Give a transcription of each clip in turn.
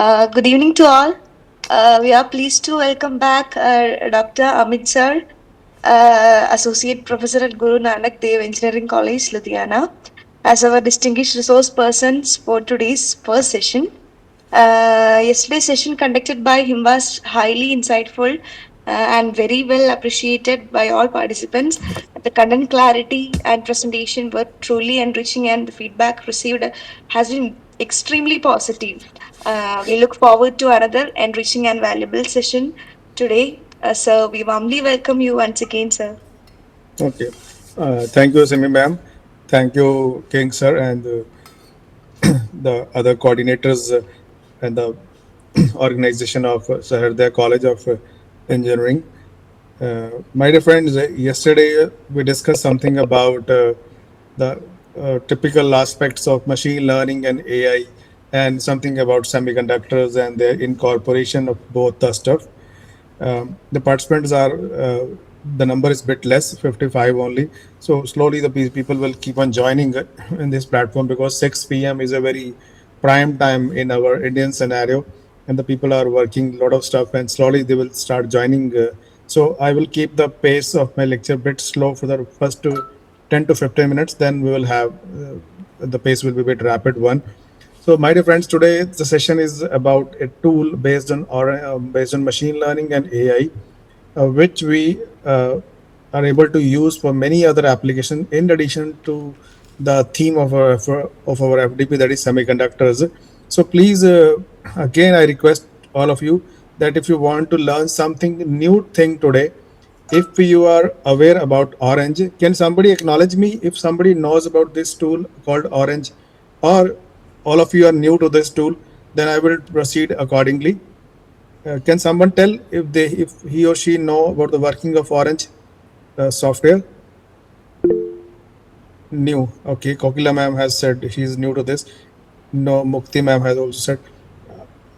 Good evening to all. We are pleased to welcome back Dr. Amit sir, Associate Professor at Guru Nanak Dev Engineering College, Ludhiana, as our distinguished resource persons for today's first session. Yesterday's session conducted by him was highly insightful and very well appreciated by all participants. The content clarity and presentation were truly enriching, and the feedback received has been extremely positive. We look forward to another enriching and valuable session today. So, we warmly welcome you once again, sir. Okay. Thank you, Simi ma'am. Thank you, King sir, and the other coordinators and the organization of Saharda College of Engineering. My dear friends, yesterday we discussed something about the typical aspects of machine learning and AI, and something about semiconductors and their incorporation of both the stuff. The participants are the number is bit less, 55 only. So slowly the people will keep on joining in this platform, because 6 p.m. is a very prime time in our Indian scenario, and the people are working a lot of stuff, and slowly they will start joining. So I will keep the pace of my lecture a bit slow for the first 10 to 15 minutes. Then we will have the pace will be a bit rapid one. So, my dear friends, today the session is about a tool based on machine learning and AI, which we are able to use for many other applications in addition to the theme of our FDP, that is semiconductors. So, please, again, I request all of you that if you want to learn something new thing today, if you are aware about Orange, can somebody acknowledge me if somebody knows about this tool called Orange, or all of you are new to this tool? Then I will proceed accordingly. Can someone tell if he or she know about the working of Orange software? New. Okay, Kokila ma'am has said she is new to this. No, Mukti ma'am has also said.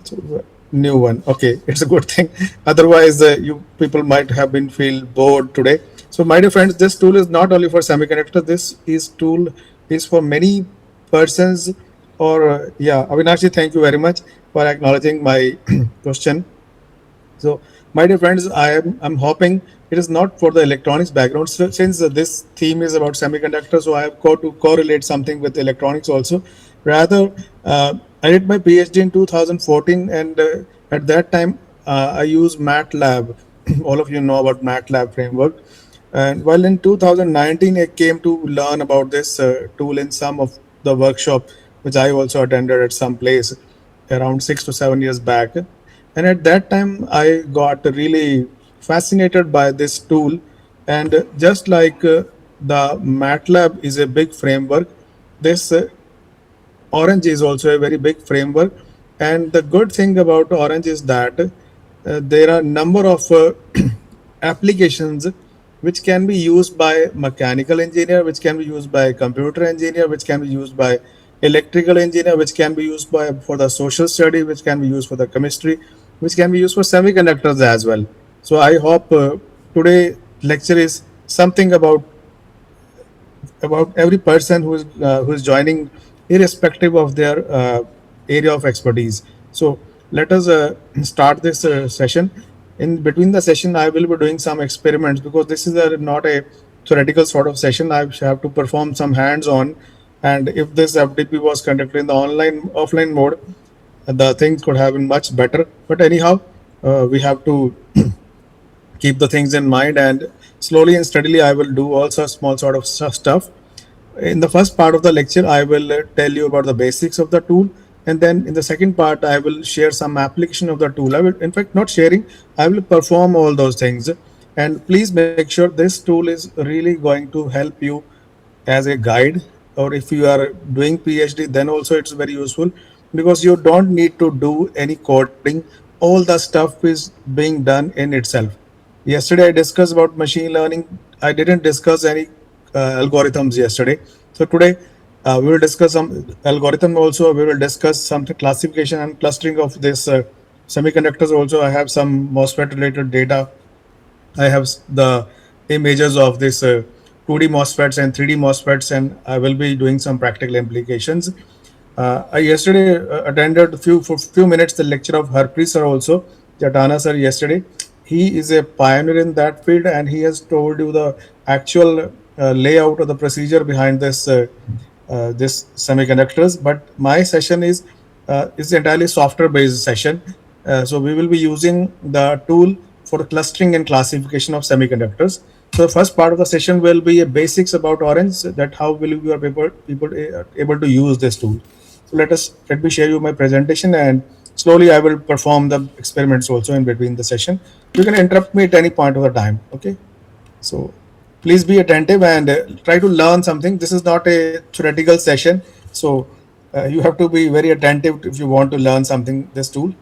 So, new one. Okay, it's a good thing. Otherwise, you people might have been feel bored today. So, my dear friends, this tool is not only for semiconductor. This is tool is for many persons. Or yeah, Avinashi, thank you very much for acknowledging my question. So, my dear friends, I'm hoping it is not for the electronics background. So, since this theme is about semiconductors, so I have got to correlate something with electronics also. Rather, I did my PhD in 2014, and at that time I used MATLAB. All of you know about MATLAB framework. And while in 2019, I came to learn about this tool in some of the workshop, which I also attended at some place around 6 to 7 years back. And at that time, I got really fascinated by this tool. And just like the MATLAB is a big framework, this Orange is also a very big framework. And the good thing about Orange is that there are a number of applications which can be used by mechanical engineer, which can be used by computer engineer, which can be used by electrical engineer, which can be used by for the social study, which can be used for the chemistry, which can be used for semiconductors as well. So I hope today lecture is something about every person who is joining, irrespective of their area of expertise. So let us start this session. In between the session, I will be doing some experiments, because this is not a theoretical sort of session. I have to perform some hands-on, and if this FDP was conducted in the offline mode, the things could have been much better. But anyhow, we have to keep the things in mind, and slowly and steadily I will do also small sort of stuff. In the first part of the lecture, I will tell you about the basics of the tool, and then in the second part I will share some application of the tool. I will, in fact, not sharing, I will perform all those things. And please make sure this tool is really going to help you as a guide, or if you are doing PhD, then also it's very useful, because you don't need to do any coding. All the stuff is being done in itself. Yesterday I discussed about machine learning. I didn't discuss any algorithms yesterday. So today we will discuss some algorithm also. We will discuss some classification and clustering of this semiconductors also. I have some MOSFET related data. I have the images of this 2D MOSFETs and 3D MOSFETs, and I will be doing some practical implications. I yesterday attended few for few minutes the lecture of Harpreet sir also, Jatana sir yesterday. He is a pioneer in that field, and he has told you the actual layout of the procedure behind this semiconductors. But my session is entirely software based session. So we will be using the tool for clustering and classification of semiconductors. So the first part of the session will be a basics about Orange, that how will you are people able to use this tool. So let me share you my presentation, and slowly I will perform the experiments also in between the session. You can interrupt me at any point of the time. Okay. So please be attentive and try to learn something. This is not a theoretical session. So you have to be very attentive if you want to learn something, this tool.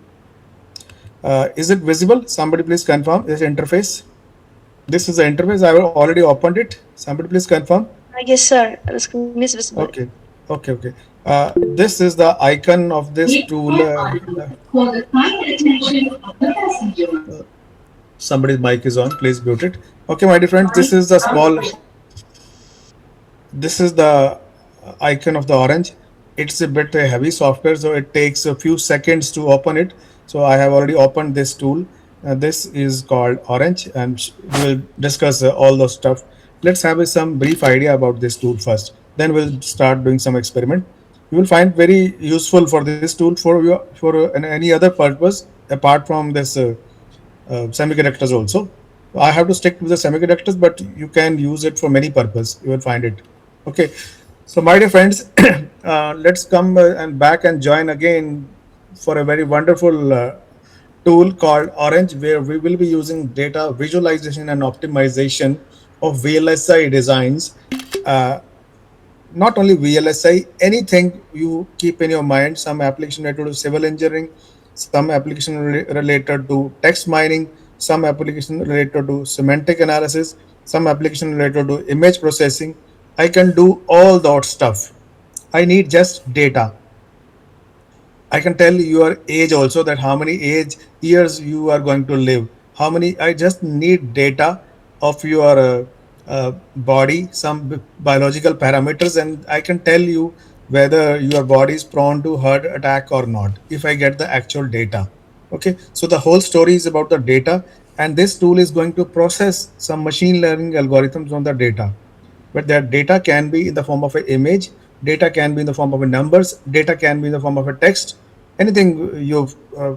Is it visible? Somebody please confirm this interface. This is the interface. I have already opened it. Somebody please confirm. Yes, sir. The screen is visible. Okay. Okay. This is the icon of this tool. For the kind attention of the passenger. Somebody's mic is on. Please mute it. Okay, my dear friends. This is the icon of the orange. It's a bit heavy software, so it takes a few seconds to open it. So I have already opened this tool. This is called orange, and we will discuss all those stuff. Let's have some brief idea about this tool first. Then we'll start doing some experiment. You will find very useful for this tool any other purpose apart from this semiconductors also. I have to stick with the semiconductors, but you can use it for many purposes. You will find it. Okay. So my dear friends, let's come and back and join again for a very wonderful tool called Orange, where we will be using data visualization and optimization of VLSI designs. Uh, Not only VLSI, anything you keep in your mind, some application related to civil engineering, some application related to text mining, some application related to semantic analysis, some application related to image processing. I can do all that stuff. I need just data. I can tell your age also, that how many age years you are going to live. How many? I just need data of your body, some biological parameters, and I can tell you whether your body is prone to heart attack or not if I get the actual data. Okay, so the whole story is about the data, and this tool is going to process some machine learning algorithms on the data. But that data can be in the form of an image, data can be in the form of a numbers, data can be in the form of a text, anything you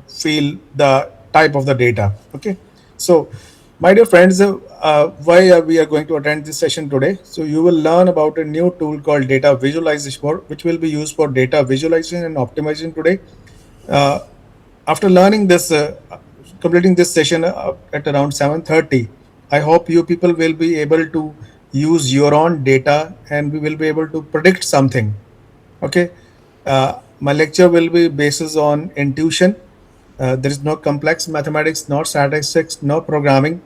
feel the type of the data. Okay. So my dear friends, why are we are going to attend this session today? So you will learn about a new tool called data visualization, which will be used for data visualization and optimization today. uh, After learning this, completing this session at around 7:30, I hope you people will be able to use your own data, and we will be able to predict something. Okay. My lecture will be basis on intuition. There is no complex mathematics, no statistics, no programming.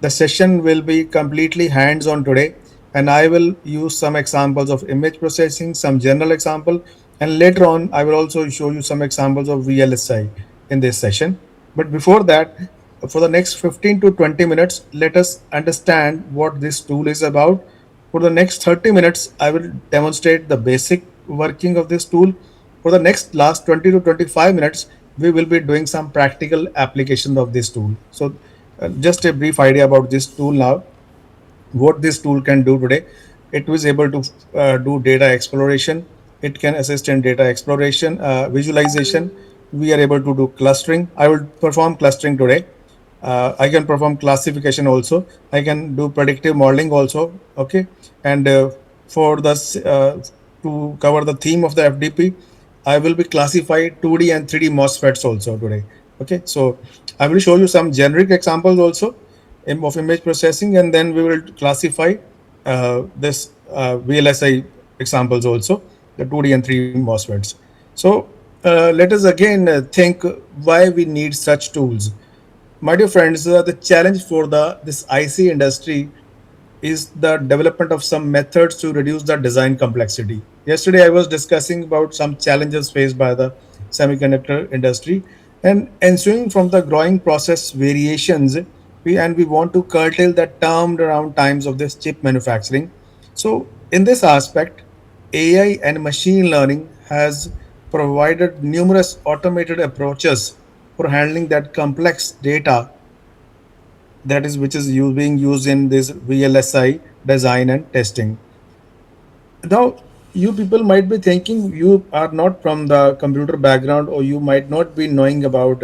The session will be completely hands-on today, and I will use some examples of image processing, some general example, and later on I will also show you some examples of VLSI in this session. But before that, for the next 15 to 20 minutes, let us understand what this tool is about. For the next 30 minutes, I will demonstrate the basic working of this tool. For the next last 20 to 25 minutes, we will be doing some practical application of this tool. So just a brief idea about this tool now. What this tool can do today: it was able to do data exploration. It can assist in data exploration, visualization. We are able to do clustering. I will perform clustering today. I can perform classification also. I can do predictive modeling also. Okay. And for this to cover the theme of the FDP, I will be classify 2D and 3D MOSFETs also today. Okay. So I will show you some generic examples also of image processing, and then we will classify this VLSI examples also, the 2D and 3D MOSFETs. So let us again think why we need such tools. My dear friends, the challenge for the this IC industry is the development of some methods to reduce the design complexity. Yesterday, I was discussing about some challenges faced by the semiconductor industry, and ensuing from the growing process variations, we want to curtail the turnaround times of this chip manufacturing. So, in this aspect, AI and machine learning has provided numerous automated approaches for handling that complex data that is which is being used in this VLSI design and testing. Now, you people might be thinking you are not from the computer background or you might not be knowing about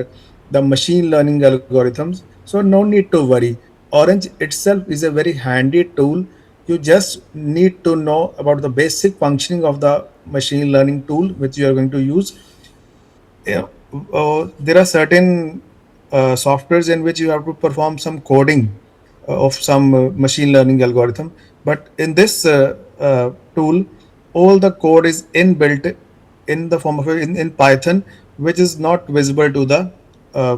the machine learning algorithms. So, no need to worry. Orange itself is a very handy tool. You just need to know about the basic functioning of the machine learning tool which you are going to use. Yeah, there are certain softwares in which you have to perform some coding of some machine learning algorithm. But in this tool, all the code is inbuilt in the form of in Python, which is not visible to the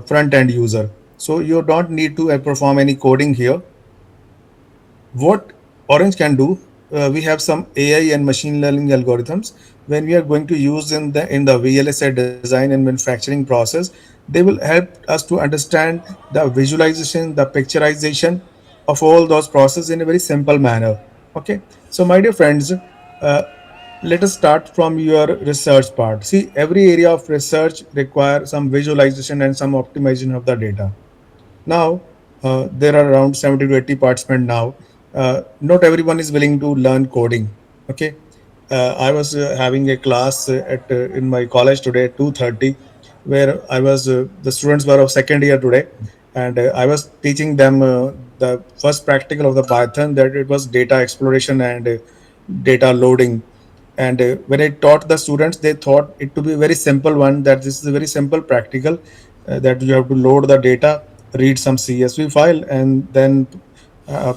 front end user. So you don't need to perform any coding here. What Orange can do, we have some AI and machine learning algorithms. When we are going to use in the VLSI design and manufacturing process, they will help us to understand the visualization, the picturization of all those processes in a very simple manner. Okay, so my dear friends, let us start from your research part. See, every area of research requires some visualization and some optimization of the data. Now, there are around 70 to 80 participants now. Not everyone is willing to learn coding. Okay. I was having a class at in my college today at 2:30, where the students were of second year today, and I was teaching them the first practical of the Python, that it was data exploration and data loading. And when I taught the students, they thought it to be a very simple one, that this is a very simple practical, that you have to load the data, read some CSV file, and then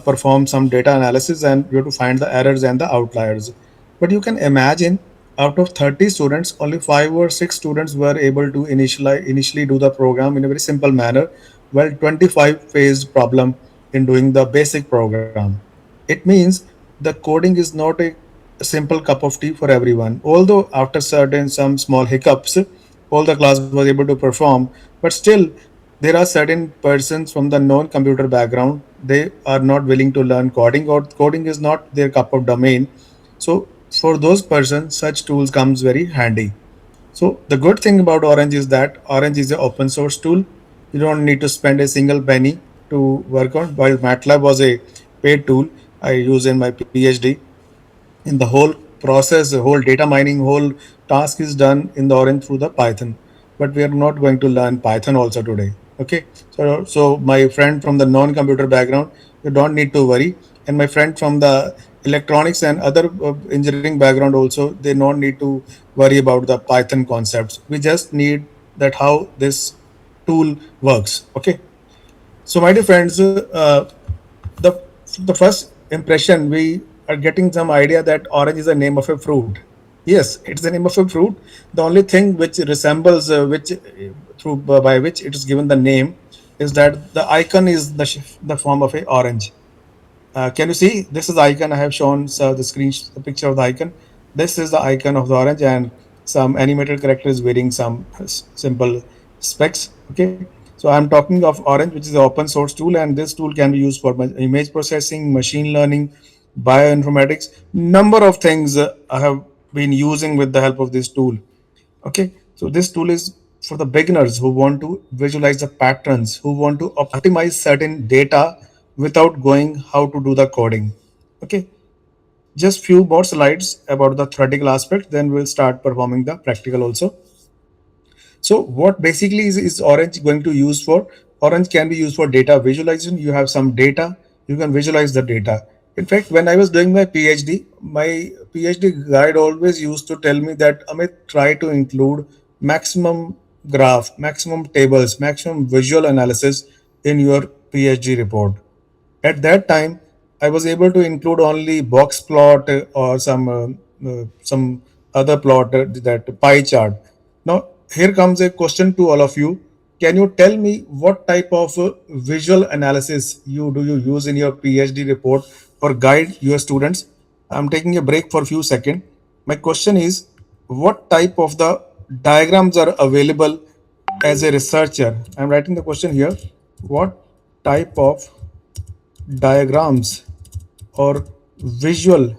perform some data analysis, and you have to find the errors and the outliers. But you can imagine, out of 30 students, only 5 or 6 students were able to initially do the program in a very simple manner, while 25 faced problem in doing the basic program. It means the coding is not a simple cup of tea for everyone. Although after certain some small hiccups, all the class was able to perform, but still there are certain persons from the non-computer background. They are not willing to learn coding, or coding is not their cup of domain. So for those persons, such tools comes very handy. So the good thing about Orange is that Orange is an open source tool. You don't need to spend a single penny to work on. While MATLAB was a paid tool I use in my PhD, in the whole process, the whole data mining, whole task is done in the Orange through the Python. But we are not going to learn Python also today. Okay. So my friend from the non-computer background, you don't need to worry. And my friend from the electronics and other engineering background also, they don't need to worry about the Python concepts. We just need that how this tool works. Okay. So my dear friends, the the first impression, we are getting some idea that orange is a name of a fruit. Yes, it's the name of a fruit. The only thing which resembles which through by which it is given the name is that the icon is the form of a orange. Can you see? This is the icon I have shown. So the picture of the icon. This is the icon of the orange, and some animated character is wearing some simple specs. Okay. So I'm talking of Orange, which is an open source tool, and this tool can be used for image processing, machine learning, bioinformatics. Number of things I have been using with the help of this tool. Okay, so this tool is for the beginners who want to visualize the patterns, who want to optimize certain data without going how to do the coding. Okay, just few more slides about the theoretical aspect, then we'll start performing the practical also. So what basically is Orange going to use for? Orange can be used for data visualization. You have some data, you can visualize the data. In fact, when I was doing my PhD guide always used to tell me that Amit, try to include maximum graph, maximum tables, maximum visual analysis in your PhD report. At that time, I was able to include only box plot or some other plot, that pie chart. Now, here comes a question to all of you. Can you tell me what type of visual analysis you use in your PhD report or guide your students? I'm taking a break for a few seconds. My question is, what type of the diagrams are available as a researcher? I'm writing the question here. What type of diagrams or visual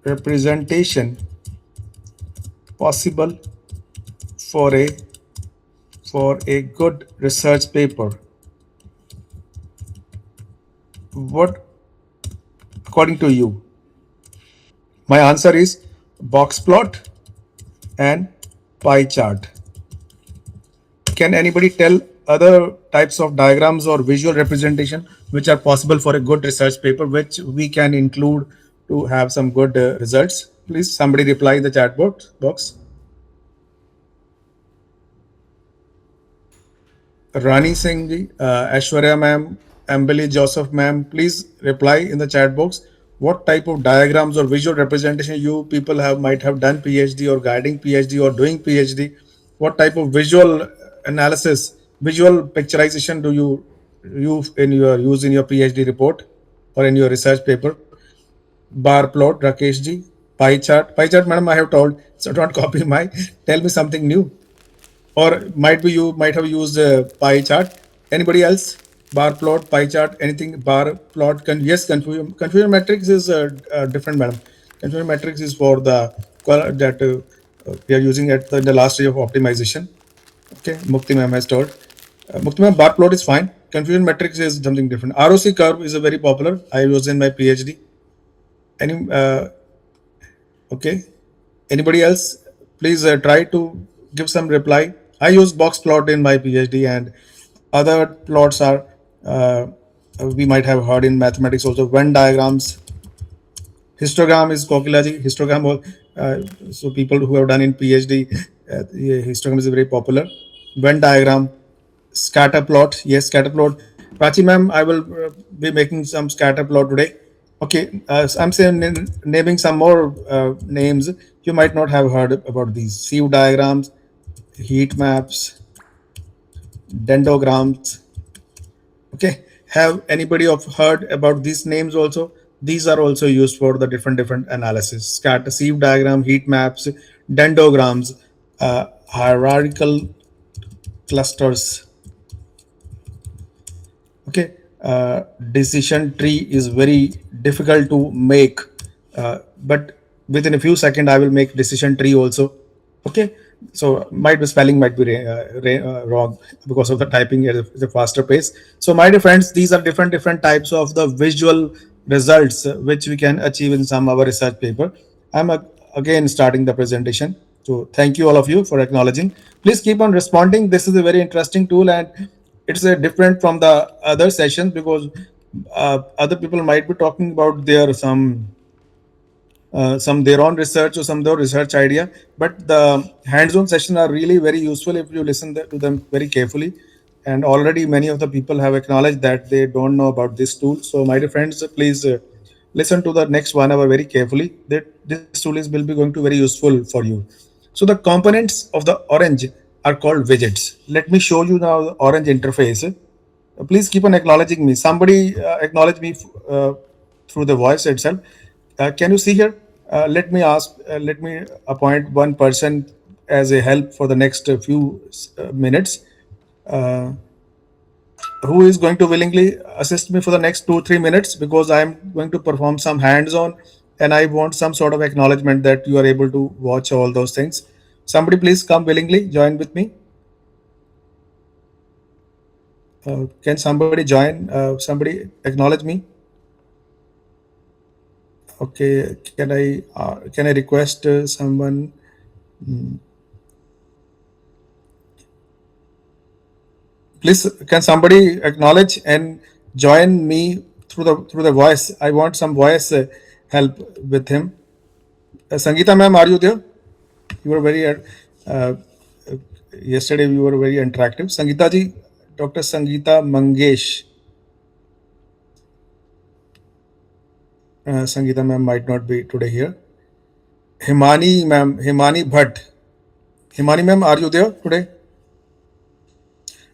representation possible for a good research paper? What, according to you? My answer is box plot and pie chart. Can anybody tell other types of diagrams or visual representation which are possible for a good research paper, which we can include to have some good results? Please, somebody reply in the chat box. Rani Singh ji, Aishwarya ma'am, Ambali Joseph ma'am, please reply in the chat box. What type of diagrams or visual representation you people might have done PhD or guiding PhD or doing PhD? What type of visual analysis, visual picturization do you use in your PhD report or in your research paper? Bar plot, Rakesh ji. Pie chart, madam, I have told. So don't copy my. Tell me something new. Or might be you might have used a pie chart. Anybody else? Bar plot, pie chart, anything? Bar plot? Yes, confusion matrix is different, madam. Confusion matrix is for the that we are using at in the last stage of optimization. Okay, Mukti ma'am has told. Mukti ma'am, bar plot is fine. Confusion matrix is something different. ROC curve is a very popular. I was in my PhD. Any okay? Anybody else? Please try to give some reply. I use box plot in my PhD, and other plots are we might have heard in mathematics also. Venn diagrams. Histogram is Kokilaji. Histogram, so people who have done in PhD, yeah, histogram is very popular. Venn diagram, scatter plot. Yes, scatter plot. Prachi ma'am, I will be making some scatter plot today. Okay, I'm saying naming some more names. You might not have heard about these. Sieve diagrams, heat maps, dendrograms. Okay, have anybody of heard about these names also? These are also used for the different analysis. Scatter, sieve diagram, heat maps, dendrograms, hierarchical clusters. Okay, decision tree is very difficult to make, but within a few seconds I will make decision tree also. Okay, so might be spelling might be wrong because of the typing at a faster pace. So my dear friends, these are different types of the visual results which we can achieve in some our research paper. I'm again starting the presentation. So thank you all of you for acknowledging. Please keep on responding. This is a very interesting tool, and it's different from the other sessions because other people might be talking about their some their own research or some their research idea, but the hands-on sessions are really very useful if you listen to them very carefully. And already many of the people have acknowledged that they don't know about this tool. So my dear friends, please listen to the next 1 hour very carefully. That this tool is will be going to very useful for you. So the components of the orange are called widgets. Let me show you now the orange interface. Please keep on acknowledging me. Somebody acknowledge me through the voice itself. Can you see here? Let me appoint one person as a help for the next few minutes. Uh, who is going to willingly assist me for the next 2-3 minutes, because I'm going to perform some hands-on and I want some sort of acknowledgement that you are able to watch all those things. Somebody please come willingly join with me. Can somebody join? Somebody acknowledge me. Okay, can I request someone? Please, can somebody acknowledge and join me through the voice? I want some voice help with him. Sangeeta ma'am, are you there? You were very uh, yesterday. You were very interactive. Sangeeta ji, Dr. Sangeeta Mangesh. Sangeeta ma'am might not be today here. Himani ma'am, Himani Bhatt. Himani ma'am, are you there today?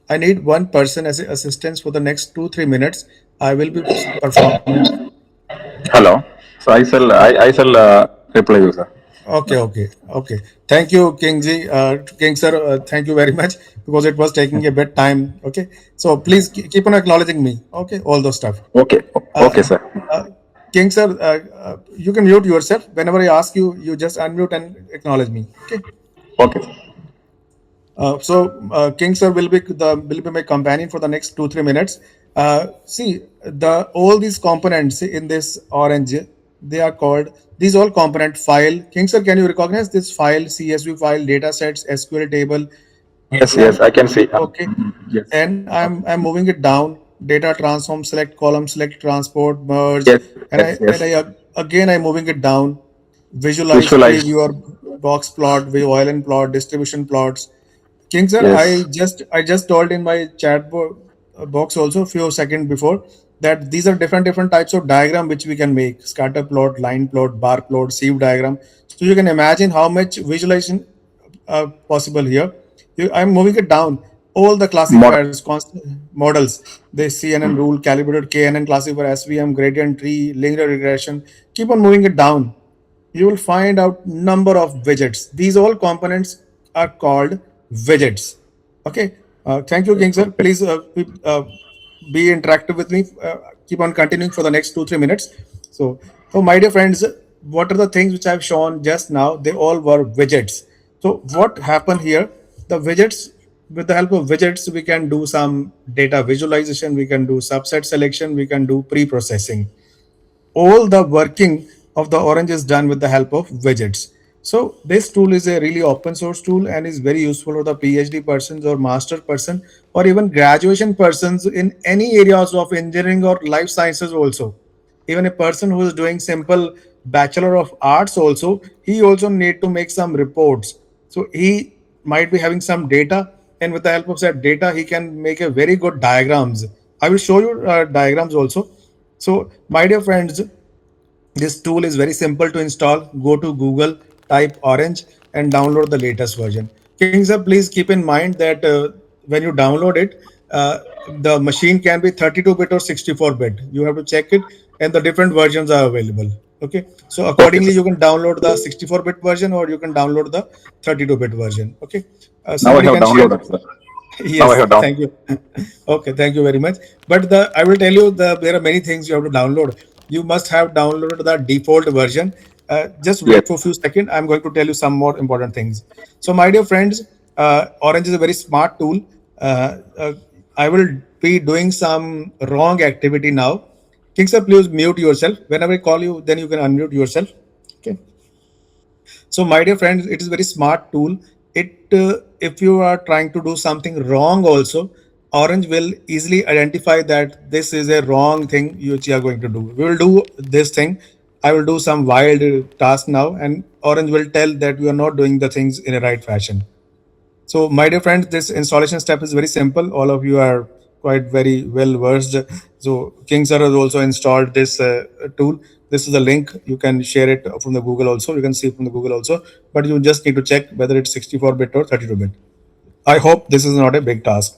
I need one person as a assistance for the next 2-3 minutes. I will be performing. Hello. So I shall reply you, sir. Okay. Thank you, King ji, King sir. Thank you very much because it was taking a bit time. Okay, so please keep on acknowledging me. Okay, all those stuff. Okay. Uh, Okay, sir. uh, King sir, you can mute yourself. Whenever I ask you, you just unmute and acknowledge me. Okay. Okay. King sir will be my companion for the next 2-3 minutes. See the all these components in this orange, they are called these all component file. King sir, can you recognize this file, CSV file, data sets, SQL table, Yes, and yes, I can see. okay, Yes, and I'm moving it down. Data transform, select column, select transport, merge, yes, and yes, yes. again I'm moving it down. Visualize, Visualize. preview or box plot, violin plot, distribution plots. King sir, Yes. I just told in my box also a few seconds before that these are different types of diagram which we can make: scatter plot, line plot, bar plot, sieve diagram. So you can imagine how much visualization possible here. I'm moving it down. All the Model. classifiers, constant models, they CNN rule, calibrated KNN classifier, SVM, gradient tree, linear regression. Keep on moving it down, you will find out number of widgets. These all components are called widgets. Okay. Thank you, King sir. Please be interactive with me. Keep on continuing for the next 2-3 minutes. So my dear friends, what are the things which I've shown just now? They all were widgets. So what happened here? The widgets, with the help of widgets, we can do some data visualization, we can do subset selection, we can do pre-processing. All the working of the orange is done with the help of widgets. So this tool is a really open source tool and is very useful for the PhD persons or master person or even graduation persons in any areas of engineering or life sciences also. Even a person who is doing simple bachelor of arts also, he also need to make some reports. So he might be having some data, and with the help of that data he can make a very good diagrams. I will show you diagrams also. So, my dear friends, this tool is very simple to install. Go to Google, type Orange, and download the latest version. King sir, please keep in mind that when you download it, the machine can be 32-bit or 64-bit. You have to check it, and the different versions are available. Okay, so Okay, accordingly, sir. you can download the 64-bit version or you can download the 32-bit version. Okay, Now I somebody have can share. downloaded, sir. Now I Yes, have downloaded. thank you. Okay, thank you very much. But I will tell you there are many things you have to download. You must have downloaded the default version. Just Yes. wait for a few seconds. I'm going to tell you some more important things. So, my dear friends, Orange is a very smart tool. Uh, uh, I will be doing some wrong activity now. King sir, please mute yourself. Whenever I call you, then you can unmute yourself. Okay. So, my dear friends, it is a very smart tool. If you are trying to do something wrong, also Orange will easily identify that this is a wrong thing which you are going to do. We will do this thing. I will do some wild task now, and Orange will tell that you are not doing the things in a right fashion. So, my dear friends, this installation step is very simple. All of you are quite very well versed. So, King sir has also installed this tool. This is a link. You can share it from the Google also. You can see from the Google also. But you just need to check whether it's 64-bit or 32-bit. I hope this is not a big task.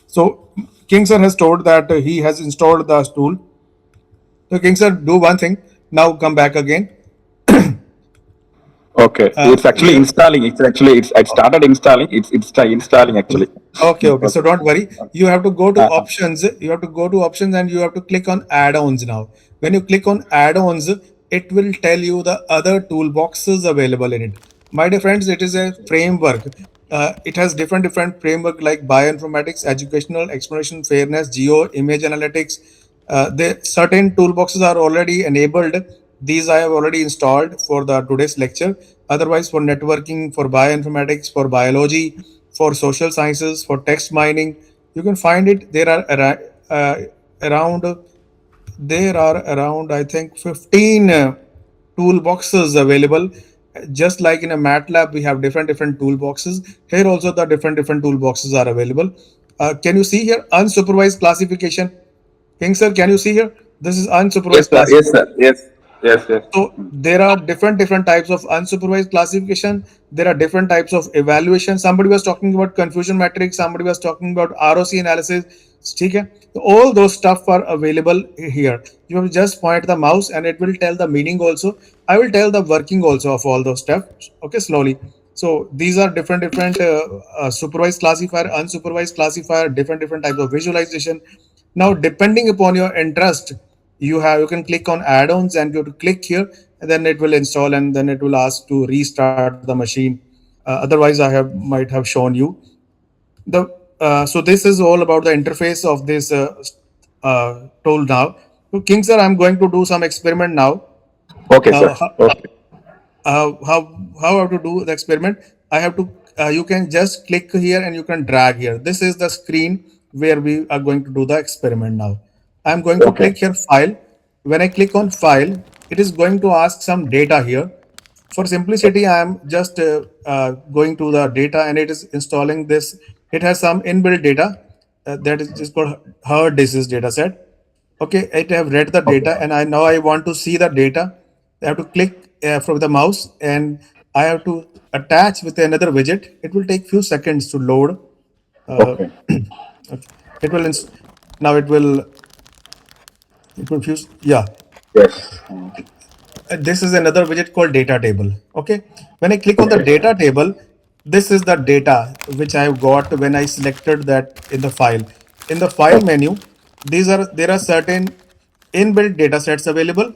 So, King sir has told that he has installed the tool. So, King sir, do one thing. Now come back again. Okay. It's actually You installing. It started installing. It's installing actually. Okay, okay. So Okay. don't worry. You have to go to Uh, options. You have to go to options and you have to click on add-ons now. When you click on add-ons, it will tell you the other toolboxes available in it. My dear friends, it is a framework. It has different framework like bioinformatics, educational, exploration, fairness, geo, image analytics. The certain toolboxes are already enabled. These I have already installed for the today's lecture. Otherwise, for networking, for bioinformatics, for biology, for social sciences, for text mining, you can find it. Uh, around I think 15 toolboxes available. Just like in a MATLAB, we have different toolboxes. Here also the different toolboxes are available. Can you see here unsupervised classification? King sir, can you see here? This is yes, unsupervised sir. Yes, classification. sir. Yes. Yes. Yes. So there are different types of unsupervised classification. There are different types of evaluation. Somebody was talking about confusion matrix. Somebody was talking about ROC analysis. Okay, so all those stuff are available here. You have to just point the mouse and it will tell the meaning also. I will tell the working also of all those stuff. Okay, slowly. So these are different supervised classifier, unsupervised classifier, different types of visualization. Now, depending upon your interest, you can click on add-ons and you have to click here, and then it will install, and then it will ask to restart the machine. Otherwise, I have might have shown you the. So this is all about the interface of this tool now. So King sir, I'm going to do some experiment now. Okay, sir. Uh, Okay. how I have to do the experiment? I have to. You can just click here and you can drag here. This is the screen where we are going to do the experiment now. I'm going to Okay. click here file. When I click on file, it is going to ask some data here. For simplicity, I am just going to the data, and it is installing this. It has some inbuilt data that is just called hard disease data set. Okay, I have read the Okay. data, and I now I want to see the data. I have to click from the mouse, and I have to attach with another widget. It will take few seconds to load. Uh, Okay. okay. It will now it will fuse. Yeah, Yes. this is another widget called data table. Okay, when I click on the Okay. data table, this is the data which I have got when I selected that in the file. In the file Okay. menu, there are certain inbuilt data sets available.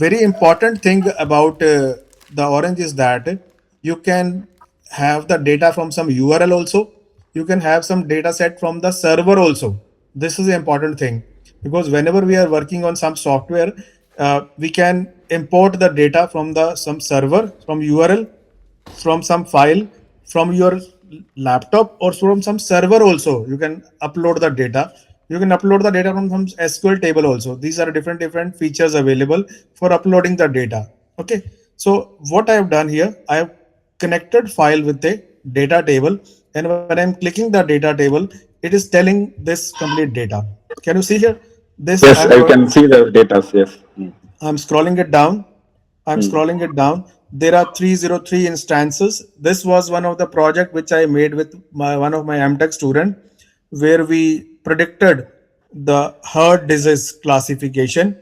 Very important thing about the orange is that you can have the data from some URL also. You can have some data set from the server also. This is the important thing, because whenever we are working on some software, we can import the data from the some server, from URL, from some file, from your laptop, or from some server also. You can upload the data. You can upload the data from some SQL table also. These are different features available for uploading the data. Okay, so what I have done here, I have connected file with the data table, and when I'm clicking the data table, it is telling this complete data. Can you see here? This Yes, I'm I going can see the data. Yes. I'm scrolling it down. I'm Mm. scrolling it down. There are 303 instances. This was one of the project which I made with one of my MTech student, where we predicted the heart disease classification.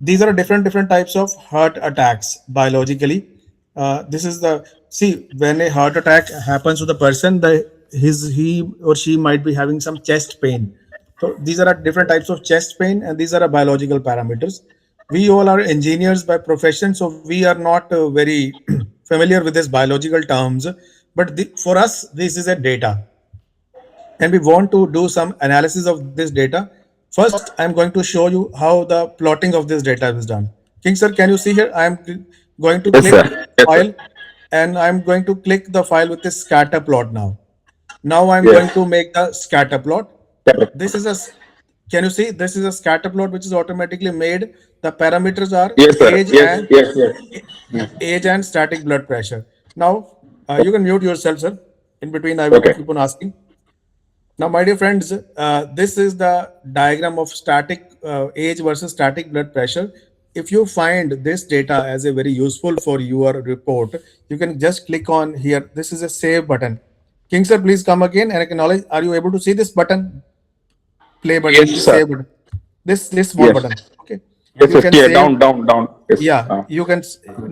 These are different types of heart attacks biologically. This is the see when a heart attack happens to the person, the his he or she might be having some chest pain. So these are different types of chest pain, and these are biological parameters. We all are engineers by profession, so we are not very familiar with these biological terms. But for us, this is a data, and we want to do some analysis of this data. First, I'm going to show you how the plotting of this data is done. King sir, can you see here? I'm going to Yes, click sir. Yes, sir. file, and I'm going to click the file with this scatter plot now. Now I'm going Yes. to make the scatter plot. Correct. This is a, can you see? This is a scatter plot which is automatically made. The parameters are Yes, sir. Yes. Yes. Yes. Yes. age and static blood pressure. Now, you can mute yourself, sir. In between, I will Okay. keep on asking. Now, my dear friends, this is the diagram of static age versus static blood pressure. If you find this data as a very useful for your report, you can just click on here. This is a save button. King sir, please come again and acknowledge. Are you able to see this button? Play button, Yes, this sir. save button, this small Yes. button. Okay, Yes. you Yes. can Yeah. save. Down. Down. Down. Yes. Yeah, you can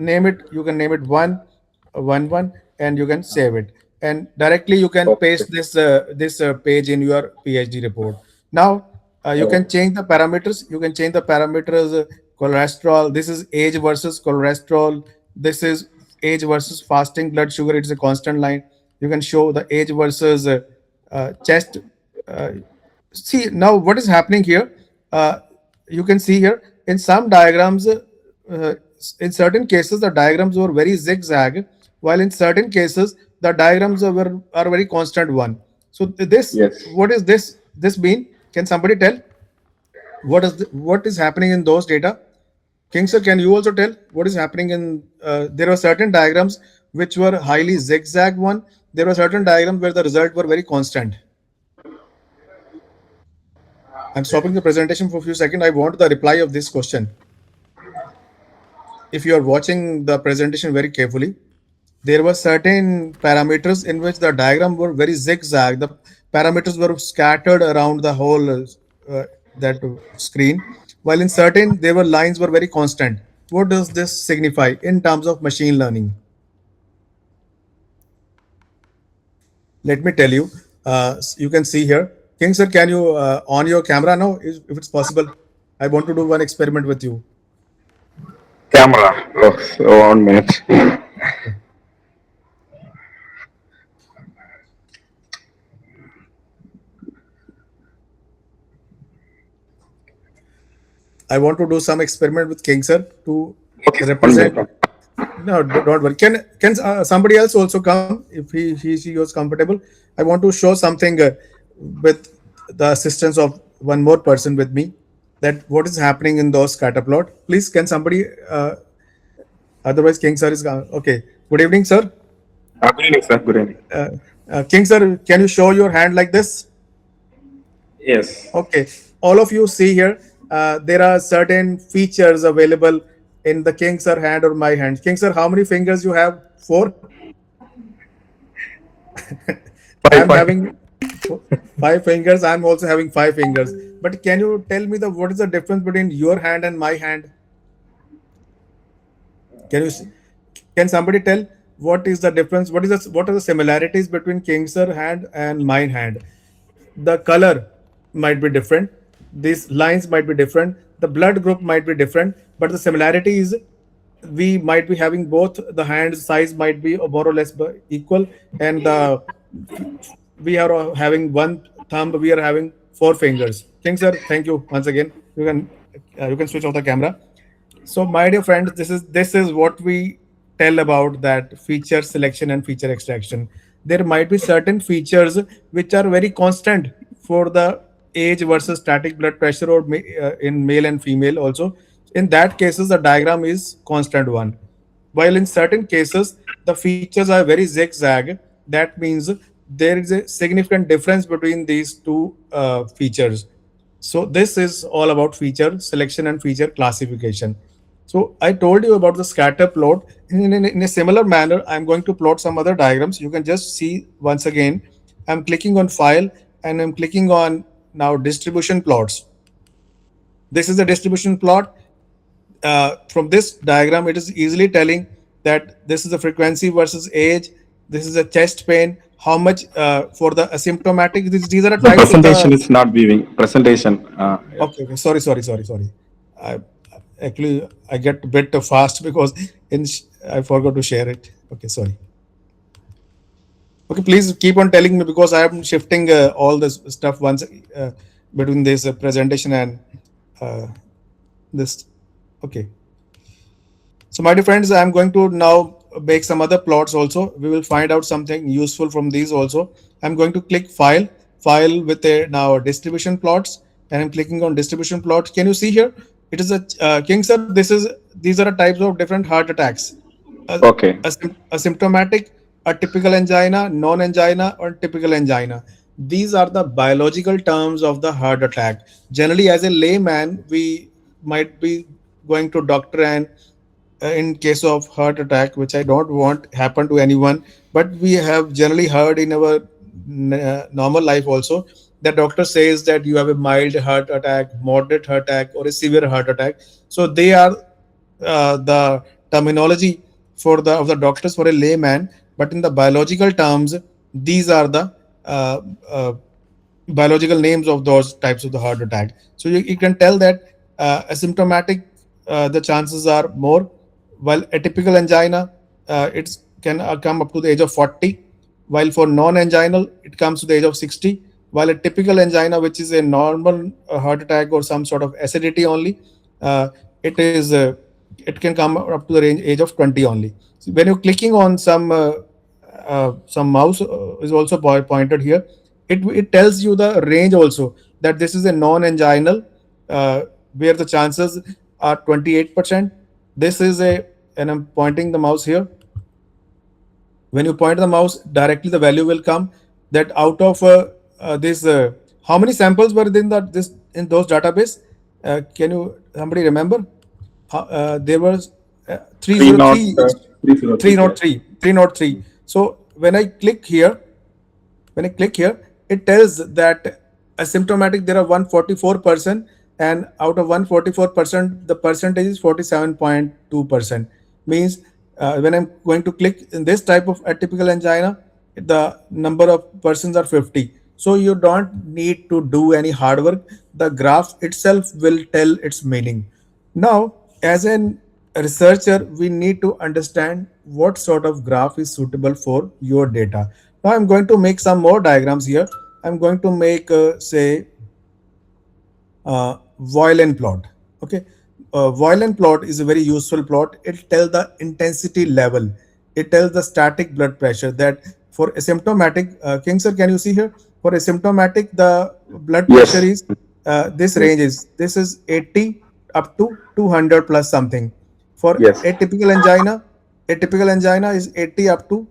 name it. You can name it one, and you can save it, and directly you can Okay. paste this page in your PhD report. Now, you can Okay. change the parameters. You can change the parameters. Cholesterol, this is age versus cholesterol. This is age versus fasting blood sugar. It's a constant line. You can show the age versus chest. uh, See now what is happening here. uh, you can see here in some diagrams, in certain cases the diagrams were very zigzag, while in certain cases the diagrams are very constant one. So this, Yes. what is this mean? Can somebody tell what is happening in those data? King sir, can you also tell what is happening in there were certain diagrams which were highly zigzag one. There were certain diagrams where the result were very constant. I'm stopping the presentation for a few seconds. I want the reply of this question. If you are watching the presentation very carefully, there were certain parameters in which the diagram were very zigzag. The parameters were scattered around the whole that screen, while in certain there were lines were very constant. What does this signify in terms of machine learning? Let me tell you. You can see here. King sir, can you on your camera now, if it's possible? I want to do one experiment with you. Camera. Oh, so 1 minute. Okay. I want to do some experiment with King sir to Okay, 1 minute. represent. No, don't worry. Can somebody else also come if he she was comfortable? I want to show something with the assistance of one more person with me. That what is happening in those scatter plot. Please, can somebody? Otherwise, King sir is gone. Okay. Good evening, sir. Good evening, sir. Good evening. Uh, King sir, can you show your hand like this? Yes. Okay, all of you see here, there are certain features available in the King Sir hand or my hand. King Sir, how many fingers you have? Four? Five, I'm five. having five fingers. I'm also having five fingers. But can you tell me the what is the difference between your hand and my hand? Can you can somebody tell what is the difference? What are the similarities between King Sir hand and my hand? The color might be different, these lines might be different, the blood group might be different, but the similarity is we might be having both the hand size might be more or less equal, and the we are having one thumb, we are having four fingers. King sir, thank you once again. You can switch off the camera. So, my dear friends, this is what we tell about that feature selection and feature extraction. There might be certain features which are very constant for the age versus static blood pressure, or in male and female also. In that cases, the diagram is constant one. While in certain cases, the features are very zigzag. That means there is a significant difference between these two features. So this is all about feature selection and feature classification. So I told you about the scatter plot. In a similar manner, I'm going to plot some other diagrams. You can just see once again. I'm clicking on file and I'm clicking on now distribution plots. This is the distribution plot. From this diagram, it is easily telling that this is the frequency versus age. This is a chest pain. How much for the asymptomatic? These are the The types of presentation the. is not viewing. Presentation. Okay, okay. Sorry. I actually I get a bit fast because I forgot to share it. Okay, sorry. Okay, please keep on telling me because I am shifting all this stuff once between this presentation and uh, this. Okay. So, my dear friends, I'm going to now make some other plots also. We will find out something useful from these also. I'm going to click file with a now distribution plots, and I'm clicking on distribution plots. Can you see here? It is a King sir. These are types of different heart attacks. A, Okay. asymptomatic, a typical angina, non-angina, or typical angina. These are the biological terms of the heart attack. Generally, as a layman, we might be going to doctor and in case of heart attack, which I don't want happen to anyone, but we have generally heard in our normal life also that doctor says that you have a mild heart attack, moderate heart attack, or a severe heart attack. So they are the terminology for the of the doctors for a layman, but in the biological terms, these are the uh, uh, biological names of those types of the heart attack. So you can tell that asymptomatic, the chances are more, while atypical angina, it can come up to the age of 40, while for non-anginal, it comes to the age of 60, while a typical angina, which is a normal heart attack or some sort of acidity only, uh, it is it can come up to the age of 20 only. So when you're clicking on some mouse is also pointed here, it tells you the range also that this is a non-anginal where the chances are 28%. This is a, and I'm pointing the mouse here. When you point the mouse directly, the value will come that out of this. How many samples were in that this in those database? Can you somebody remember? There was Three not 303, 303. Yes. 303. So when I click here, it tells that asymptomatic there are 144%, and out of 144%, the percentage is 47.2%. Means when I'm going to click in this type of atypical angina, the number of persons are 50. So you don't need to do any hard work. The graph itself will tell its meaning. Now, as an researcher, we need to understand what sort of graph is suitable for your data. Now, I'm going to make some more diagrams here. I'm going to make, say, violin plot. Okay, violin plot is a very useful plot. It tells the intensity level. It tells the static blood pressure. That for asymptomatic, King sir, can you see here? For asymptomatic, the blood pressure Yes. is this Yes. range is this is 80 up to 200 plus something. For Yes. atypical angina is 80 up to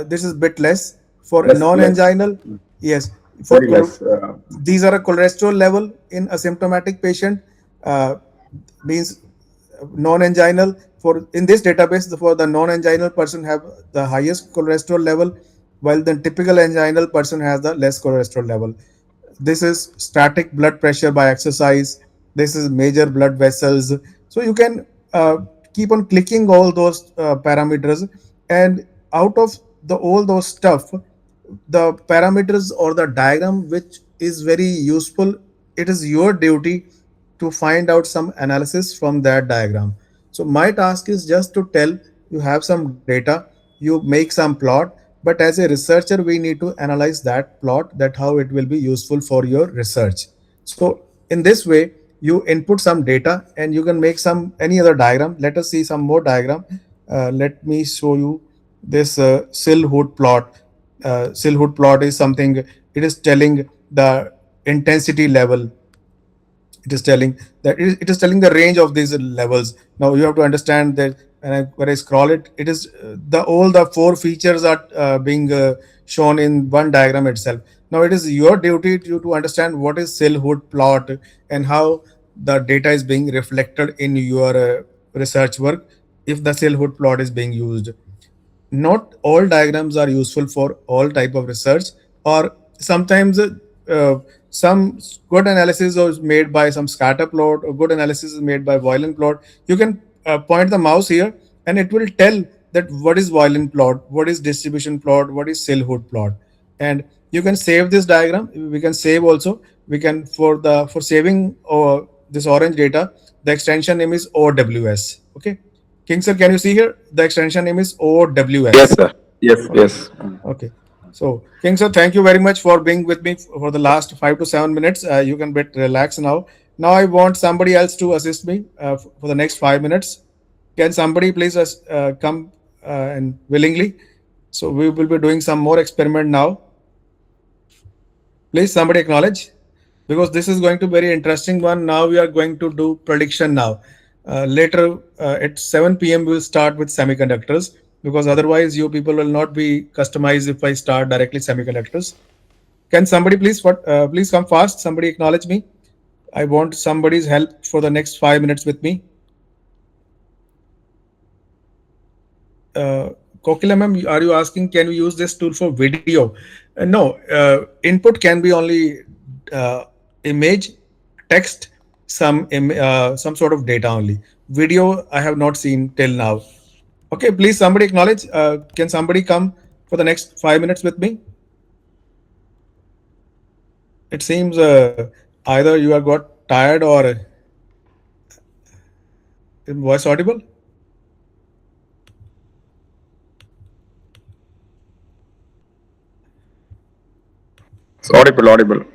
this is bit less. For Less. Less. non-anginal, yes. For Very less. these are a cholesterol level in asymptomatic patient, uh, means non-anginal. For in this database, for the non-anginal person have the highest cholesterol level, while the typical anginal person has the less cholesterol level. This is static blood pressure by exercise. This is major blood vessels. So you can keep on clicking all those parameters, and out of the all those stuff, the parameters or the diagram which is very useful, it is your duty to find out some analysis from that diagram. So my task is just to tell you have some data, you make some plot, but as a researcher we need to analyze that plot, that how it will be useful for your research. So in this way you input some data and you can make some any other diagram. Let us see some more diagram. Let me show you this sill hood plot. Sill hood plot is something, it is telling the intensity level. It is telling that it is telling the range of these levels. Now you have to understand that when I scroll it, it is the all the four features are being shown in one diagram itself. Now it is your duty to understand what is cell hood plot and how the data is being reflected in your research work if the cell hood plot is being used. Not all diagrams are useful for all type of research, or sometimes some good analysis is made by some scatter plot, or good analysis is made by violin plot. You can point the mouse here and it will tell that what is violin plot, what is distribution plot, what is cell hood plot. And you can save this diagram. We can save also. We can for saving this orange data, the extension name is OWS. Okay, King sir, can you see here? The extension name is Yes, OWS. sir. Yes. Okay. Yes. Okay. So, King sir, thank you very much for being with me for the last 5 to 7 minutes. You can bit relax now. Now, I want somebody else to assist me for the next 5 minutes. Can somebody please come and willingly? So, we will be doing some more experiment now. Please, somebody acknowledge, because this is going to be very interesting one. Now we are going to do prediction now. Later at 7 p.m. we'll start with semiconductors, because otherwise you people will not be customized if I start directly semiconductors. Can somebody please come fast? Somebody acknowledge me. I want somebody's help for the next 5 minutes with me. uh, Kokila ma'am, are you asking can we use this tool for video? No, input can be only image, text, some sort of data only. Video I have not seen till now. Okay, please somebody acknowledge. Can somebody come for the next 5 minutes with me? It seems either you have got tired or voice audible. It's audible. Audible.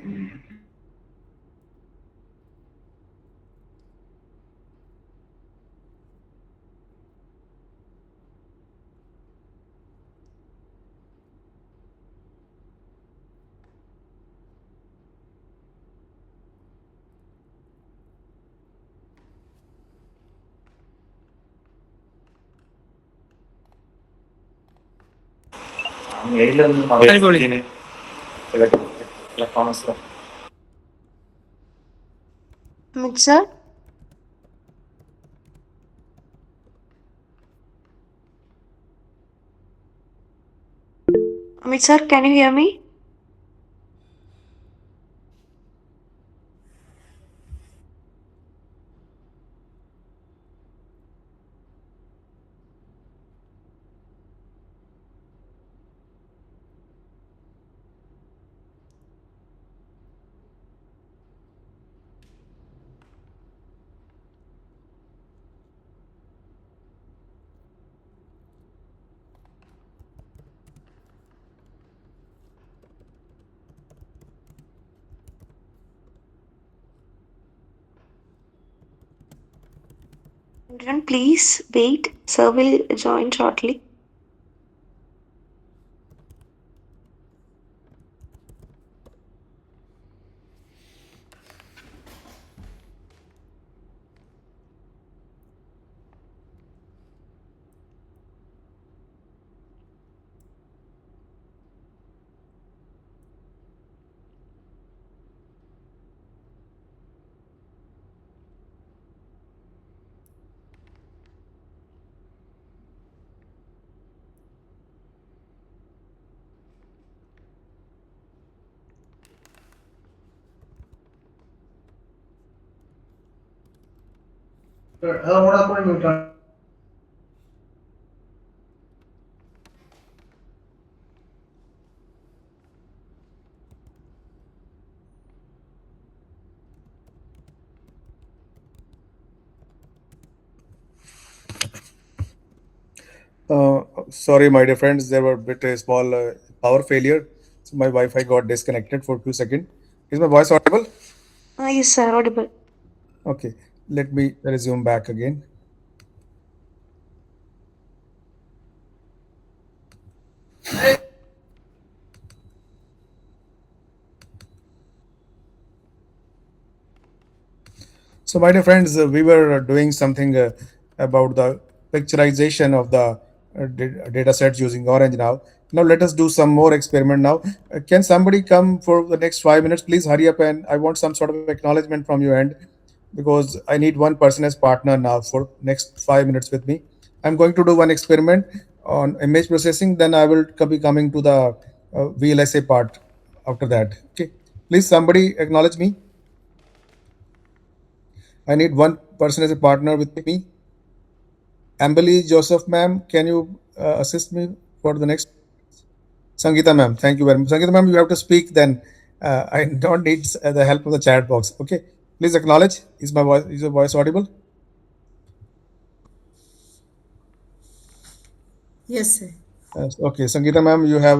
Amit sir, Amit sir, can you hear me? Everyone, please wait. Sir will join shortly. Sorry, my dear friends, there were a bit a small power failure, so my Wi-Fi got disconnected for a few seconds. Is my voice audible? Yes, sir, audible. Okay, let me resume back again. So, my dear friends, we were doing something about the picturization of the data sets using Orange now. Now, let us do some more experiment now. Can somebody come for the next 5 minutes? Please hurry up, and I want some sort of acknowledgement from your end because I need one person as partner now for next 5 minutes with me. I'm going to do one experiment on image processing. Then I will be coming to the VLSA part after that. Okay, please somebody acknowledge me. I need one person as a partner with me. Ambali Joseph, ma'am, can you assist me for the next? Sangeeta, ma'am, thank you very much. Sangeeta, ma'am, you have to speak then. I don't need the help of the chat box. Okay, please acknowledge. Is your voice audible? Yes, sir. Yes. Okay, Sangeeta ma'am, you have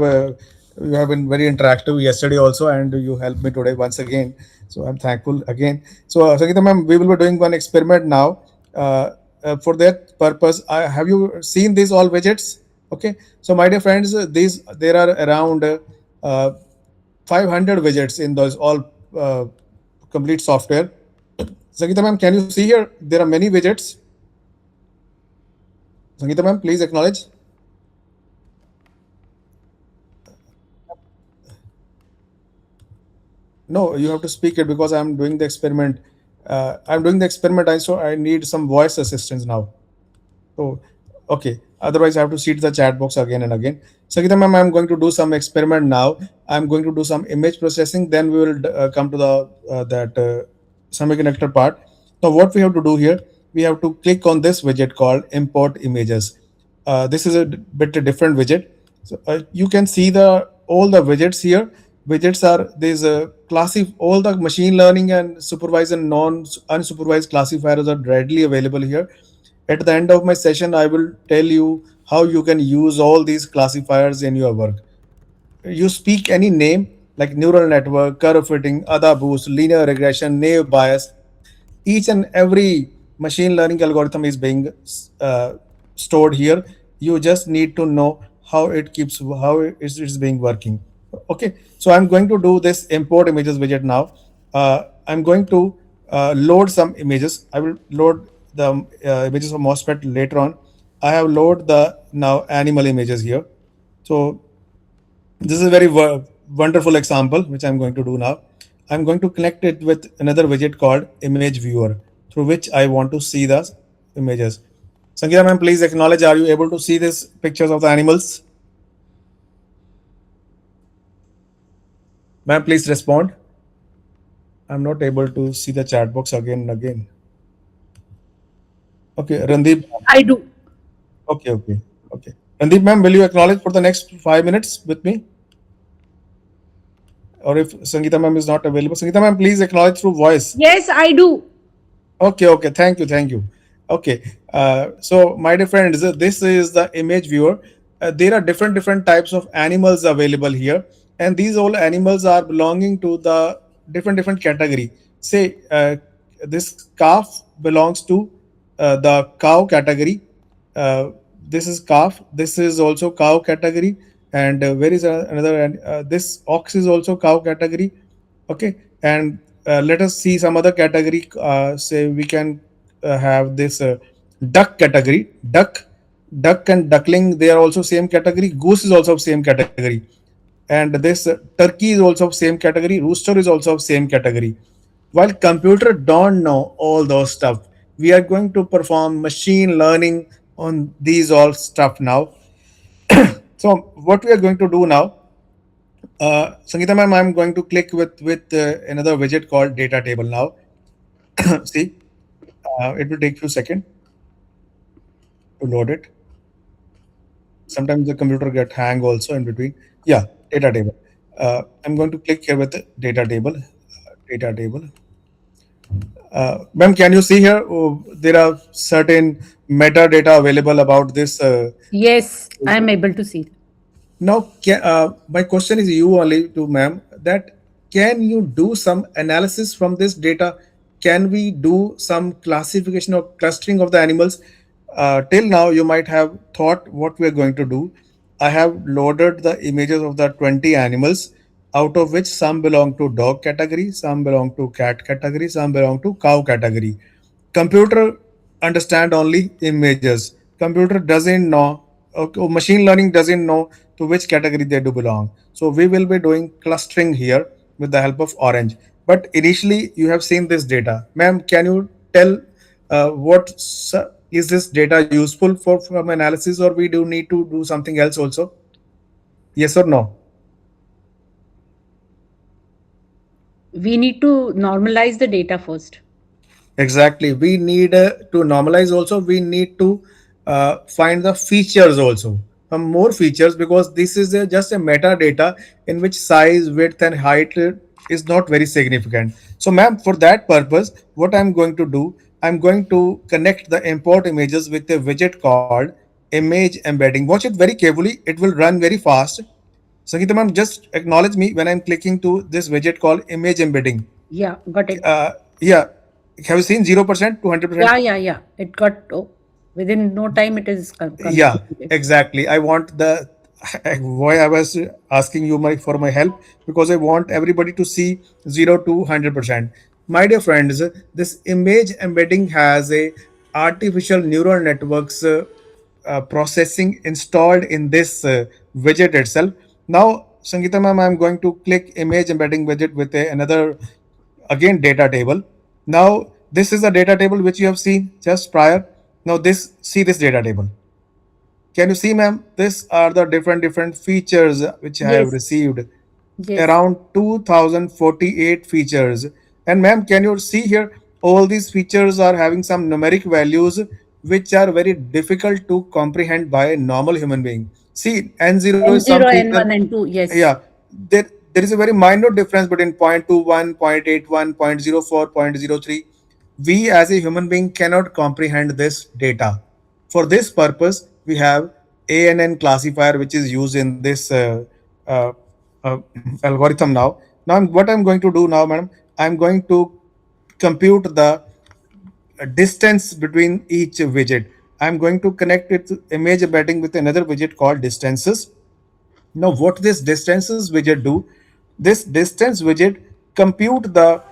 been very interactive yesterday also, and you helped me today once again. So I'm thankful again. So Sangeeta ma'am, we will be doing one experiment now. For that purpose, have you seen these all widgets? Okay. So my dear friends, these there are around 500 widgets in those all uh, complete software. Sangeeta ma'am, can you see here? There are many widgets. Sangeeta ma'am, please acknowledge. No, you have to speak it because I'm doing the experiment. I'm doing the experiment. I need some voice assistance now. So, okay. Otherwise, I have to see the chat box again and again. Sakita ma'am, I'm going to do some experiment now. I'm going to do some image processing. Then we will come to the that semiconductor part. Now, what we have to do here, we have to click on this widget called import images. This is a bit a different widget. So you can see the all the widgets here. Widgets are these all the machine learning and supervised and non unsupervised classifiers are readily available here. At the end of my session, I will tell you how you can use all these classifiers in your work. You speak any name like neural network, curve fitting, ADA boost, linear regression, naive bias, each and every machine learning algorithm is being uh, stored here. You just need to know how it is being working. Okay, so I'm going to do this import images widget now. I'm going to load some images. I will load the images of MOSFET later on. I have load the now animal images here. So this is a very wonderful example, which I'm going to do now. I'm going to connect it with another widget called Image Viewer, through which I want to see the images. Sangeeta ma'am, please acknowledge. Are you able to see these pictures of the animals? Ma'am, please respond. I'm not able to see the chat box again and again. Okay, Randeep. I do. Okay, okay, okay. Randeep ma'am, will you acknowledge for the next 5 minutes with me? Or if Sangeeta ma'am is not available, Sangeeta ma'am, please acknowledge through voice. Yes, I do. Okay, okay. Thank you, thank you. Okay, so my dear friends, this is the image viewer. There are different types of animals available here, and these all animals are belonging to the different category. Say, this calf belongs to the cow category. This is calf. This is also cow category. And where is another? And this ox is also cow category. Okay. And let us see some other category. Say we can have this duck category. Duck and duckling, they are also same category. Goose is also of same category. And this turkey is also of same category. Rooster is also of same category. While computer don't know all those stuff, we are going to perform machine learning on these all stuff now. So what we are going to do now, Sangeeta ma'am, I'm going to click with another widget called data table now. See, it will take few seconds to load it. Sometimes the computer get hang also in between. Yeah, data table. I'm going to click here with the data table. Data table. Ma'am, can you see here? Oh, there are certain metadata available about this. Yes, I am able to see. Now, my question is you only to ma'am that can you do some analysis from this data? Can we do some classification or clustering of the animals? Till now, you might have thought what we are going to do. I have loaded the images of the 20 animals, out of which some belong to dog category, some belong to cat category, some belong to cow category. Computer understand only images. Computer doesn't know, okay, machine learning doesn't know to which category they do belong. So we will be doing clustering here with the help of orange. But initially you have seen this data. Ma'am, can you tell what is this data useful for from analysis, or we do need to do something else also? Yes or no? We need to normalize the data first. Exactly. We need to normalize also. We need to find the features also. Some more features, because this is just a metadata in which size, width, and height is not very significant. So, ma'am, for that purpose, what I'm going to do, I'm going to connect the import images with a widget called image embedding. Watch it very carefully. It will run very fast. Sangeeta ma'am, just acknowledge me when I'm clicking to this widget called image embedding. Yeah, got it. Yeah, have you seen 0% to 100%? Yeah, yeah, yeah. It got within no time. It is Yeah, completed. exactly. I want the why I was asking you my for my help, because I want everybody to see 0 to 100%. My dear friends, this image embedding has a artificial neural networks processing installed in this widget itself. Now, Sangeeta ma'am, I'm going to click image embedding widget with another again data table. Now this is the data table which you have seen just prior. Now this, see this data table. Can you see, ma'am? These are the different features which I have Yes, received. yes. Around 2048 features. And ma'am, can you see here? All these features are having some numeric values which are very difficult to comprehend by a normal human being. See, N0 is N some zero, feature. N one, N two. Yeah, Yes. there is a very minor difference between 0.21, 0.81, 0.04, 0.03. We as a human being cannot comprehend this data. For this purpose, we have ANN classifier, which is used in this uh, uh, algorithm now. Now, what I'm going to do now, madam, I'm going to compute the distance between each widget. I'm going to connect it to image embedding with another widget called distances. Now, what this distances widget do? This distance widget compute the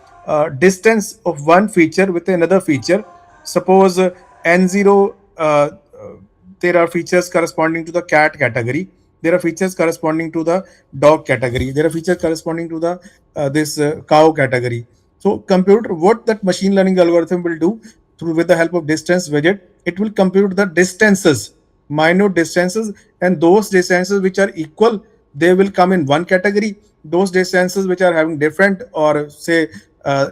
distance of one feature with another feature. Suppose N0, there are features corresponding to the cat category. There are features corresponding to the dog category. There are features corresponding to the this cow category. So, computer, what that machine learning algorithm will do through with the help of distance widget, it will compute the distances, minute distances, and those distances which are equal, they will come in one category. Those distances which are having different, or say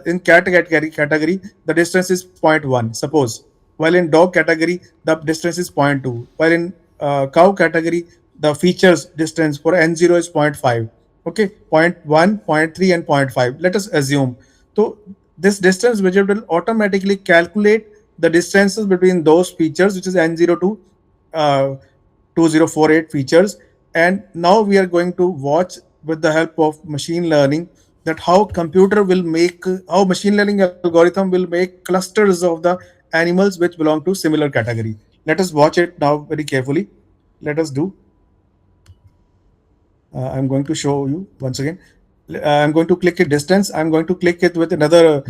in cat category, the distance is zero point 0.1, suppose, while in dog category the distance is zero point 0.2, while in cow category the features distance for N0 is zero point 0.5. Okay, zero point 0.1, zero point 0.3, and zero point 0.5, let us assume. So this distance widget will automatically calculate the distances between those features, which is N0 to 2048 features. And now we are going to watch with the help of machine learning that how computer will make, how machine learning algorithm will make clusters of the animals which belong to similar category. Let us watch it now very carefully. Let us do. I'm going to show you once again. I'm going to click it distance. I'm going to click it with another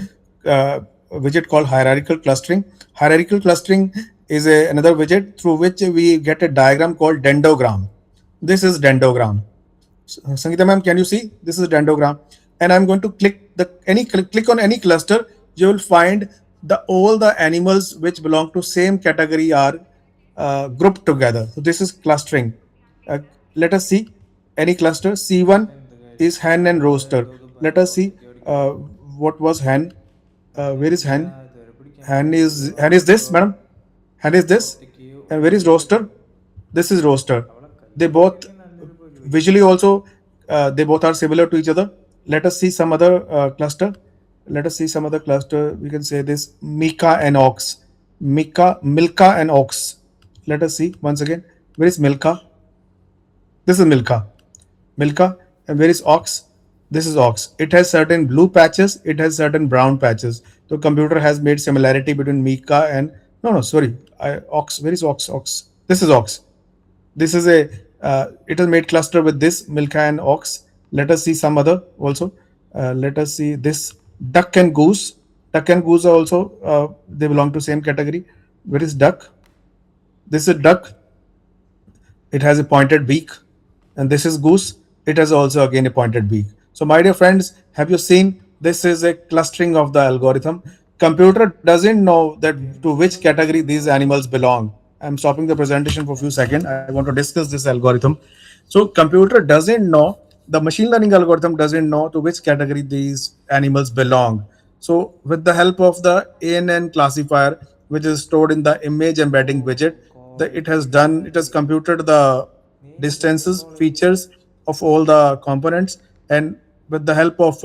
widget called hierarchical clustering. Hierarchical clustering is another widget through which we get a diagram called dendrogram. This is dendrogram. Sangeeta ma'am, can you see? This is dendrogram, and I'm going to click on any cluster. You will find the all the animals which belong to same category are grouped together. So this is clustering. Uh, Let us see any cluster. C1 is hen and rooster. Let us see what was hen. Where is hen? Hen is this, madam. Hen is this, and where is roaster? This is roaster. They both visually also they both are similar to each other. Let us see some other cluster. Let us see some other cluster. We can say this Mika and ox. Milka and ox. Let us see once again. Where is Milka? This is Milka. Milka. And where is ox? This is ox. It has certain blue patches. It has certain brown patches. The computer has made similarity between Mika and no, sorry, ox. Where is ox? Ox. This is ox. This is a it is made cluster with this Milka and ox. Let us see some other also. Let us see this duck and goose. Duck and goose are also they belong to same category. Where is duck? This is duck. It has a pointed beak, and this is goose. It has also again a pointed beak. So my dear friends, have you seen this is a clustering of the algorithm? Computer doesn't know that to which category these animals belong. I'm stopping the presentation for a few seconds. I want to discuss this algorithm. So computer doesn't know, the machine learning algorithm doesn't know to which category these animals belong. So with the help of the ANN classifier, which is stored in the image embedding widget, it has computed the distances, features of all the components, and with the help of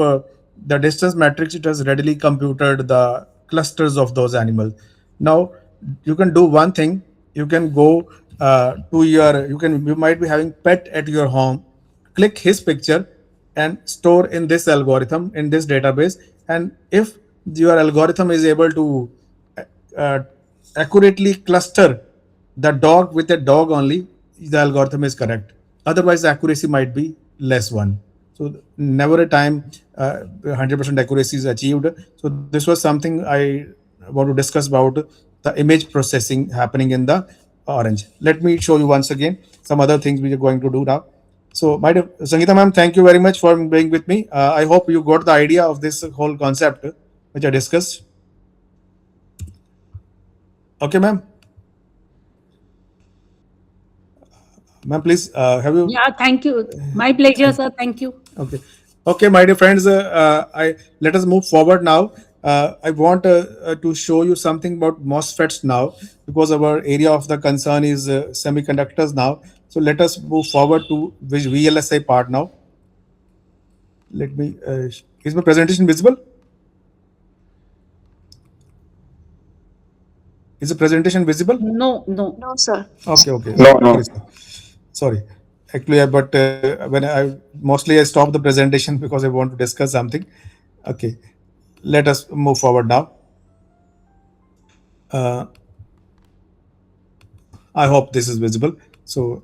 the distance matrix, it has readily computed the clusters of those animals. Now you can do one thing. You can go to your you might be having pet at your home, click his picture and store in this algorithm in this database. And if your algorithm is able to uh, accurately cluster the dog with a dog only, the algorithm is correct. Otherwise, the accuracy might be less one. So never a time 100% accuracy is achieved. So this was something I want to discuss about the image processing happening in the orange. Let me show you once again some other things we are going to do now. So, my dear Sangeeta ma'am, thank you very much for being with me. I hope you got the idea of this whole concept which I discussed. Okay, ma'am. Ma'am, please have you? Yeah, thank you. My pleasure, sir. Thank you. Okay. Okay, my dear friends, I let us move forward now. I want to show you something about MOSFETs now, because our area of the concern is semiconductors now. So let us move forward to VLSI part now. Let me. Is my presentation visible? Is the presentation visible? No, no. No, sir. Okay, okay. No, Sorry, no. sir. Sorry. Actually, but when I stop the presentation because I want to discuss something. Okay, let us move forward now. Uh, I hope this is visible. So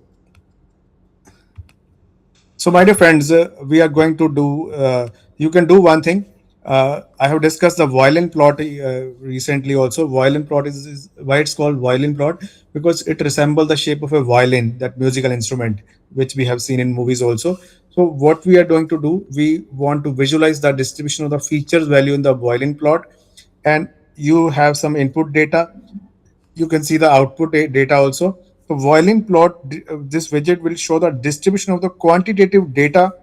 my dear friends, we are going to do. You can do one thing. I have discussed the violin plot recently. Also, violin plot is why it's called violin plot, because it resembles the shape of a violin, that musical instrument which we have seen in movies also. So what we are going to do, we want to visualize the distribution of the features value in the violin plot, and you have some input data. You can see the output data also. The violin plot, this widget will show the distribution of the quantitative data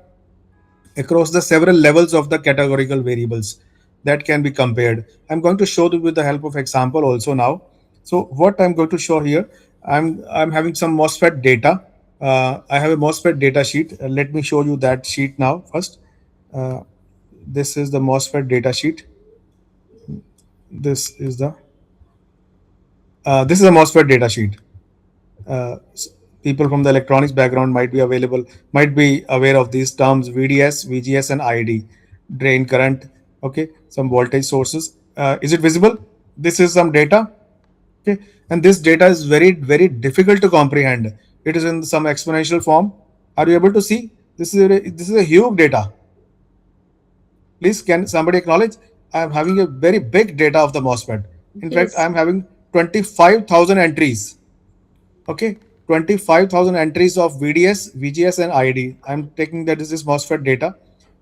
across the several levels of the categorical variables that can be compared. I'm going to show you with the help of example also now. So what I'm going to show here, I'm having some MOSFET data. I have a MOSFET data sheet. Let me show you that sheet now first. Uh, this is the MOSFET data sheet. This is the this is a MOSFET data sheet. uh, People from the electronics background might be aware of these terms: VDS, VGS, and ID. Drain current. Okay, some voltage sources. Is it visible? this is some data. Okay, and this data is very difficult to comprehend. It is in some exponential form. Are you able to see? This is a huge data. Please, can somebody acknowledge? I am having a very big data of the MOSFET. In fact, I Yes. am having 25,000 entries. Okay, 25,000 entries of VDS, VGS, and ID. I'm taking that is this MOSFET data.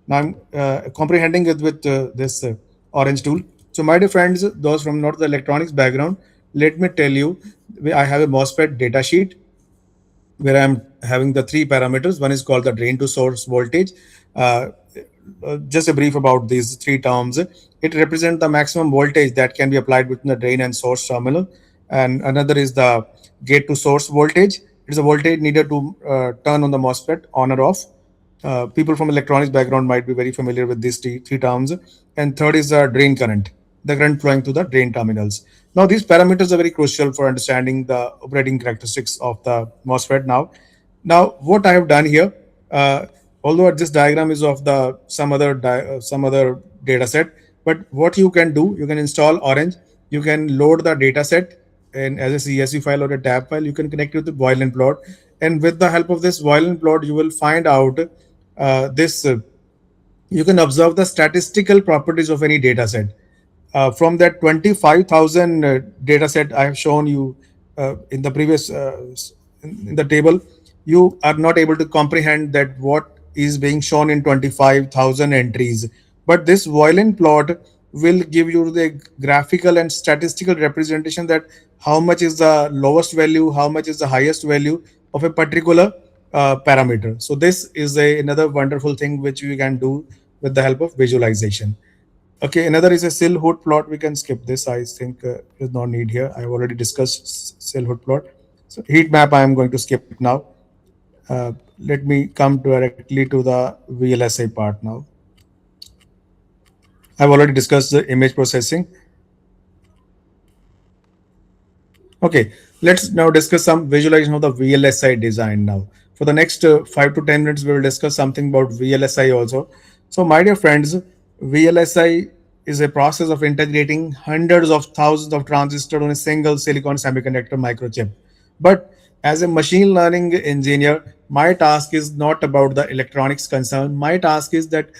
Now I'm comprehending it with this orange tool. So, my dear friends, those from not the electronics background, let me tell you, I have a MOSFET data sheet where I'm having the three parameters. One is called the drain to source voltage. Uh, just a brief about these three terms. It represents the maximum voltage that can be applied between the drain and source terminal. And another is the gate to source voltage. It is a voltage needed to turn on the MOSFET on or off. People from electronics background might be very familiar with these three terms. And third is the drain current, the current flowing through the drain terminals. Now, these parameters are very crucial for understanding the operating characteristics of the MOSFET. Now, what I have done here, uh, although this diagram is of the some other data set, but what you can do, you can install Orange, you can load the data set and as a CSV file or a tab file, you can connect it with the violin plot, and with the help of this violin plot, you will find out this. You can observe the statistical properties of any data set. From that 25,000 data set I have shown you in the previous in the table, you are not able to comprehend that what is being shown in 25,000 entries. But this violin plot will give you the graphical and statistical representation that how much is the lowest value, how much is the highest value of a particular parameter. So this is another wonderful thing which we can do with the help of visualization. Okay, another is a cell hood plot. We can skip this. I think there's no need here. I've already discussed cell hood plot. So heat map I am going to skip now. Let me come directly to the VLSI part now. I've already discussed the image processing. Okay, let's now discuss some visualization of the VLSI design now. For the next 5 to 10 minutes, we will discuss something about VLSI also. So, my dear friends, VLSI is a process of integrating hundreds of thousands of transistors on a single silicon semiconductor microchip. But as a machine learning engineer, my task is not about the electronics concern. My task is that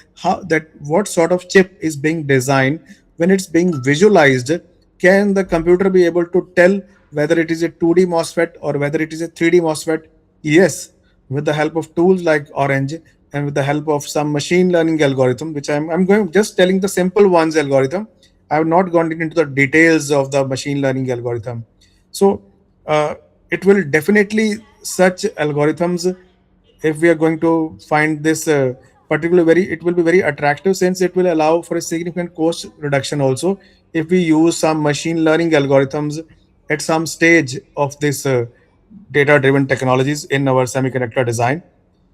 what sort of chip is being designed when it's being visualized. Can the computer be able to tell whether it is a 2D MOSFET or whether it is a 3D MOSFET? Yes, with the help of tools like Orange and with the help of some machine learning algorithm, which I'm going just telling the simple ones algorithm. I have not gone into the details of the machine learning algorithm. So uh, it will definitely such algorithms, if we are going to find this particular very, it will be very attractive since it will allow for a significant cost reduction also if we use some machine learning algorithms at some stage of this data driven technologies in our semiconductor design.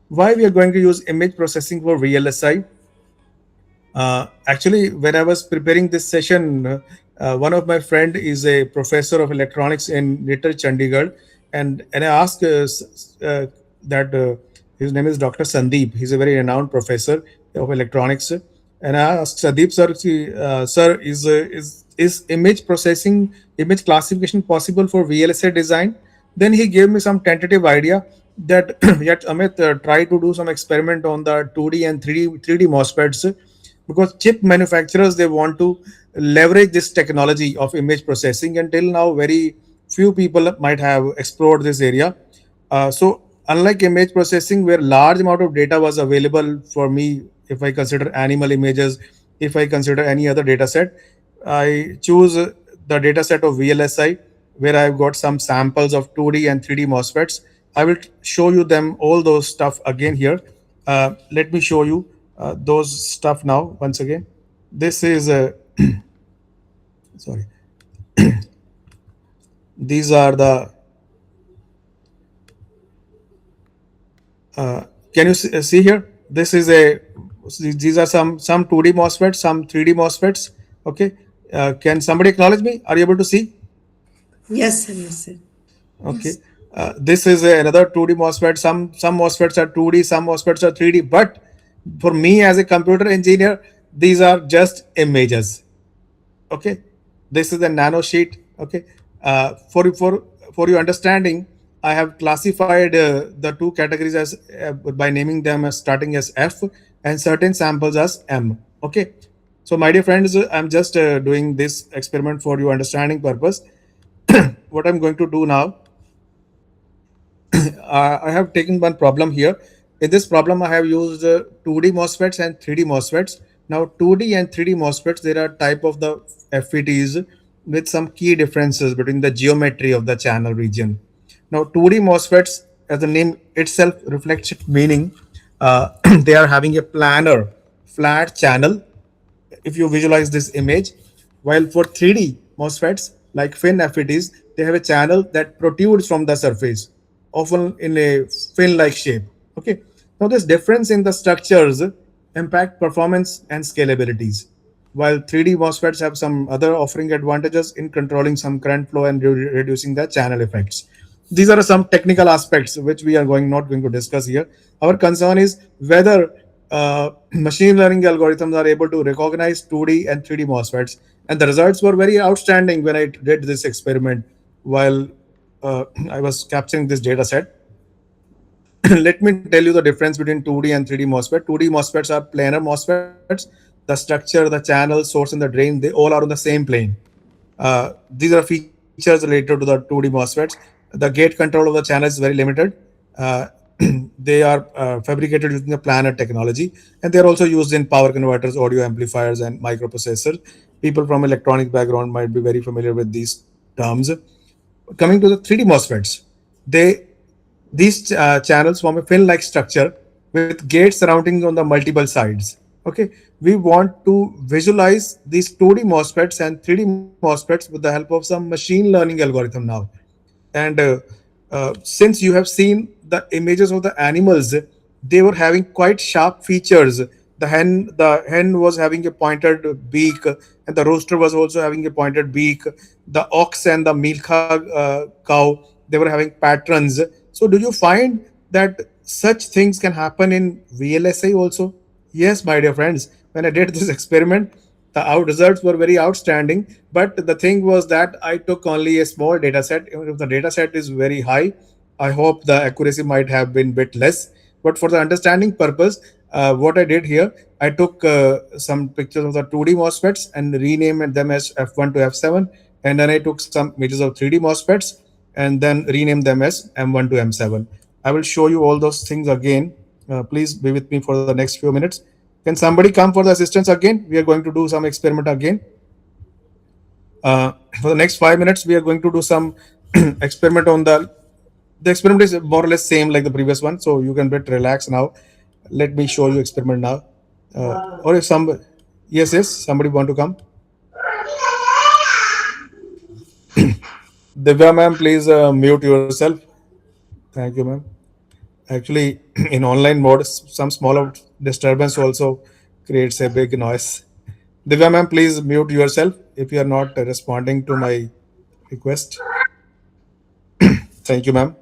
Why we are going to use image processing for VLSI? Actually, when I was preparing this session, one of my friend is a professor of electronics in Greater Chandigarh, and I asked that his name is Dr. Sandeep. He's a very renowned professor of electronics, and I asked Sandeep sir, sir, is image processing, image classification possible for VLSI design? Then he gave me some tentative idea that yet Amit try to do some experiment on the 2D and 3D MOSFETs, because chip manufacturers they want to leverage this technology of image processing. Until now very few people might have explored this area. So unlike image processing where large amount of data was available for me, if I consider animal images, if I consider any other data set, I choose the data set of VLSI where I've got some samples of 2D and 3D MOSFETs. I will show you them all those stuff again here. Let me show you those stuff now once again. This is sorry. These are the can you see here? This is a these are some 2D MOSFETs, some 3D MOSFETs. Okay, can somebody acknowledge me? Are you able to see? Yes, sir. Yes, sir. Okay. This is another 2D MOSFET. Some MOSFETs are 2D, some MOSFETs are 3D. But for me as a computer engineer, these are just images. Okay. This is a nano sheet. Okay, for your understanding, I have classified the two categories as by naming them as starting as F and certain samples as M. Okay, so my dear friends, I'm just doing this experiment for your understanding purpose. What I'm going to do now, I have taken one problem here. In this problem, I have used 2D MOSFETs and 3D MOSFETs. Now, 2D and 3D MOSFETs, there are type of the FETs with some key differences between the geometry of the channel region. Now, 2D MOSFETs, as the name itself reflects its meaning, they are having a planar, flat channel if you visualize this image. While for 3D MOSFETs like fin FETs, they have a channel that protrudes from the surface, often in a fin-like shape. Okay. Now this difference in the structures impact performance and scalabilities. While 3D MOSFETs have some other offering advantages in controlling some current flow and reducing the channel effects. These are some technical aspects which we are not going to discuss here. Our concern is whether machine learning algorithms are able to recognize 2D and 3D MOSFETs, and the results were very outstanding when I did this experiment while I was capturing this data set. Let me tell you the difference between 2D and 3D MOSFET. 2D MOSFETs are planar MOSFETs. The structure, the channel, source, and the drain, they all are on the same plane. These are features related to the 2D MOSFETs. The gate control of the channel is very limited. Uh, they are fabricated using the planar technology, and they are also used in power converters, audio amplifiers, and microprocessors. People from electronic background might be very familiar with these terms. Coming to the 3D MOSFETs, these channels form a fin-like structure with gates surrounding on the multiple sides. Okay, we want to visualize these 2D MOSFETs and 3D MOSFETs with the help of some machine learning algorithm now. And since you have seen the images of the animals, they were having quite sharp features. The hen was having a pointed beak, and the rooster was also having a pointed beak. The ox and the milka cow, they were having patterns. So do you find that such things can happen in VLSI also? Yes, my dear friends, when I did this experiment, the out results were very outstanding. But the thing was that I took only a small data set. Even if the data set is very high, I hope the accuracy might have been bit less. But for the understanding purpose, what I did here, I took some pictures of the 2D MOSFETs and renamed them as F1 to F7. And then I took some images of 3D MOSFETs and then renamed them as M1 to M7. I will show you all those things again. Please be with me for the next few minutes. Can somebody come for the assistance again? We are going to do some experiment again. For the next 5 minutes, we are going to do some experiment on the experiment is more or less same like the previous one, so you can bit relax now. Let me show you experiment now. Or if some, yes, somebody want to come? Divya ma'am, please mute yourself. Thank you, ma'am. Actually, in online mode, some small disturbance also creates a big noise. Divya ma'am, please mute yourself if you are not responding to my request. Thank you, ma'am.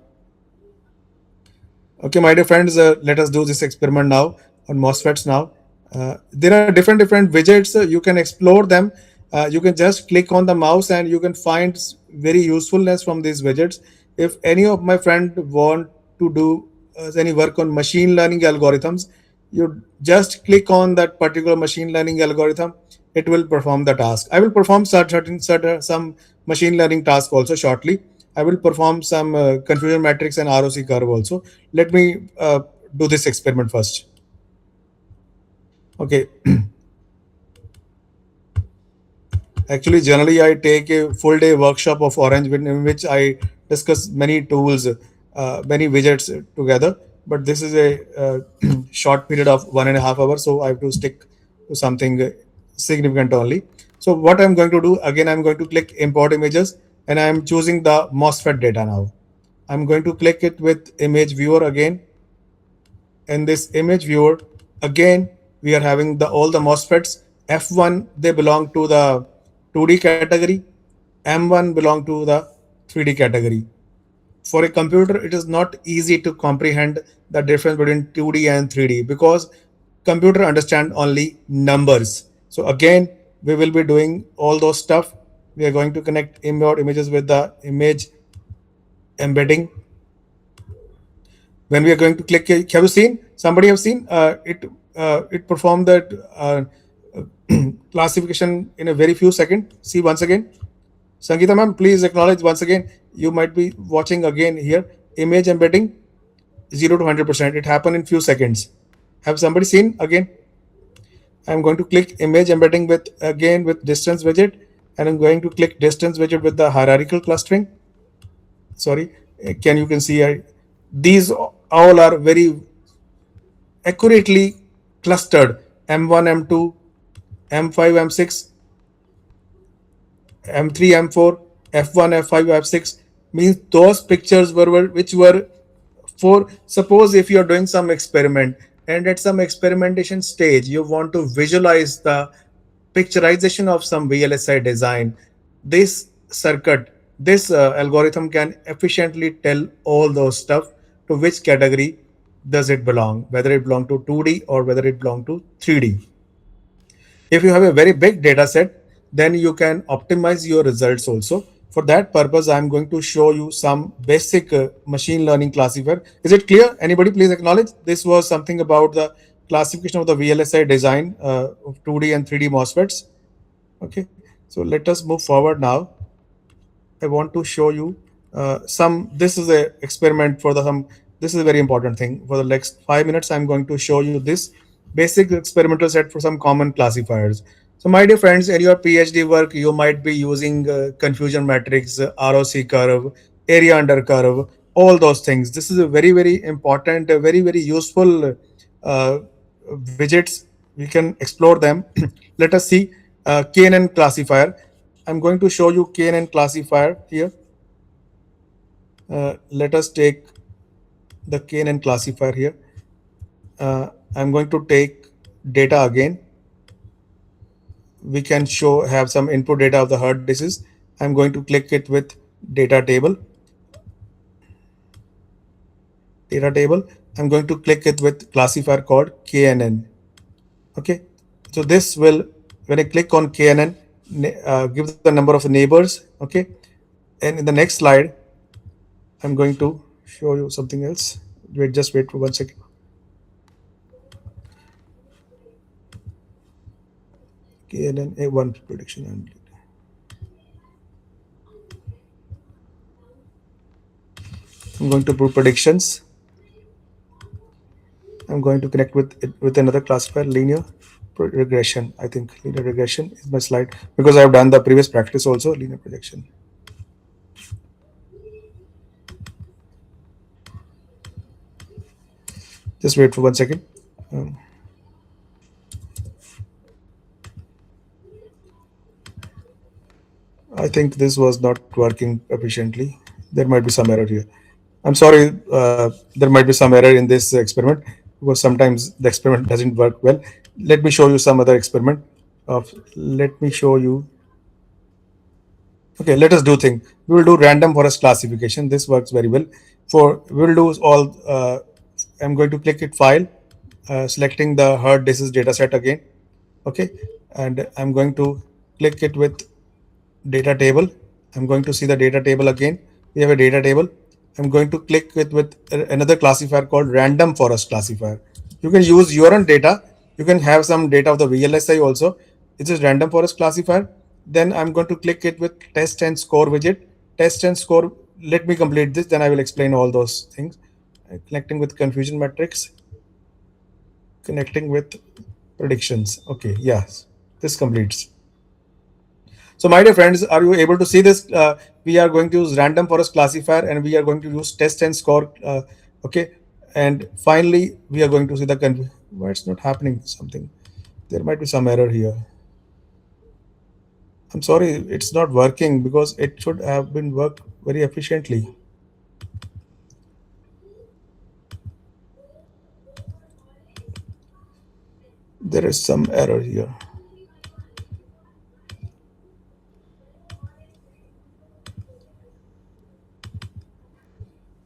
Okay, my dear friends, let us do this experiment now on MOSFETs now. There are different widgets. You can explore them. You can just click on the mouse and you can find very usefulness from these widgets. If any of my friend want to do any work on machine learning algorithms, you just click on that particular machine learning algorithm. It will perform the task. I will perform certain some machine learning task also shortly. I will perform some confusion matrix and ROC curve also. Let me do this experiment first. Okay. Actually, generally, I take a full day workshop of Orange, in which I discuss many tools, many widgets together. But this is a short period of 1.5 hours, so I have to stick to something significant only. So what I'm going to do, again, I'm going to click import images, and I'm choosing the MOSFET data now. I'm going to click it with image viewer again. In this image viewer, again, we are having all the MOSFETs. F1, they belong to the 2D category. M1 belong to the 3D category. For a computer, it is not easy to comprehend the difference between 2D and 3D because computer understand only numbers. So again, we will be doing all those stuff we are going to connect images with the image embedding. When we are going to click, have you seen? Somebody have seen it? It performed that classification in a very few seconds. See once again. Sangeeta ma'am, please acknowledge once again. You might be watching again here. Image embedding 0 to 100%. It happened in few seconds. Have somebody seen again? I'm going to click image embedding with again with distance widget, and I'm going to click distance widget with the hierarchical clustering. Sorry, can see these all are very accurately clustered. M1, M2, M5, M6, M3, M4, F1, F5, F6 means those pictures which were for, suppose if you're doing some experiment and at some experimentation stage you want to visualize the picturization of some VLSI design, this circuit, this algorithm can efficiently tell all those stuff to which category does it belong, whether it belong to 2D or whether it belong to 3D. If you have a very big data set, then you can optimize your results also. For that purpose, I'm going to show you some basic machine learning classifier. Is it clear? Anybody please acknowledge? This was something about the classification of the VLSI design of 2D and 3D MOSFETs. Okay, so let us move forward now. I want to show you this is a experiment for this is a very important thing. For the next 5 minutes, I'm going to show you this basic experimental set for some common classifiers. So my dear friends, in your PhD work, you might be using confusion matrix, ROC curve, area under curve, all those things. This is a very, very important, very, very useful widgets. We can explore them. Let us see KNN classifier. I'm going to show you KNN classifier here. Let us take the KNN classifier here. I'm going to take data again. We can have some input data of the hard disks. I'm going to click it with data table. Data table. I'm going to click it with classifier called KNN. Okay. So this will, when I click on KNN, give the number of neighbors. Okay. And in the next slide, I'm going to show you something else. Just wait for 1 second. KNN A1 prediction. I'm going to put predictions. I'm going to connect with it with another classifier, linear regression. I think linear regression is my slide because I've done the previous practice also, linear projection. Just wait for 1 second. I think this was not working efficiently. There might be some error here. I'm sorry, there might be some error in this experiment because sometimes the experiment doesn't work well. Let me show you some other experiment. Let me show you. Okay, let us do thing. We will do random forest classification. This works very well. We will do all. I'm going to click it file, selecting the hard disk data set again. Okay, and I'm going to click it with data table. I'm going to see the data table again. We have a data table. I'm going to click it with another classifier called random forest classifier. You can use your own data. You can have some data of the VLSI also. This is random forest classifier. Then I'm going to click it with test and score widget. Test and score. Let me complete this. Then I will explain all those things. Connecting with confusion matrix. Connecting with predictions. Okay. Yes. This completes. So my dear friends, are you able to see this? We are going to use random forest classifier and we are going to use test and score. Okay. And finally, we are going to see the why it's not happening something. There might be some error here. I'm sorry, it's not working because it should have been worked very efficiently. There is some error here.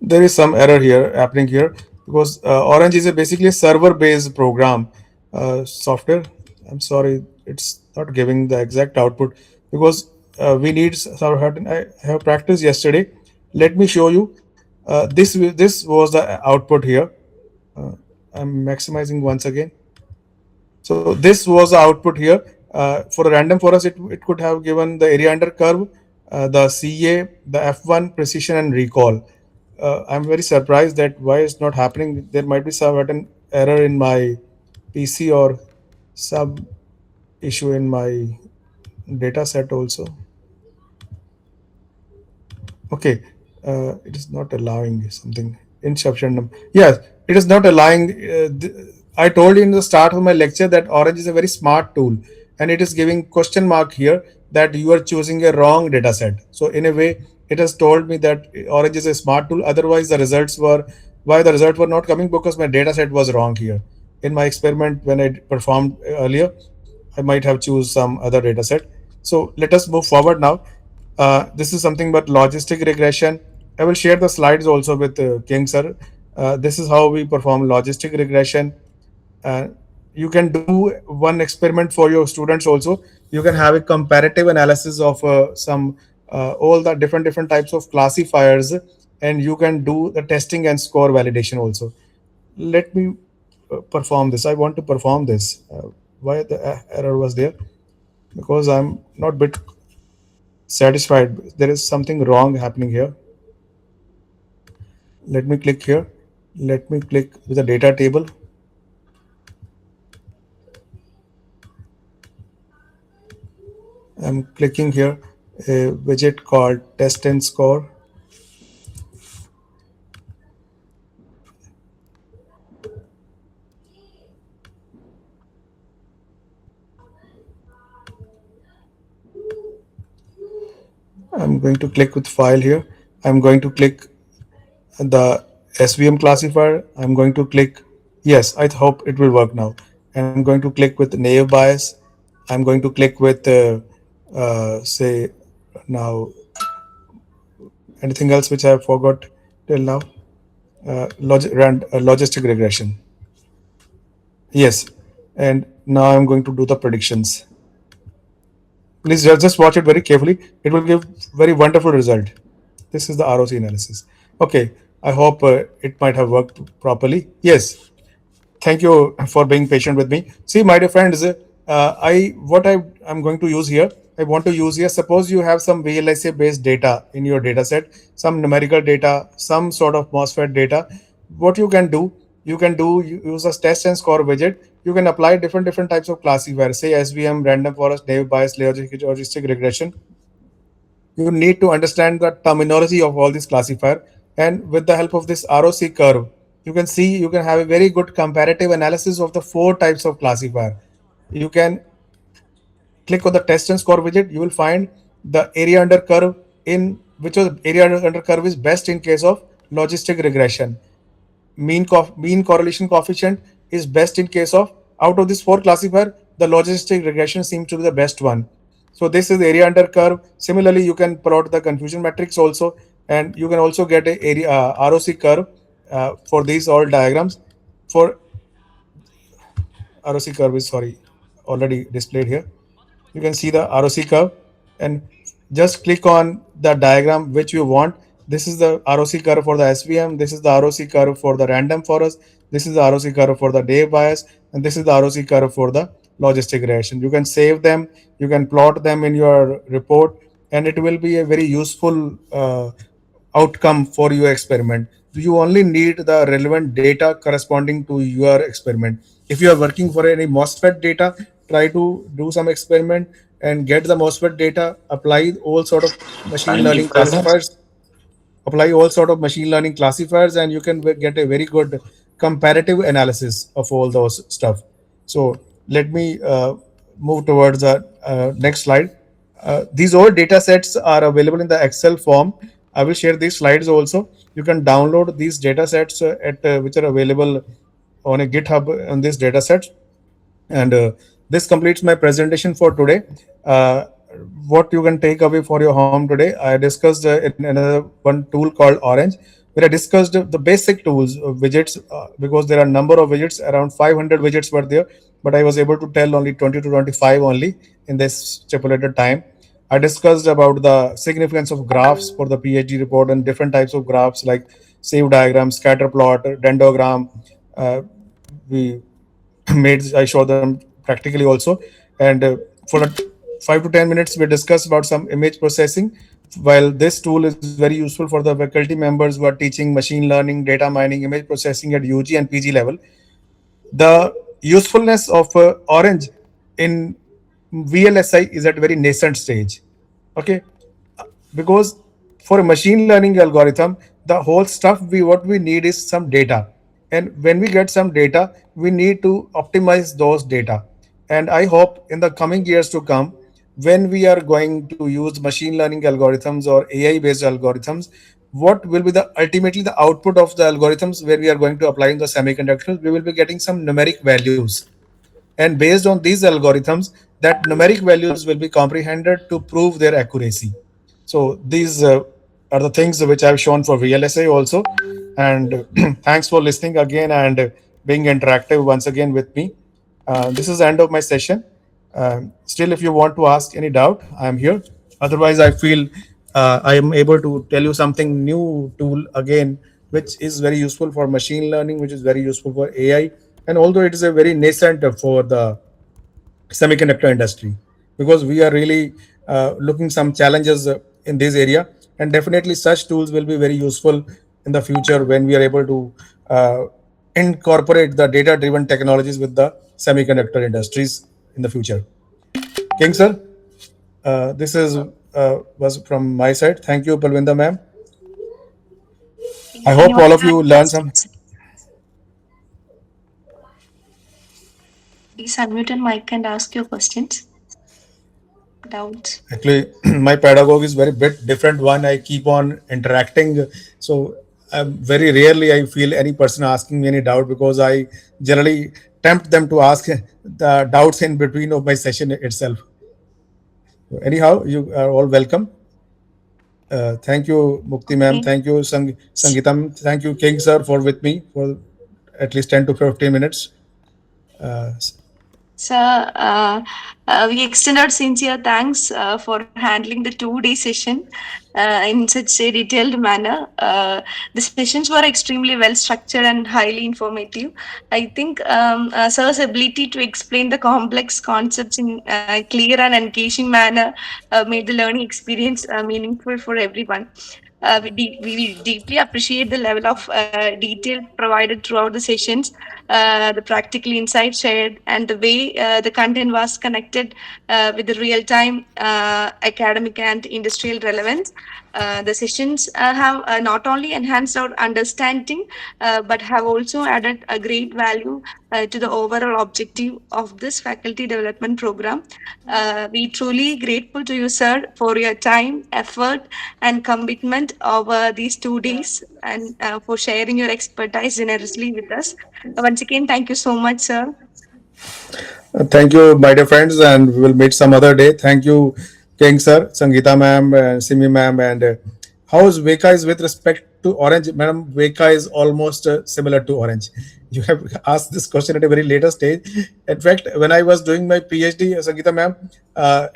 There is some error here happening here because Orange is basically a server-based program software. I'm sorry, it's not giving the exact output because we need certain. I have practiced yesterday. Let me show you. This was the output here. Uh, I'm maximizing once again. So this was the output here. For a random forest, it could have given the area under curve, the CA, the F1 precision and recall. I'm very surprised that why it's not happening. There might be some certain error in my PC or some issue in my data set also. Okay, it is not allowing something insufficient. Yes, it is not allowing. I told you in the start of my lecture that Orange is a very smart tool, and it is giving question mark here that you are choosing a wrong data set. So in a way, it has told me that Orange is a smart tool. Otherwise, the results were why the results were not coming because my data set was wrong here. In my experiment when I performed earlier, I might have choose some other data set. So let us move forward now. This is something but logistic regression. I will share the slides also with King sir. This is how we perform logistic regression. Uh, you can do one experiment for your students also. You can have a comparative analysis of some all the different types of classifiers, and you can do the testing and score validation also. Let me perform this. I want to perform this. Why the error was there? Because I'm not bit satisfied. There is something wrong happening here. Let me click here. Let me click with the data table. I'm clicking here a widget called test and score. I'm going to click with file here. I'm going to click the SVM classifier. I'm going to click yes. I hope it will work now. I'm going to click with naive bias. I'm going to click with say now anything else which I forgot till now. Logistic regression. Yes, and now I'm going to do the predictions. Please just watch it very carefully. It will give very wonderful result. This is the ROC analysis. Okay, I hope it might have worked properly. Yes, thank you for being patient with me. See, my dear friends, I'm going to use here. I want to use here. Suppose you have some VLSI based data in your data set, some numerical data, some sort of MOSFET data. What you use a test and score widget. You can apply different types of classifiers, say SVM, random forest, naive bias, logistic regression. You need to understand the terminology of all these classifier, and with the help of this ROC curve, you can have a very good comparative analysis of the four types of classifier. You can click on the test and score widget. You will find the area under curve in which was area under curve is best in case of logistic regression. Mean correlation coefficient is best in case of out of this four classifier, the logistic regression seems to be the best one. So this is area under curve. Similarly, you can plot the confusion matrix also, and you can also get a area ROC curve for these all diagrams. For ROC curve is sorry already displayed here. You can see the ROC curve and just click on the diagram which you want. This is the ROC curve for the SVM. This is the ROC curve for the random forest. This is the ROC curve for the day bias, and this is the ROC curve for the logistic regression. You can save them. You can plot them in your report, and it will be a very useful outcome for your experiment. You only need the relevant data corresponding to your experiment. If you are working for any MOSFET data, try to do some experiment and get the MOSFET data, apply all sort of machine learning classifiers, and you can get a very good comparative analysis of all those stuff. So let me move towards the next slide. These all data sets are available in the Excel form. I will share these slides also. You can download these data sets at which are available on a GitHub on this data set. And this completes my presentation for today. What you can take away for your home today, I discussed in another one tool called Orange, where I discussed the basic tools, widgets, because there are a number of widgets, around 500 widgets were there, but I was able to tell only 20 to 25 only in this stipulated time. I discussed about the significance of graphs for the PhD report and different types of graphs like save diagram, scatter plot, dendrogram. Uh, we I show them practically also. And for the 5 to 10 minutes, we discuss about some image processing. While this tool is very useful for the faculty members who are teaching machine learning, data mining, image processing at UG and PG level, the usefulness of Orange in VLSI is at very nascent stage. Okay, because for a machine learning algorithm, the whole stuff we what we need is some data, and when we get some data, we need to optimize those data. And I hope in the coming years to come, when we are going to use machine learning algorithms or AI based algorithms, what will be the ultimately the output of the algorithms where we are going to apply in the semiconductors, we will be getting some numeric values, and based on these algorithms, that numeric values will be comprehended to prove their accuracy. So these are the things which I've shown for VLSI also. And thanks for listening again and being interactive once again with me. This is the end of my session. Still, if you want to ask any doubt, I am here. Otherwise, I feel I am able to tell you something new tool again, which is very useful for machine learning, which is very useful for AI. And although it is a very nascent for the semiconductor industry, because we are really looking some challenges in this area, and definitely such tools will be very useful in the future when we are able to uh, incorporate the data driven technologies with the semiconductor industries in the future. King sir, this is was from my side. Thank you, Palvinda ma'am. I hope Anyone all of have you learn some. questions? Please unmute your mic and ask your questions, doubts. Actually, my pedagogue is very bit different one. I keep on interacting, so very rarely I feel any person asking me any doubt, because I generally tempt them to ask the doubts in between of my session itself. So anyhow, you are all welcome. Thank you, Mukti ma'am. Okay. Thank you, Sangitam. Thank you, King sir, for with me for at least 10 to 15 minutes. Uh, So, we extend our sincere thanks for handling the 2 day session in such a detailed manner. The sessions were extremely well structured and highly informative. I think Sir's ability to explain the complex concepts in a clear and engaging manner made the learning experience meaningful for everyone. We deeply appreciate the level of detail provided throughout the sessions, the practical insights shared, and the way the content was connected with the real time academic and industrial relevance. The sessions have not only enhanced our understanding but have also added a great value to the overall objective of this faculty development program. We truly grateful to you, sir, for your time, effort, and commitment over these 2 days, and for sharing your expertise generously with us. Once again, thank you so much, sir. Thank you, my dear friends, and we will meet some other day. Thank you, King sir, Sangeeta ma'am, Simi ma'am, and how is Veka is with respect to Orange, madam? Veka is almost similar to Orange. You have asked this question at a very later stage. In fact, when I was doing my PhD, Sangeeta ma'am,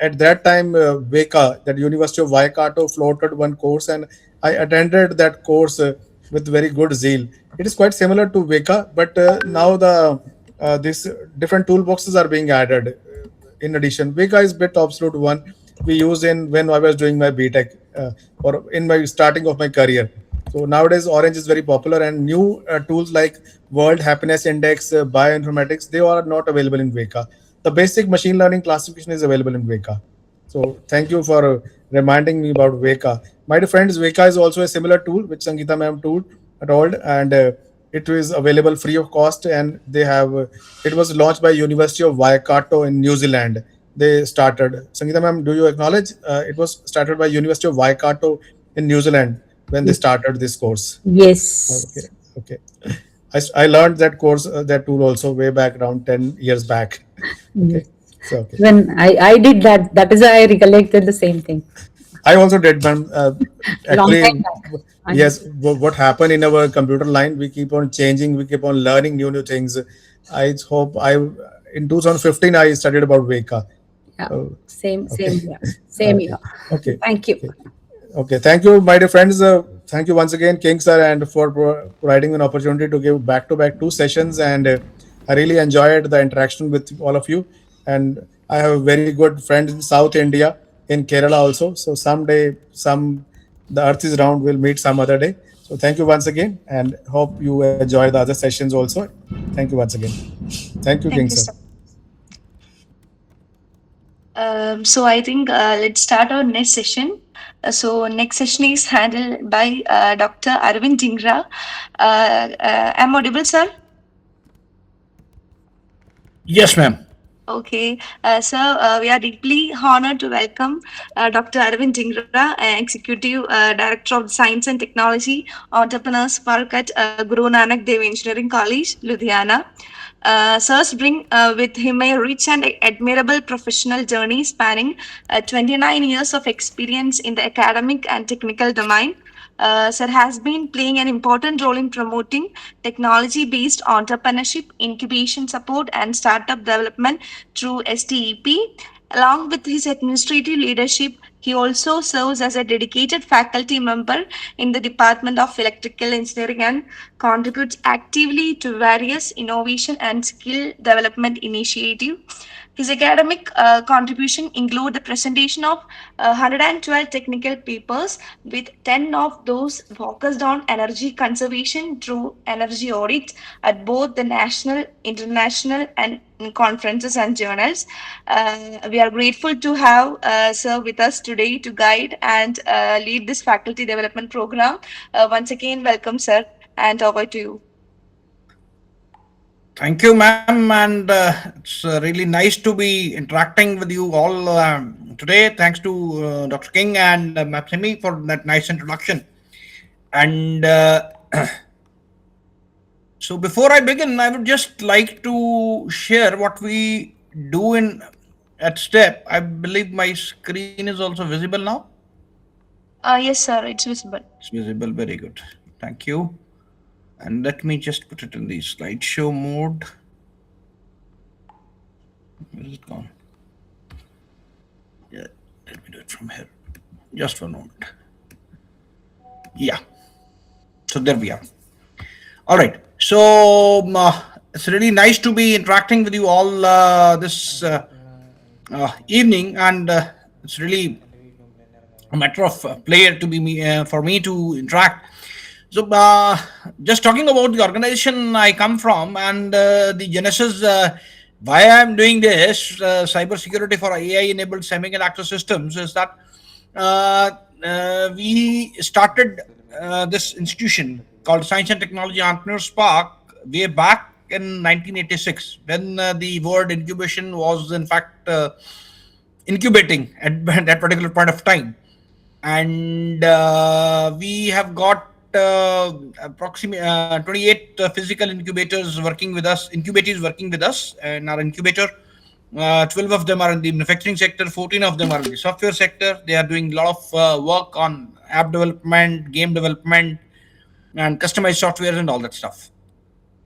at that time, Veka, that University of Waikato, floated one course, and I attended that course with very good zeal. It is quite similar to Veka, but now the these different toolboxes are being added. In addition, Vega is bit obsolete one we used in when I was doing my BTech or in my starting of my career. So nowadays, Orange is very popular, and new tools like World Happiness Index, bioinformatics, they are not available in Vega. The basic machine learning classification is available in Vega. So thank you for reminding me about Veka. My dear friends, Veka is also a similar tool which Sangeeta ma'am told, and it is available free of cost. And they have it was launched by University of Waikato in New Zealand. They started. Sangeeta ma'am, do you acknowledge it was started by University of Waikato in New Zealand when they started this course? Okay, Yes. okay. I learned that course, that tool also way back around 10 years back. Yes. Okay, so okay. When I did that, that is why I recollected the same thing. I also did, ma'am. Long Actually, time back. yes. What happened in our computer line? We keep on changing. We keep on learning new things. I hope I in 2015 I studied about Veka. Yeah. Oh, Same okay. here. Same Okay. here. Okay. Thank you. Okay. Okay. Thank you, my dear friends. Thank you once again, King sir, and for providing an opportunity to give back-to-back two sessions. And I really enjoyed the interaction with all of you. And I have a very good friend in South India, in Kerala also. So someday, the earth is round. We'll meet some other day. So thank you once again, and hope you enjoy the other sessions also. Thank you once again. Thank you, King Thank you, sir. sir. So I think let's start our next session. So next session is handled by Dr. Arvind Dhingra. Am I audible, sir? Yes, ma'am. Okay, sir, we are deeply honored to welcome Dr. Arvind Dhingra, Executive Director of Science and Technology Entrepreneurs Park at Guru Nanak Dev Engineering College, Ludhiana. Sirs bring with him a rich and admirable professional journey spanning 29 years of experience in the academic and technical domain. Sir has been playing an important role in promoting technology based entrepreneurship, incubation support, and startup development through STEP. Along with his administrative leadership, he also serves as a dedicated faculty member in the Department of Electrical Engineering and contributes actively to various innovation and skill development initiatives. His academic contribution include the presentation of 112 technical papers, with 10 of those focused on energy conservation through energy audits at both the national, international, and conferences and journals. We are grateful to have Sir with us today to guide and lead this faculty development program. Once again, welcome, Sir, and over to you. Thank you, ma'am. And it's really nice to be interacting with you all today. Thanks to Dr. King and Ma'am Simi for that nice introduction. And so, before I begin, I would just like to share what we do in at STEP. I believe my screen is also visible now. Yes, sir, it's visible. It's visible. Very good. Thank you. And let me just put it in the slideshow mode. Where is it gone? Yeah, let me do it from here. Just for a moment. Yeah. So there we are. All right. So it's really nice to be interacting with you all this evening, and it's really a matter of pleasure to be for me to interact. So, just talking about the organization I come from and the genesis, why I'm doing this, cybersecurity for AI-enabled semiconductor systems, is that we started this institution called Science and Technology Entrepreneurs Park way back in 1986, when the word incubation was in fact incubating at that particular point of time. And we have got approximately 28 physical incubators working with us in our incubator. 12 of them are in the manufacturing sector, 14 of them are in the software sector. They are doing a lot of work on app development, game development, and customized software and all that stuff.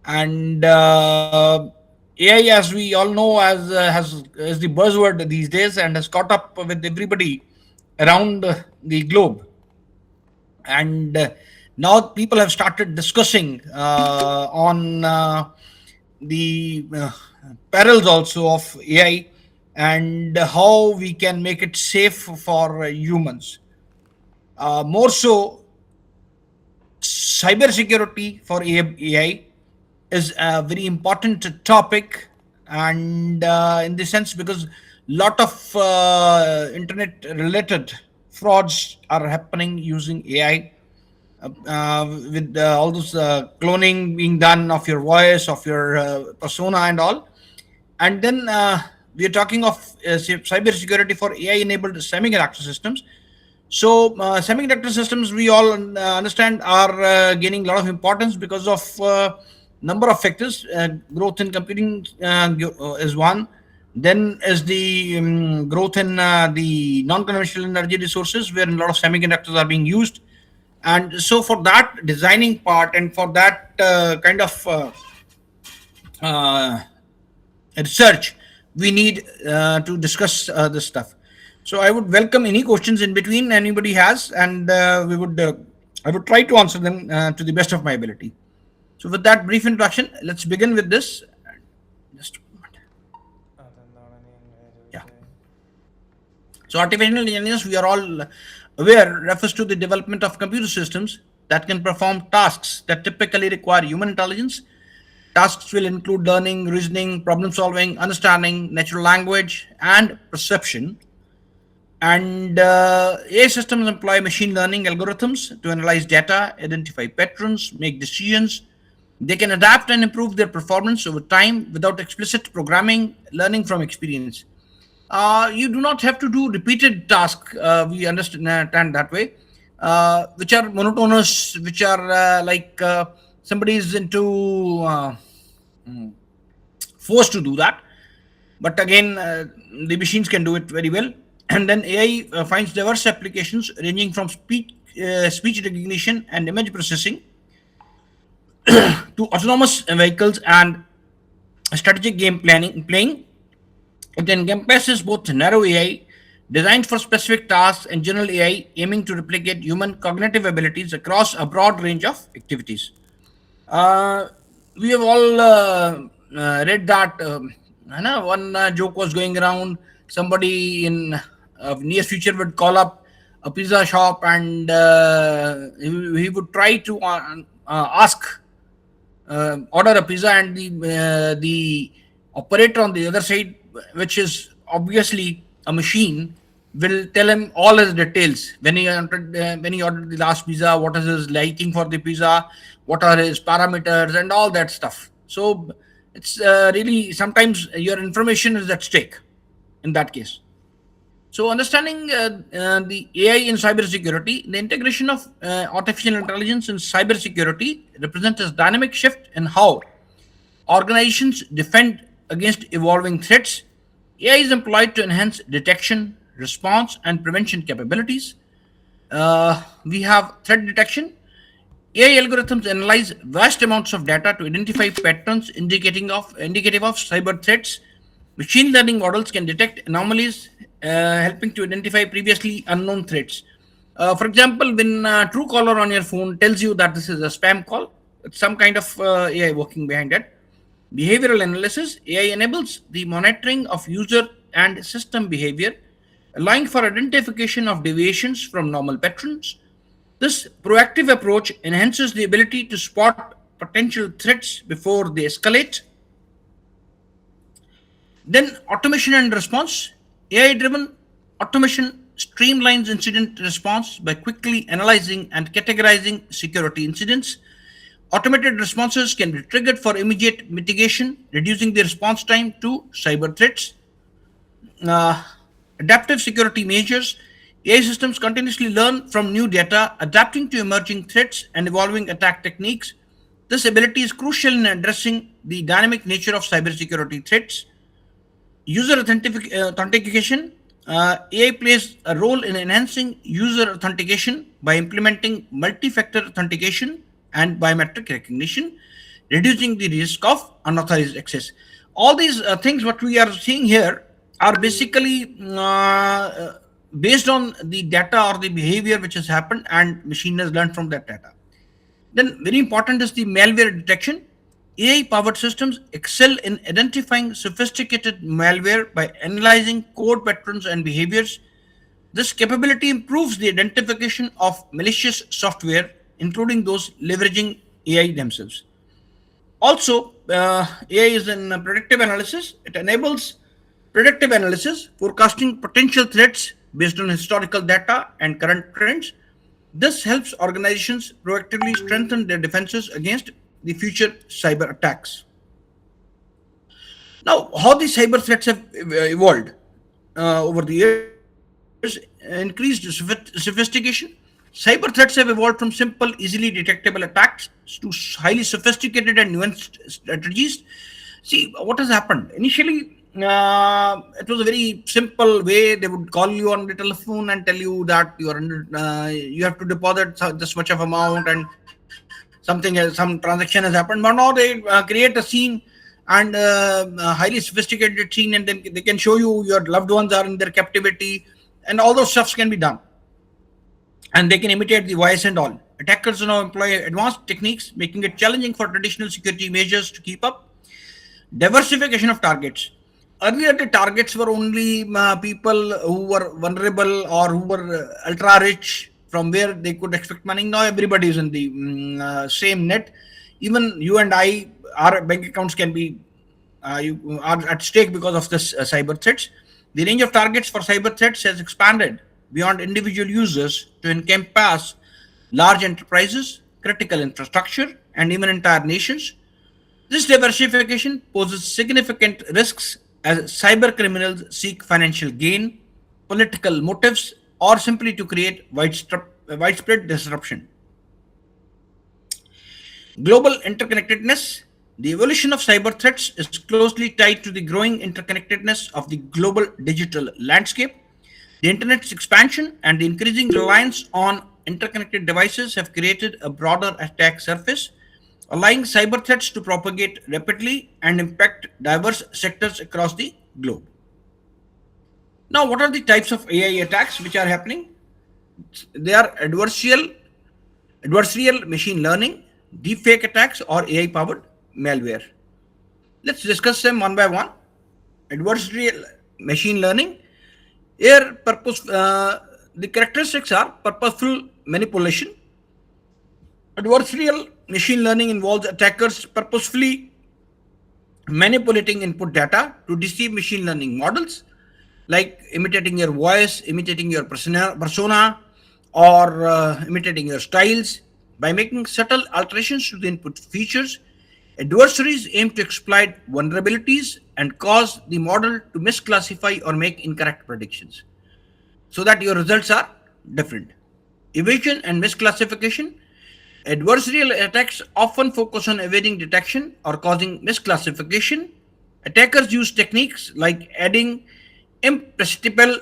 And AI, as we all know, has is the buzzword these days and has caught up with everybody around the globe. And now people have started discussing on the perils also of AI and how we can make it safe for humans. More so, cybersecurity for AI is a very important topic, and in the sense because lot of internet related frauds are happening using AI, with all those cloning being done of your voice, of your persona and all. And then we are talking of cyber security for AI enabled semiconductor systems. So semiconductor systems, we all understand, are gaining a lot of importance because of number of factors. Growth in computing is one. Then is the growth in the non-conventional energy resources, where a lot of semiconductors are being used. And so for that designing part and for that kind of uh, research, we need to discuss this stuff. So I would welcome any questions in between anybody has, and I would try to answer them to the best of my ability. So with that brief introduction, let's begin with this. Just a moment. Yeah. So artificial intelligence, we are all aware, refers to the development of computer systems that can perform tasks that typically require human intelligence. Tasks will include learning, reasoning, problem solving, understanding, natural language, and perception. And AI systems employ machine learning algorithms to analyze data, identify patterns, make decisions. They can adapt and improve their performance over time without explicit programming, learning from experience. You do not have to do repeated tasks, we understand that way, which are monotonous, which are somebody is into forced to do that. But again, the machines can do it very well. And then AI finds diverse applications ranging from speech recognition and image processing to autonomous vehicles and strategic game playing. It encompasses both narrow AI designed for specific tasks and general AI aiming to replicate human cognitive abilities across a broad range of activities. Uh, we have all read that one joke was going around. Somebody in near future would call up a pizza shop, and he would try to ask order a pizza, and the operator on the other side, which is obviously a machine, will tell him all his details when he ordered the last pizza, what is his liking for the pizza, what are his parameters, and all that stuff. So it's really sometimes your information is at stake in that case. So understanding the AI in cybersecurity, the integration of artificial intelligence in cybersecurity represents a dynamic shift in how organizations defend against evolving threats. AI is employed to enhance detection, response, and prevention capabilities. We have threat detection. AI algorithms analyze vast amounts of data to identify patterns indicative of cyber threats. Machine learning models can detect anomalies, helping to identify previously unknown threats. For example, when Truecaller on your phone tells you that this is a spam call, it's some kind of AI working behind it. Behavioral analysis, AI enables the monitoring of user and system behavior, allowing for identification of deviations from normal patterns. This proactive approach enhances the ability to spot potential threats before they escalate. Then automation and response. AI-driven automation streamlines incident response by quickly analyzing and categorizing security incidents. Automated responses can be triggered for immediate mitigation, reducing the response time to cyber threats. Uh, Adaptive security measures. AI systems continuously learn from new data, adapting to emerging threats and evolving attack techniques. This ability is crucial in addressing the dynamic nature of cybersecurity threats. User authentication. AI plays a role in enhancing user authentication by implementing multi-factor authentication and biometric recognition, reducing the risk of unauthorized access. All these things, what we are seeing here, are basically based on the data or the behavior which has happened, and machine has learned from that data. Then very important is the malware detection. AI powered systems excel in identifying sophisticated malware by analyzing code patterns and behaviors. This capability improves the identification of malicious software, including those leveraging AI themselves. Also, AI is in predictive analysis. It enables predictive analysis, forecasting potential threats based on historical data and current trends. This helps organizations proactively strengthen their defenses against the future cyber attacks. Now, how the cyber threats have evolved over the years, increased sophistication. Cyber threats have evolved from simple, easily detectable attacks to highly sophisticated and nuanced strategies. See, what has happened? Initially, it was a very simple way. They would call you on the telephone and tell you that you are under, you have to deposit this much of amount, and some transaction has happened. But now they create a scene, and highly sophisticated scene, and then they can show you your loved ones are in their captivity, and all those stuffs can be done. And they can imitate the voice and all. Attackers now employ advanced techniques, making it challenging for traditional security measures to keep up. Diversification of targets. Earlier, the targets were only people who were vulnerable or who were ultra rich, from where they could expect money. Now everybody is in the same net. Even you and I, our bank accounts can be you are at stake because of this cyber threats. The range of targets for cyber threats has expanded beyond individual users to encompass large enterprises, critical infrastructure, and even entire nations. This diversification poses significant risks as cyber criminals seek financial gain, political motives, or simply to create widespread disruption. Global interconnectedness. The evolution of cyber threats is closely tied to the growing interconnectedness of the global digital landscape. The internet's expansion and the increasing reliance on interconnected devices have created a broader attack surface, allowing cyber threats to propagate rapidly and impact diverse sectors across the globe. Now, what are the types of AI attacks which are happening? They are adversarial machine learning, deepfake attacks, or AI powered malware. Let's discuss them one by one. Adversarial machine learning. Here, the characteristics are purposeful manipulation. Adversarial machine learning involves attackers purposefully manipulating input data to deceive machine learning models, like imitating your voice, imitating your persona, or imitating your styles. By making subtle alterations to the input features, adversaries aim to exploit vulnerabilities and cause the model to misclassify or make incorrect predictions, so that your results are different. Evasion and misclassification. Adversarial attacks often focus on evading detection or causing misclassification. Attackers use techniques like adding perceptible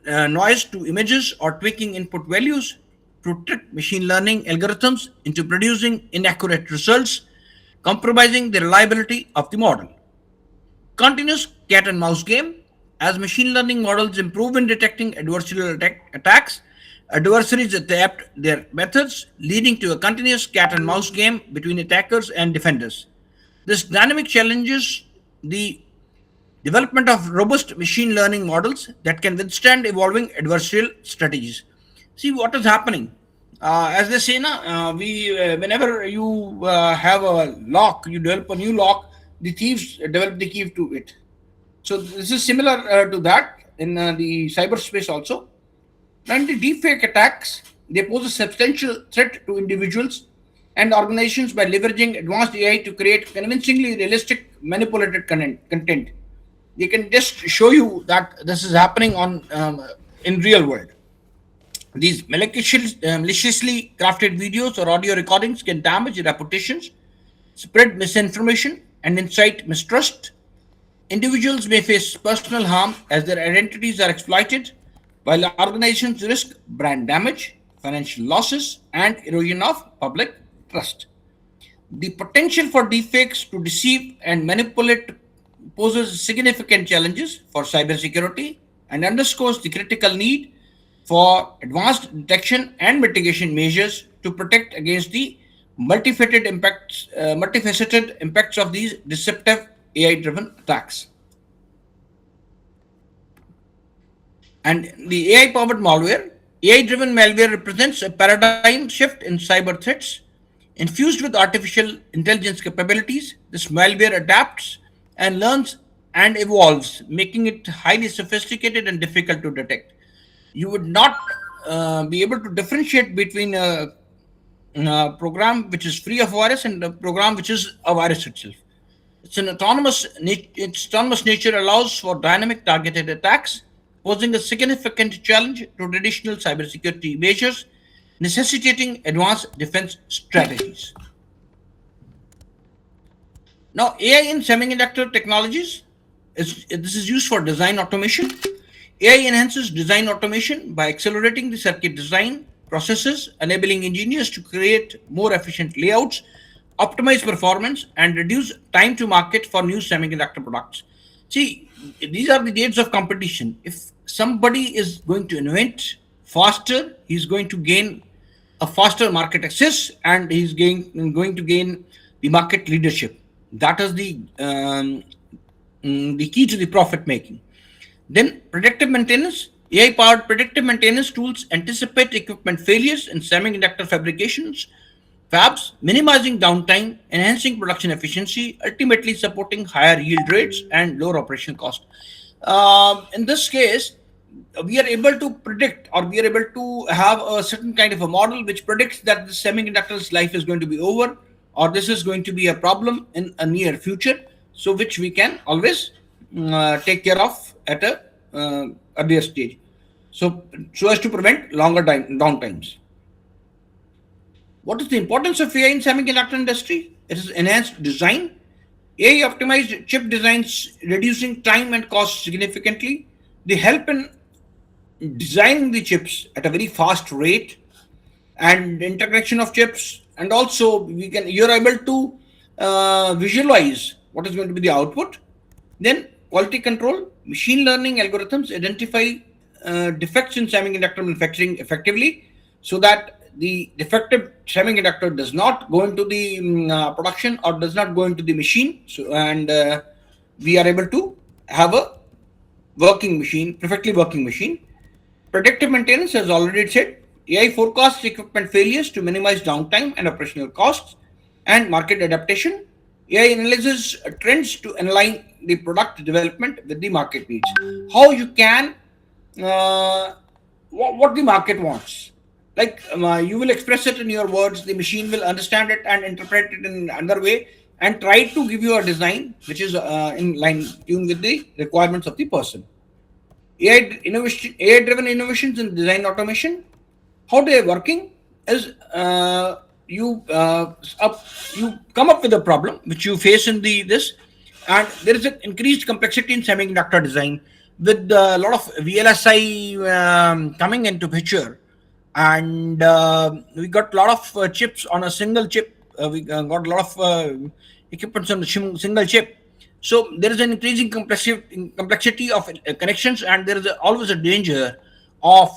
noise to images or tweaking input values to trick machine learning algorithms into producing inaccurate results, compromising the reliability of the model. Continuous cat and mouse game. As machine learning models improve in detecting adversarial attacks, adversaries adapt their methods, leading to a continuous cat and mouse game between attackers and defenders. This dynamic challenges the development of robust machine learning models that can withstand evolving adversarial strategies. See what is happening. As they say, whenever you have a lock, you develop a new lock, the thieves develop the key to it. So this is similar to that in the cyberspace also. And the deepfake attacks, they pose a substantial threat to individuals and organizations by leveraging advanced AI to create convincingly realistic manipulated content. They can just show you that this is happening on in real world. These maliciously crafted videos or audio recordings can damage reputations, spread misinformation, and incite mistrust. Individuals may face personal harm as their identities are exploited, while organizations risk brand damage, financial losses, and erosion of public trust. The potential for deepfakes to deceive and manipulate poses significant challenges for cybersecurity and underscores the critical need for advanced detection and mitigation measures to protect against the multifaceted impacts of these deceptive AI-driven attacks. And the AI-powered malware. AI-driven malware represents a paradigm shift in cyber threats. Infused with artificial intelligence capabilities, this malware adapts and learns and evolves, making it highly sophisticated and difficult to detect. You would not be able to differentiate between a program which is free of virus and a program which is a virus itself. Its autonomous nature allows for dynamic targeted attacks, posing a significant challenge to traditional cybersecurity measures, necessitating advanced defense strategies. Now, AI in semiconductor technologies, this is used for design automation. AI enhances design automation by accelerating the circuit design processes, enabling engineers to create more efficient layouts, optimize performance, and reduce time to market for new semiconductor products. See, these are the days of competition. If somebody is going to invent faster, he's going to gain a faster market access, and he's going to gain the market leadership. That is the key to the profit making. Then predictive maintenance. AI-powered predictive maintenance tools anticipate equipment failures in semiconductor fabrications, fabs, minimizing downtime, enhancing production efficiency, ultimately supporting higher yield rates and lower operational cost. In this case, we are able to predict, or we are able to have a certain kind of a model which predicts that the semiconductor's life is going to be over, or this is going to be a problem in a near future, so which we can always take care of at a earlier stage, so as to prevent longer downtimes. What is the importance of AI in semiconductor industry? It is enhanced design. AI optimized chip designs, reducing time and cost significantly. They help in designing the chips at a very fast rate, and interconnection of chips, and also you're able to visualize what is going to be the output. Then quality control. Machine learning algorithms identify defects in semiconductor manufacturing effectively, so that the defective semiconductor does not go into the production, or does not go into the machine. So, and we are able to have a working machine, perfectly working machine. Predictive maintenance, as already said, AI forecasts equipment failures to minimize downtime and operational costs. And market adaptation. AI analyzes trends to align the product development with the market needs. How you can what the market wants. Like you will express it in your words, the machine will understand it and interpret it in another way, and try to give you a design which is in line tune with the requirements of the person. AI-driven innovations in design automation. How they are working is you come up with a problem which you face in this, and there is an increased complexity in semiconductor design with a lot of VLSI coming into picture, and we got a lot of chips on a single chip. We got a lot of equipments on a single chip. So there is an increasing complexity of connections, and there is always a danger of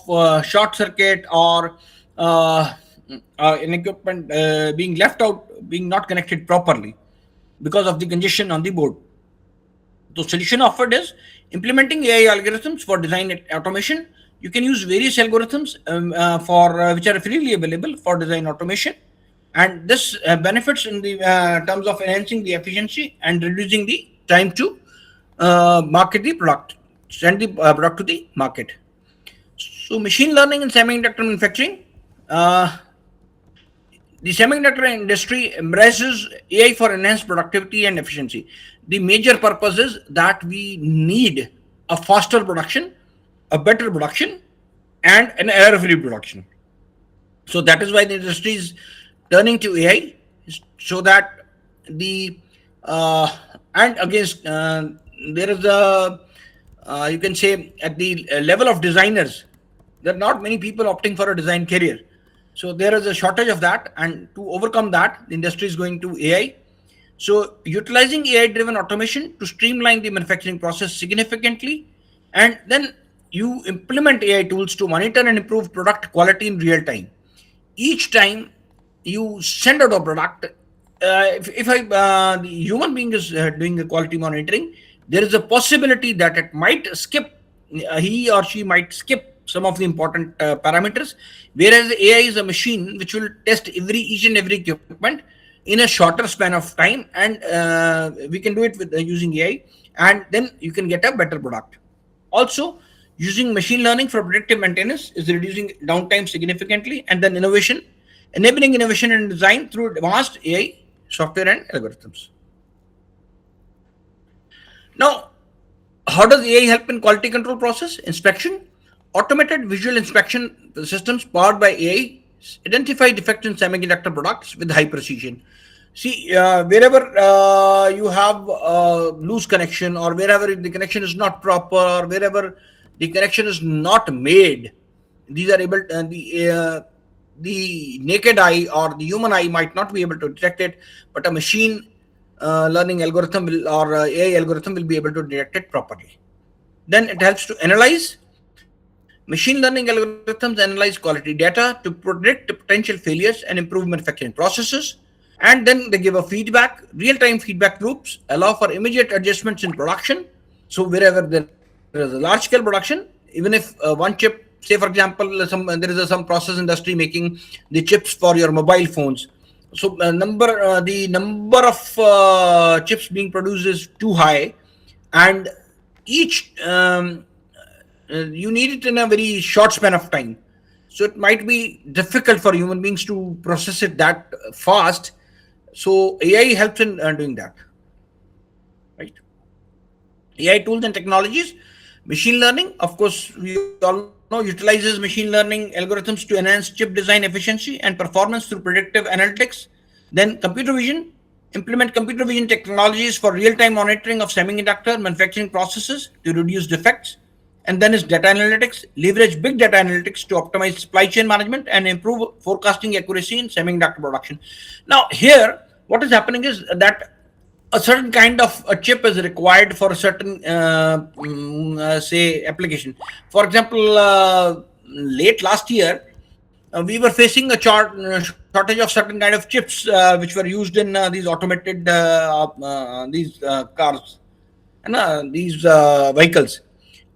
short circuit, or an equipment being left out, being not connected properly because of the congestion on the board. The solution offered is implementing AI algorithms for design automation. You can use various algorithms for which are freely available for design automation, and this benefits in the terms of enhancing the efficiency and reducing the time to market the product, send the product to the market. So machine learning in semiconductor manufacturing. The semiconductor industry embraces AI for enhanced productivity and efficiency. The major purpose is that we need a faster production, a better production, and an error-free production. So that is why the industry is turning to AI, so that the and against there is a you can say at the level of designers, there are not many people opting for a design career. So there is a shortage of that, and to overcome that, the industry is going to AI. So utilizing AI-driven automation to streamline the manufacturing process significantly, and then you implement AI tools to monitor and improve product quality in real time. Each time you send out a product, if the human being is doing the quality monitoring, there is a possibility that it might skip, he or she might skip some of the important parameters, whereas AI is a machine which will test each and every equipment in a shorter span of time, and we can do it with using AI, and then you can get a better product. Also, using machine learning for predictive maintenance is reducing downtime significantly, and then enabling innovation and design through advanced AI software and algorithms. Now, how does AI help in quality control process? Inspection. Automated visual inspection systems powered by AI identify defects in semiconductor products with high precision. See, wherever you have loose connection, or wherever the connection is not proper, or wherever the connection is not made, these are able the naked eye or the human eye might not be able to detect it, but a machine learning algorithm will, or AI algorithm will be able to detect it properly. Then it helps to analyze. Machine learning algorithms analyze quality data to predict potential failures and improve manufacturing processes. And then they give a feedback. Real-time feedback loops allow for immediate adjustments in production. So wherever there is a large-scale production, even if one chip, say for example, there is some process industry making the chips for your mobile phones. So the number of chips being produced is too high, and each you need it in a very short span of time. So it might be difficult for human beings to process it that fast. So AI helps in doing that, right? AI tools and technologies, machine learning, of course, we all know, utilizes machine learning algorithms to enhance chip design efficiency and performance through predictive analytics. Then computer vision, implement computer vision technologies for real-time monitoring of semiconductor manufacturing processes to reduce defects. And then is data analytics, leverage big data analytics to optimize supply chain management and improve forecasting accuracy in semiconductor production. Now, here, what is happening is that a certain kind of a chip is required for a certain, say, application. For example, late last year, we were facing a shortage of certain kind of chips which were used in these automated cars and these vehicles,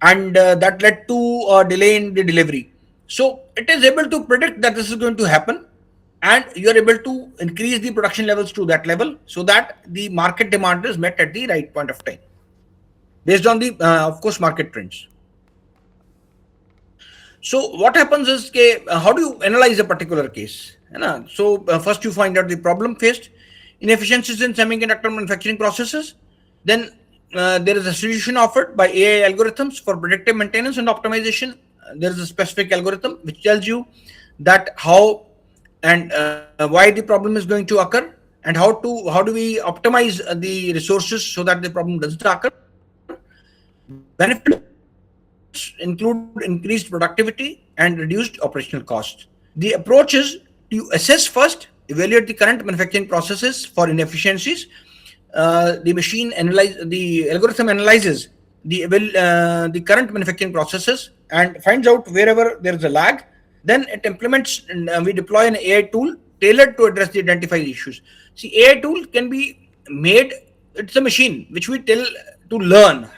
and that led to a delay in the delivery. So it is able to predict that this is going to happen, and you are able to increase the production levels to that level so that the market demand is met at the right point of time based on the of course market trends. So what happens is, how do you analyze a particular case? So first you find out the problem faced, inefficiencies in semiconductor manufacturing processes. Then there is a solution offered by AI algorithms for predictive maintenance and optimization. There is a specific algorithm which tells you that how and why the problem is going to occur, and how do we optimize the resources so that the problem doesn't occur. Benefits include increased productivity and reduced operational cost. The approach is to assess first, evaluate the current manufacturing processes for inefficiencies. The algorithm analyzes the current manufacturing processes and finds out wherever there is a lag. Then it implements, and we deploy an AI tool tailored to address the identified issues. See, AI tool can be made, it's a machine which we tell to learn.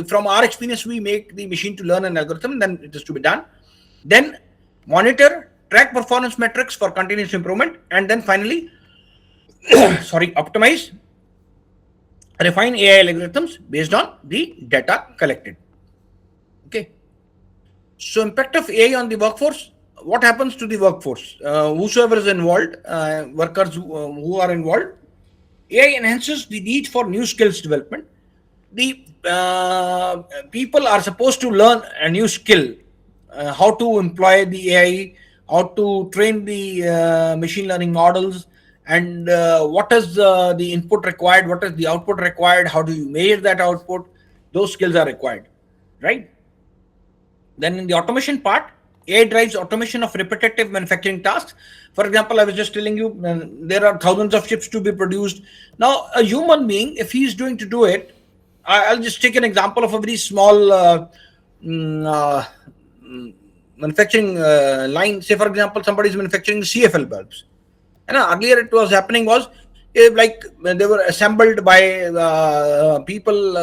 From our experience, we make the machine to learn an algorithm, and then it is to be done. Then monitor, track performance metrics for continuous improvement, and then finally, optimize, refine AI algorithms based on the data collected. Okay. So impact of AI on the workforce. What happens to the workforce? Whosoever is involved, workers who are involved, AI enhances the need for new skills development. The people are supposed to learn a new skill, how to employ the AI, how to train the machine learning models, and what is the input required, what is the output required, how do you measure that output. Those skills are required, right? Then in the automation part, AI drives automation of repetitive manufacturing tasks. For example, I was just telling you, there are thousands of chips to be produced. Now, a human being, if he's doing to do it, I'll just take an example of a very small manufacturing line. Say, for example, somebody is manufacturing CFL bulbs. And earlier it was happening was, like they were assembled by people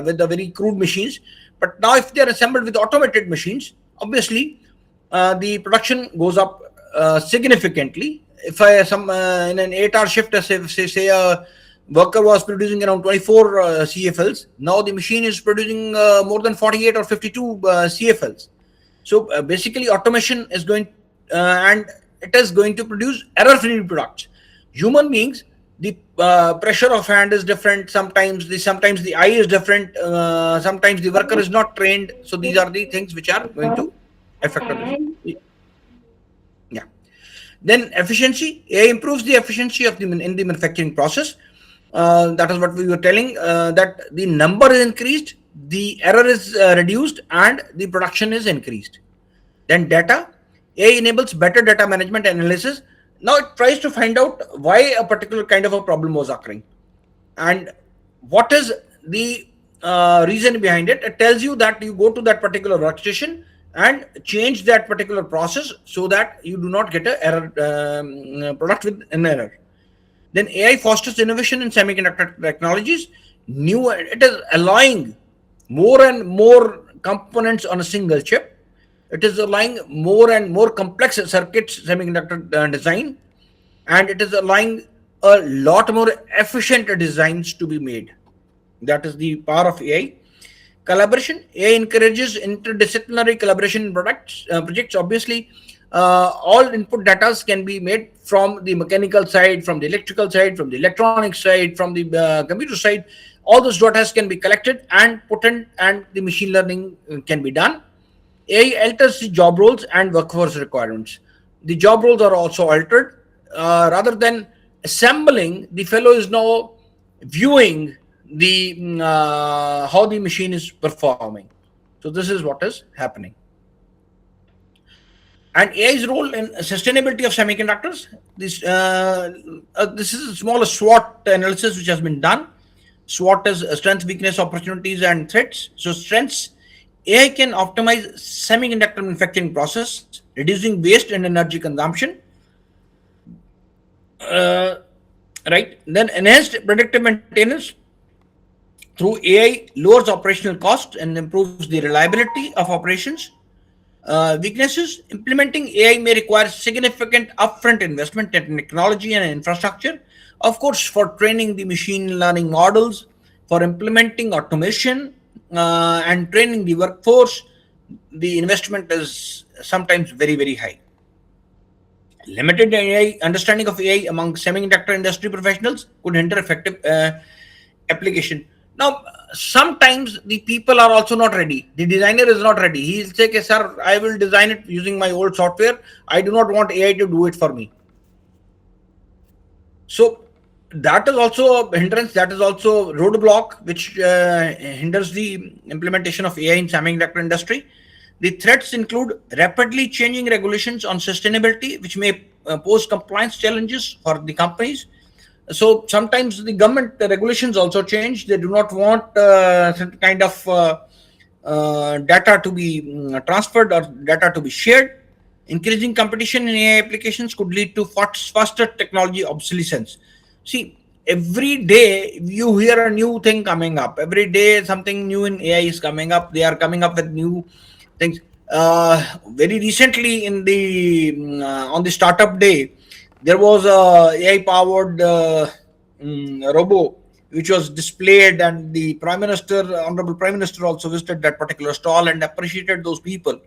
with the very crude machines. But now if they are assembled with automated machines, obviously the production goes up significantly. If in an 8-hour shift, say a worker was producing around 24 CFLs, now the machine is producing more than 48 or 52 CFLs. So basically automation is going and it is going to produce error-free products. Human beings, the pressure of hand is different. Sometimes the eye is different. Sometimes the worker is not trained. So these are the things which are going to affect on this. Yeah. Then efficiency. AI improves the efficiency of in the manufacturing process. That is what we were telling. That the number is increased, the error is reduced, and the production is increased. Then data. AI enables better data management and analysis. Now it tries to find out why a particular kind of a problem was occurring and what is the reason behind it. It tells you that you go to that particular workstation and change that particular process so that you do not get a error product with an error. Then AI fosters innovation in semiconductor technologies. It is allowing more and more components on a single chip. It is allowing more and more complex circuits semiconductor design, and it is allowing a lot more efficient designs to be made. That is the power of AI. Collaboration. AI encourages interdisciplinary collaboration in projects. Obviously, all input data can be made from the mechanical side, from the electrical side, from the electronic side, from the computer side. All those data can be collected and put in, and the machine learning can be done. AI alters the job roles and workforce requirements. The job roles are also altered. Rather than assembling, the fellow is now viewing the how the machine is performing. So this is what is happening. And AI's role in sustainability of semiconductors. This is a small SWOT analysis which has been done. SWOT is strengths, weakness, opportunities, and threats. So strengths, AI can optimize semiconductor manufacturing process, reducing waste and energy consumption. Right. Then enhanced predictive maintenance through AI lowers operational cost and improves the reliability of operations. Weaknesses, implementing AI may require significant upfront investment in technology and infrastructure. Of course, for training the machine learning models, for implementing automation and training the workforce, the investment is sometimes very, very high. Limited AI understanding of AI among semiconductor industry professionals could hinder effective application. Now, sometimes the people are also not ready. The designer is not ready. He'll say, okay, sir, I will design it using my old software. I do not want AI to do it for me. So that is also a hindrance. That is also a roadblock which hinders the implementation of AI in semiconductor industry. The threats include rapidly changing regulations on sustainability, which may pose compliance challenges for the companies. So sometimes the government regulations also change. They do not want some kind of data to be transferred or data to be shared. Increasing competition in AI applications could lead to faster technology obsolescence. See, every day you hear a new thing coming up. Every day something new in AI is coming up. They are coming up with new things. Very recently, in the on the startup day, there was a AI powered robo which was displayed, and the Prime Minister, Honorable Prime Minister, also visited that particular stall and appreciated those people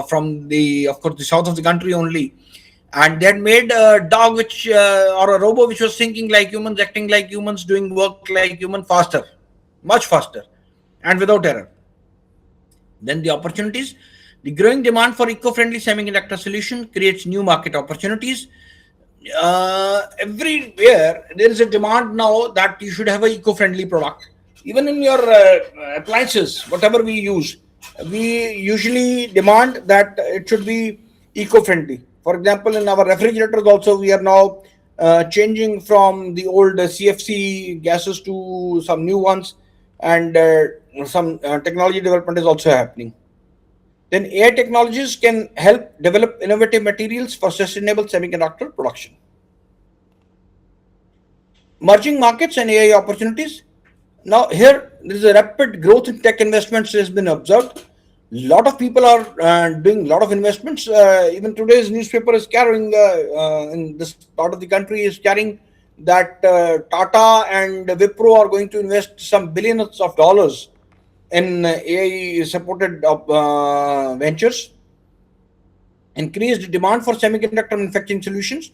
from the, of course, the south of the country only. And they had made a dog which or a robo which was thinking like humans, acting like humans, doing work like human faster, much faster, and without error. Then the opportunities. The growing demand for eco-friendly semiconductor solution creates new market opportunities. Everywhere there is a demand now that you should have an eco-friendly product. Even in your appliances, whatever we use, we usually demand that it should be eco-friendly. For example, in our refrigerators also, we are now changing from the old CFC gases to some new ones, and some technology development is also happening. Then AI technologies can help develop innovative materials for sustainable semiconductor production. Merging markets and AI opportunities. Now here there is a rapid growth in tech investments has been observed. A lot of people are doing a lot of investments. Even today's newspaper is carrying in this part of the country is carrying that Tata and Wipro are going to invest some billions of dollars in AI supported ventures. Increased demand for semiconductor manufacturing solutions.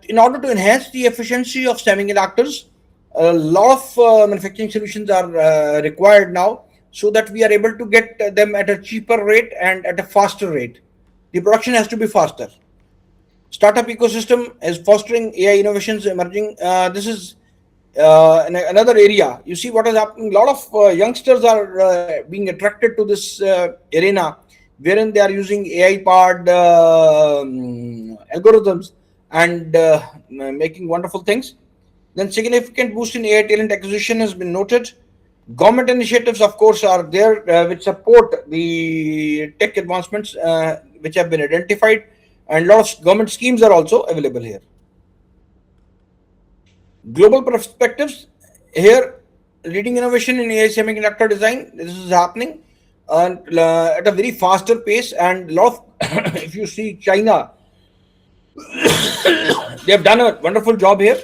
In order to enhance the efficiency of semiconductors, a lot of manufacturing solutions are required now, so that we are able to get them at a cheaper rate and at a faster rate. The production has to be faster. Startup ecosystem is fostering AI innovations emerging. This is another area. You see what is happening. A lot of youngsters are being attracted to this arena wherein they are using AI powered algorithms and making wonderful things. Then significant boost in AI talent acquisition has been noted. Government initiatives, of course, are there which support the tech advancements which have been identified, and a lot of government schemes are also available here. Global perspectives here, leading innovation in AI semiconductor design. This is happening and at a very faster pace, and a lot of if you see China, they have done a wonderful job here.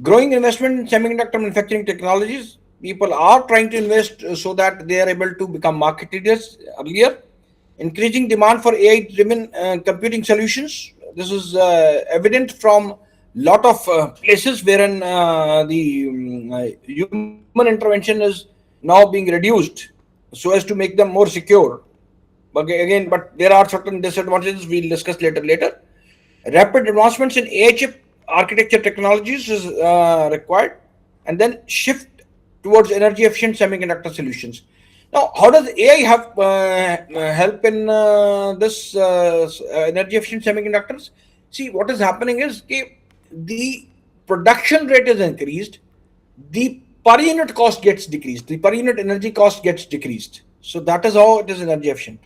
Growing investment in semiconductor manufacturing technologies. People are trying to invest so that they are able to become market leaders earlier. Increasing demand for AI-driven computing solutions. This is evident from lot of places wherein the human intervention is now being reduced so as to make them more secure. But again, but there are certain disadvantages we'll discuss later. Rapid advancements in AI chip architecture technologies is required, and then shift towards energy efficient semiconductor solutions. Now, how does AI have help in this energy efficient semiconductors? See, what is happening is the production rate is increased, the per unit cost gets decreased, the per unit energy cost gets decreased. So that is how it is energy efficient.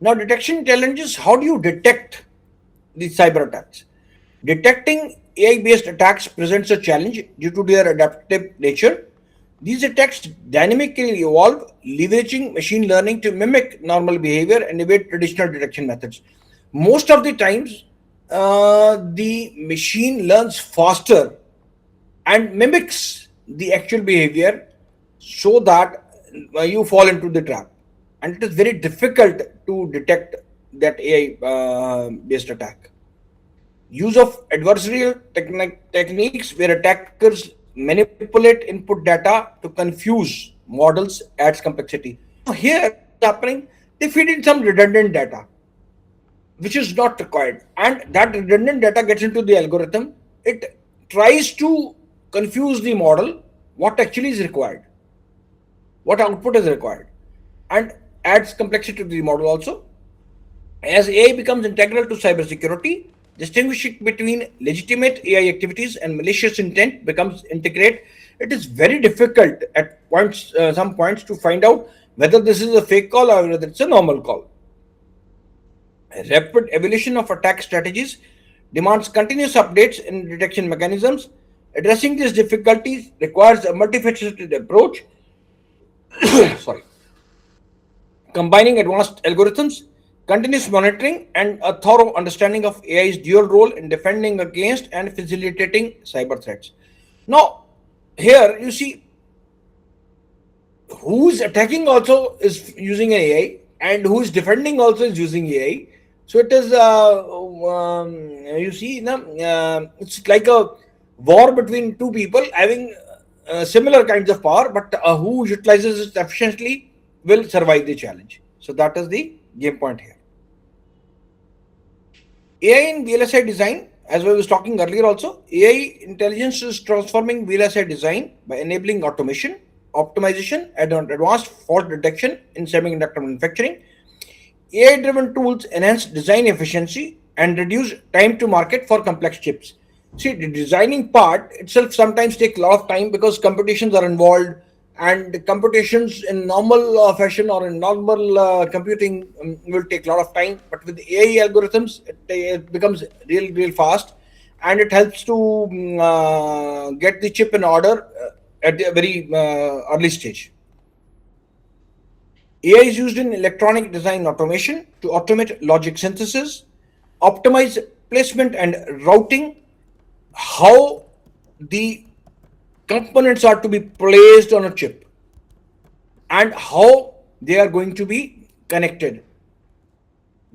Now, detection challenges. How do you detect these cyber attacks? Detecting AI-based attacks presents a challenge due to their adaptive nature. These attacks dynamically evolve, leveraging machine learning to mimic normal behavior and evade traditional detection methods. Most of the times, the machine learns faster and mimics the actual behavior so that you fall into the trap. And it is very difficult to detect that AI based attack. Use of adversarial techniques where attackers manipulate input data to confuse models adds complexity. Now here what is happening, they feed in some redundant data which is not required, and that redundant data gets into the algorithm. It tries to confuse the model what actually is required, what output is required, and adds complexity to the model also. As AI becomes integral to cybersecurity, distinguishing between legitimate AI activities and malicious intent becomes integrate. It is very difficult at points, some points, to find out whether this is a fake call or whether it's a normal call. A rapid evolution of attack strategies demands continuous updates in detection mechanisms. Addressing these difficulties requires a multifaceted approach. Sorry, combining advanced algorithms, continuous monitoring, and a thorough understanding of AI's dual role in defending against and facilitating cyber threats. Now, here you see who's attacking also is using AI, and who's defending also is using AI. So it is, you see, it's like a war between two people having similar kinds of power, but who utilizes it efficiently will survive the challenge. So that is the game point here. AI in VLSI design, as I was talking earlier also, AI intelligence is transforming VLSI design by enabling automation, optimization, and advanced fault detection in semiconductor manufacturing. AI-driven tools enhance design efficiency and reduce time to market for complex chips. See, the designing part itself sometimes takes a lot of time because computations are involved, and computations in normal fashion or in normal computing will take a lot of time. But with AI algorithms, it becomes real fast, and it helps to get the chip in order at a very early stage. AI is used in electronic design automation to automate logic synthesis, optimize placement and routing, how the components are to be placed on a chip, and how they are going to be connected.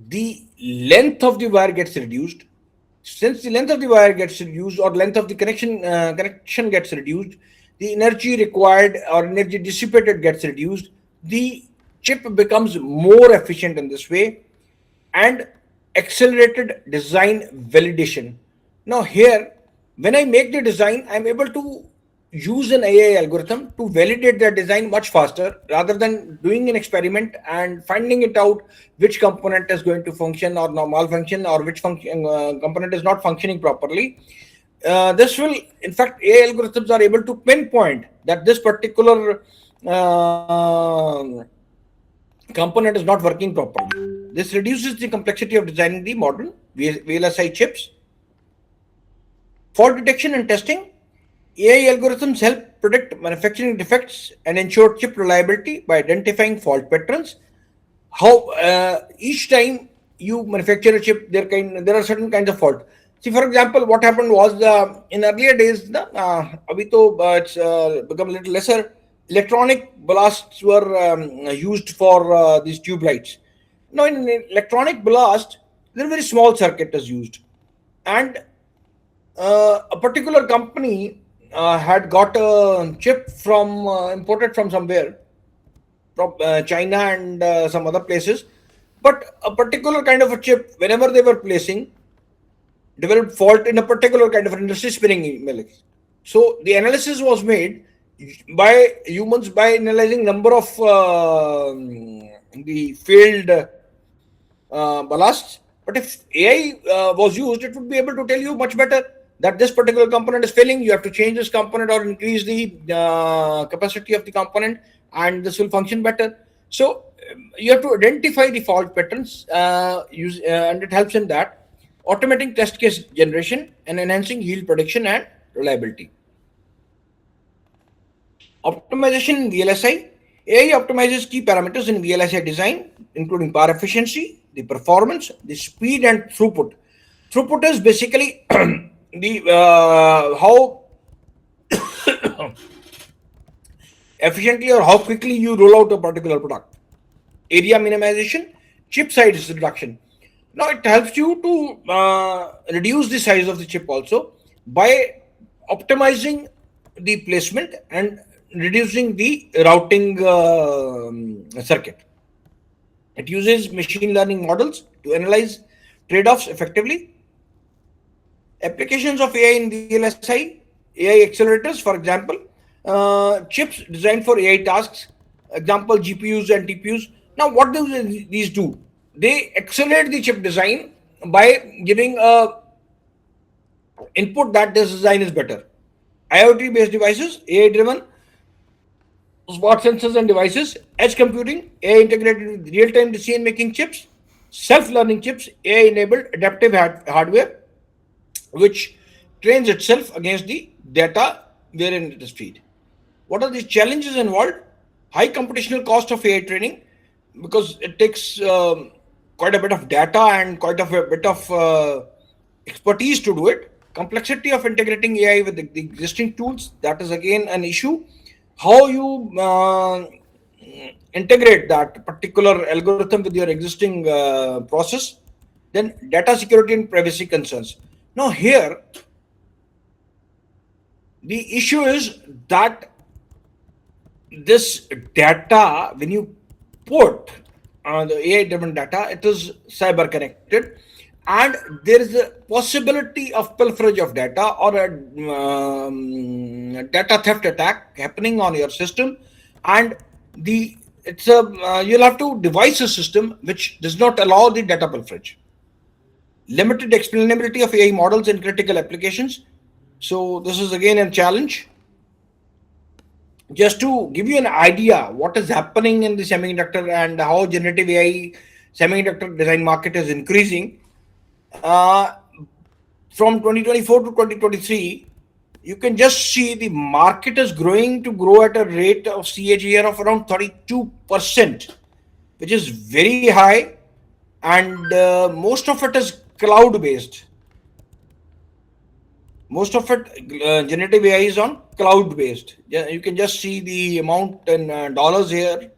The length of the wire gets reduced. Since the length of the wire gets reduced, or length of the connection gets reduced, the energy required or energy dissipated gets reduced. The chip becomes more efficient in this way, and accelerated design validation. Now here, when I make the design, I'm able to use an AI algorithm to validate their design much faster rather than doing an experiment and finding it out which component is going to function or malfunction, or which component is not functioning properly. This will, in fact, AI algorithms are able to pinpoint that this particular component is not working properly. This reduces the complexity of designing the modern VLSI chips. For detection and testing, AI algorithms help predict manufacturing defects and ensure chip reliability by identifying fault patterns. How each time you manufacture a chip, there are certain kinds of fault. See, for example, what happened was in earlier days, abhi to it's become a little lesser. Electronic blasts were used for these tube lights. Now, in electronic blast, there very small circuit is used, and a particular company had got a chip from imported from somewhere, from China and some other places. But a particular kind of a chip, whenever they were placing, developed fault in a particular kind of industry spinning mill. So the analysis was made by humans by analyzing number of the failed ballasts. But if AI was used, it would be able to tell you much better that this particular component is failing. You have to change this component or increase the capacity of the component, and this will function better. So you have to identify the fault patterns, and it helps in that. Automating test case generation and enhancing yield prediction and reliability. Optimization in VLSI. AI optimizes key parameters in VLSI design, including power efficiency, the performance, the speed, and throughput. Throughput is basically the how efficiently or how quickly you roll out a particular product. Area minimization, chip size reduction. Now it helps you to reduce the size of the chip also by optimizing the placement and reducing the routing circuit. It uses machine learning models to analyze trade-offs effectively. Applications of AI in VLSI, AI accelerators, for example, chips designed for AI tasks, example GPUs and TPUs. Now, what do these do? They accelerate the chip design by giving a input that this design is better. IoT-based devices, AI-driven smart sensors and devices, edge computing, AI integrated with real-time decision-making chips, self-learning chips, AI-enabled adaptive hardware, which trains itself against the data wherein it is fed. What are the challenges involved? High computational cost of AI training, because it takes quite a bit of data and quite a bit of expertise to do it. Complexity of integrating AI with the existing tools, that is again an issue. How you integrate that particular algorithm with your existing process. Then data security and privacy concerns. Now here, the issue is that this data, when you put the AI-driven data, it is cyber connected, and there is a possibility of pilferage of data or a data theft attack happening on your system, and you'll have to devise a system which does not allow the data pilferage. Limited explainability of AI models in critical applications. So this is again a challenge. Just to give you an idea what is happening in the semiconductor and how generative AI semiconductor design market is increasing, from 2024 to 2023, you can just see the market is going to grow at a rate of CAGR of around 32%, which is very high, and most of it is cloud based. Most of it, generative AI is on cloud based. You can just see the amount in dollars here,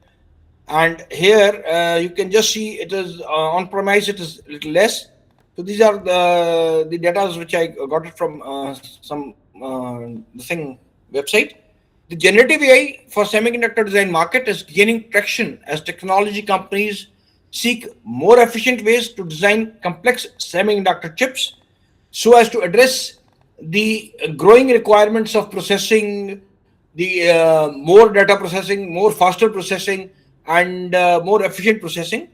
and here you can just see it is on premise, it is a little less. So these are the data which I got it from some website. The generative AI for semiconductor design market is gaining traction as technology companies seek more efficient ways to design complex semiconductor chips so as to address the growing requirements of processing, the more data processing, more faster processing, and more efficient processing.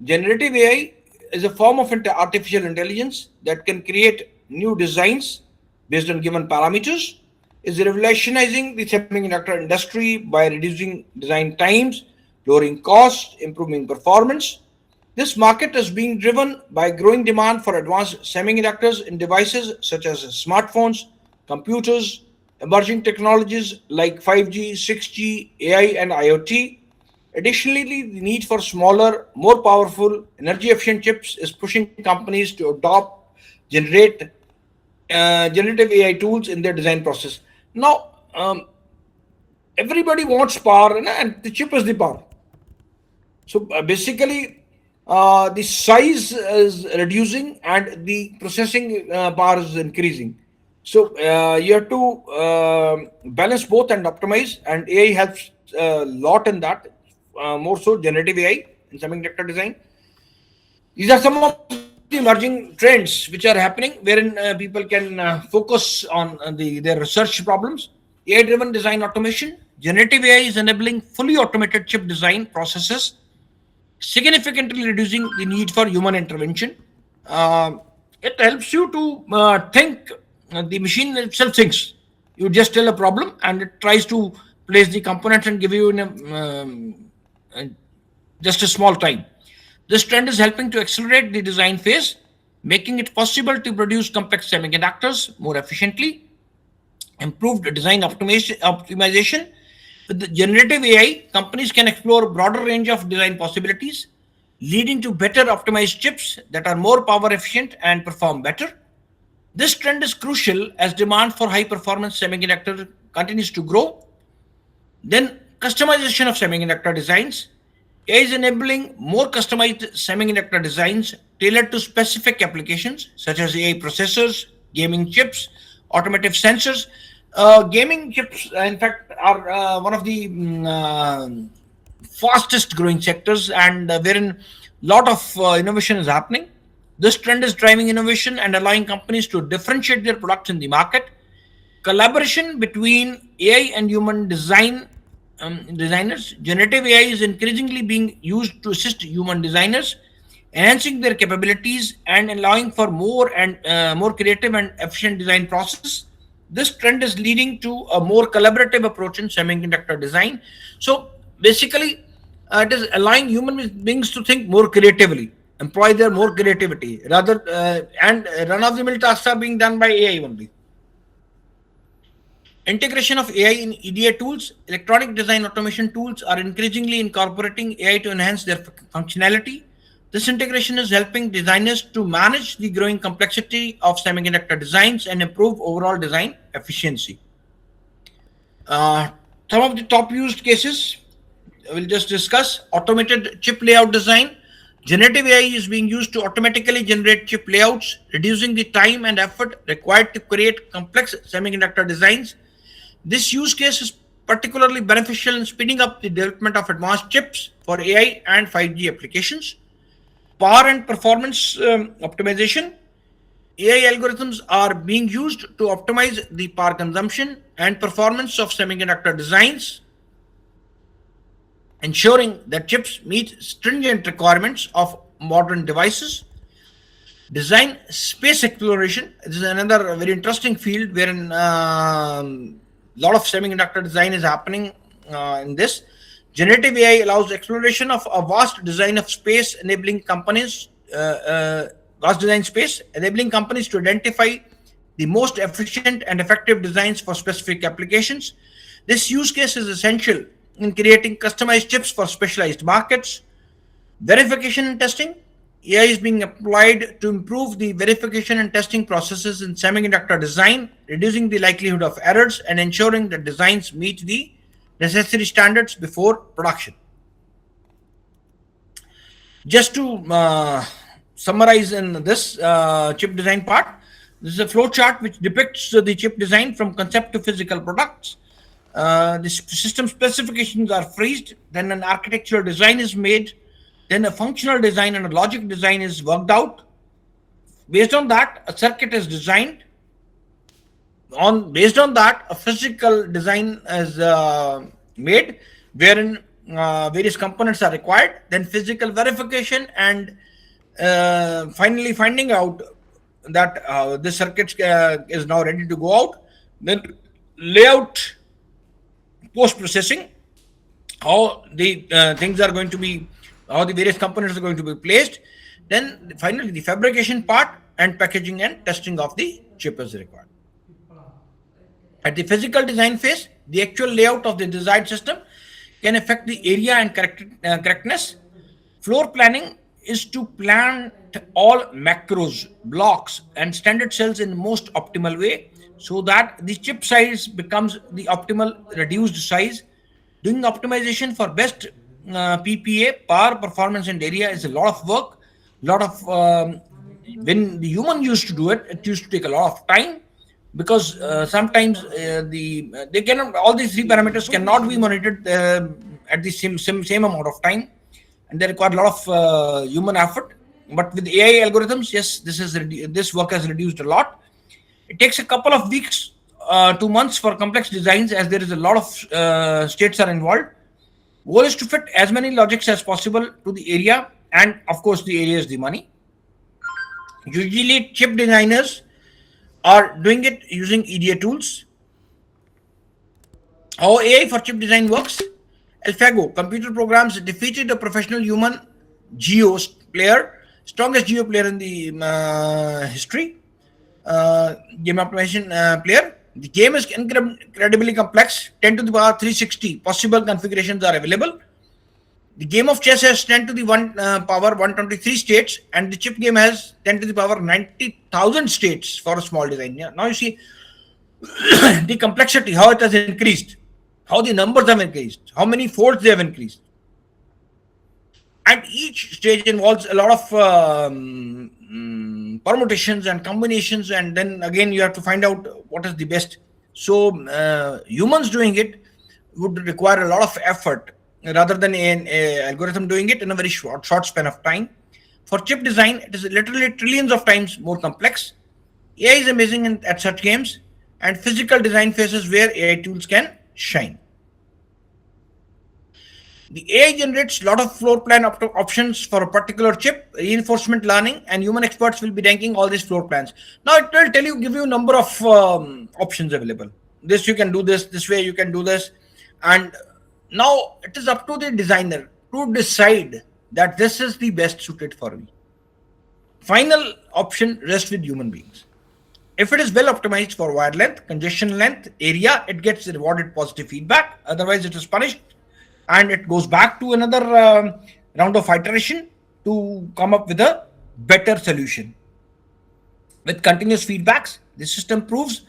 Generative AI is a form of artificial intelligence that can create new designs based on given parameters, is revolutionizing the semiconductor industry by reducing design times, lowering costs, improving performance. This market is being driven by growing demand for advanced semiconductors in devices such as smartphones, computers, emerging technologies like 5G, 6G, AI, and IoT. Additionally, the need for smaller, more powerful, energy efficient chips is pushing companies to adopt generate generative AI tools in their design process. Now, everybody wants power, and the chip is the power. So basically, the size is reducing and the processing power is increasing. So you have to balance both and optimize, and AI helps a lot in that. More so, generative AI in semiconductor design. These are some of the emerging trends which are happening, wherein people can focus on their research problems. AI-driven design automation. Generative AI is enabling fully automated chip design processes, significantly reducing the need for human intervention. Uh, it helps you to think. The machine itself thinks. You just tell a problem, and it tries to place the components and give you in uh, just a small time. This trend is helping to accelerate the design phase, making it possible to produce complex semiconductors more efficiently. Improved design optimization. With the generative AI, companies can explore a broader range of design possibilities, leading to better optimized chips that are more power efficient and perform better. This trend is crucial as demand for high performance semiconductor continues to grow. Then, customization of semiconductor designs. AI is enabling more customized semiconductor designs tailored to specific applications such as AI processors, gaming chips, automotive sensors. Gaming chips, in fact, are one of the fastest growing sectors, and wherein lot of innovation is happening. This trend is driving innovation and allowing companies to differentiate their products in the market. Collaboration between AI and human designers. Generative AI is increasingly being used to assist human designers, enhancing their capabilities and allowing for more creative and efficient design process. This trend is leading to a more collaborative approach in semiconductor design. So basically, it is allowing human beings to think more creatively, employ their more creativity rather, and run of the mill tasks are being done by AI only. Integration of AI in EDA tools. Electronic design automation tools are increasingly incorporating AI to enhance their functionality. This integration is helping designers to manage the growing complexity of semiconductor designs and improve overall design efficiency. Uh, some of the top used cases we'll just discuss. Automated chip layout design. Generative AI is being used to automatically generate chip layouts, reducing the time and effort required to create complex semiconductor designs. This use case is particularly beneficial in speeding up the development of advanced chips for AI and 5G applications. Power and performance optimization. AI algorithms are being used to optimize the power consumption and performance of semiconductor designs, ensuring that chips meet stringent requirements of modern devices. Design space exploration. This is another very interesting field wherein lot of semiconductor design is happening in this. Generative AI allows exploration of a vast design of space, enabling companies vast design space, enabling companies to identify the most efficient and effective designs for specific applications. This use case is essential in creating customized chips for specialized markets. Verification and testing. AI is being applied to improve the verification and testing processes in semiconductor design, reducing the likelihood of errors and ensuring that designs meet the necessary standards before production. Just to summarize in this chip design part, this is a flow chart which depicts the chip design from concept to physical products. The system specifications are phrased, then an architectural design is made, then a functional design and a logic design is worked out. Based on that, a circuit is designed. based on that, a physical design is made, wherein various components are required, then physical verification, and finally finding out that this circuit is now ready to go out, then layout, post processing, how the things are going to be, how the various components are going to be placed, then finally the fabrication part and packaging and testing of the chip is required. At the physical design phase, the actual layout of the desired system can affect the area and correctness. Floor planning is to plant all macros, blocks, and standard cells in most optimal way, so that the chip size becomes the optimal reduced size. Doing optimization for best PPA, power, performance, and area is a lot of work. Lot of when the human used to do it, it used to take a lot of time, because sometimes they cannot, all these three parameters cannot be monitored at the same amount of time, and they require a lot of human effort. But with AI algorithms, yes, this work has reduced a lot. It takes a couple of weeks to months for complex designs, as there is a lot of states are involved. Goal is to fit as many logics as possible to the area, and of course the area is the money. Usually chip designers are doing it using EDA tools. How AI for chip design works? AlphaGo computer programs defeated a professional human geo player, strongest geo player in the history, game optimization player. The game is incredibly complex. 10 to the power 360 possible configurations are available. The game of chess has 10 to the power 123 states, and the chip game has 10 to the power 90,000 states for a small design. Yeah. Now you see the complexity, how it has increased, how the numbers have increased, how many folds they have increased. And each stage involves a lot of permutations and combinations, and then again you have to find out what is the best. So humans doing it would require a lot of effort, rather than an algorithm doing it in a very short span of time. For chip design, it is literally trillions of times more complex. AI is amazing at such games, and physical design phases where AI tools can shine. The AI generates a lot of floor plan options for a particular chip, reinforcement learning, and human experts will be ranking all these floor plans. Now it will give you a number of options available. This you can do this way you can do this, and now it is up to the designer to decide that this is the best suited for me. Final option rests with human beings. If it is well optimized for wire length, congestion length, area, it gets rewarded positive feedback. Otherwise, it is punished, and it goes back to another round of iteration to come up with a better solution. With continuous feedbacks, the system improves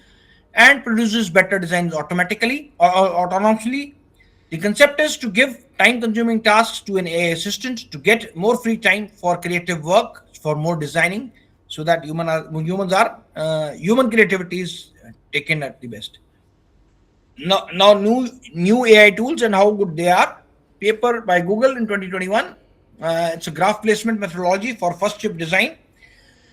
and produces better designs automatically or autonomously. The concept is to give time-consuming tasks to an AI assistant to get more free time for creative work, for more designing, so that human creativity is taken at the best. Now new AI tools and how good they are. Paper by Google in 2021. It's a graph placement methodology for first chip design.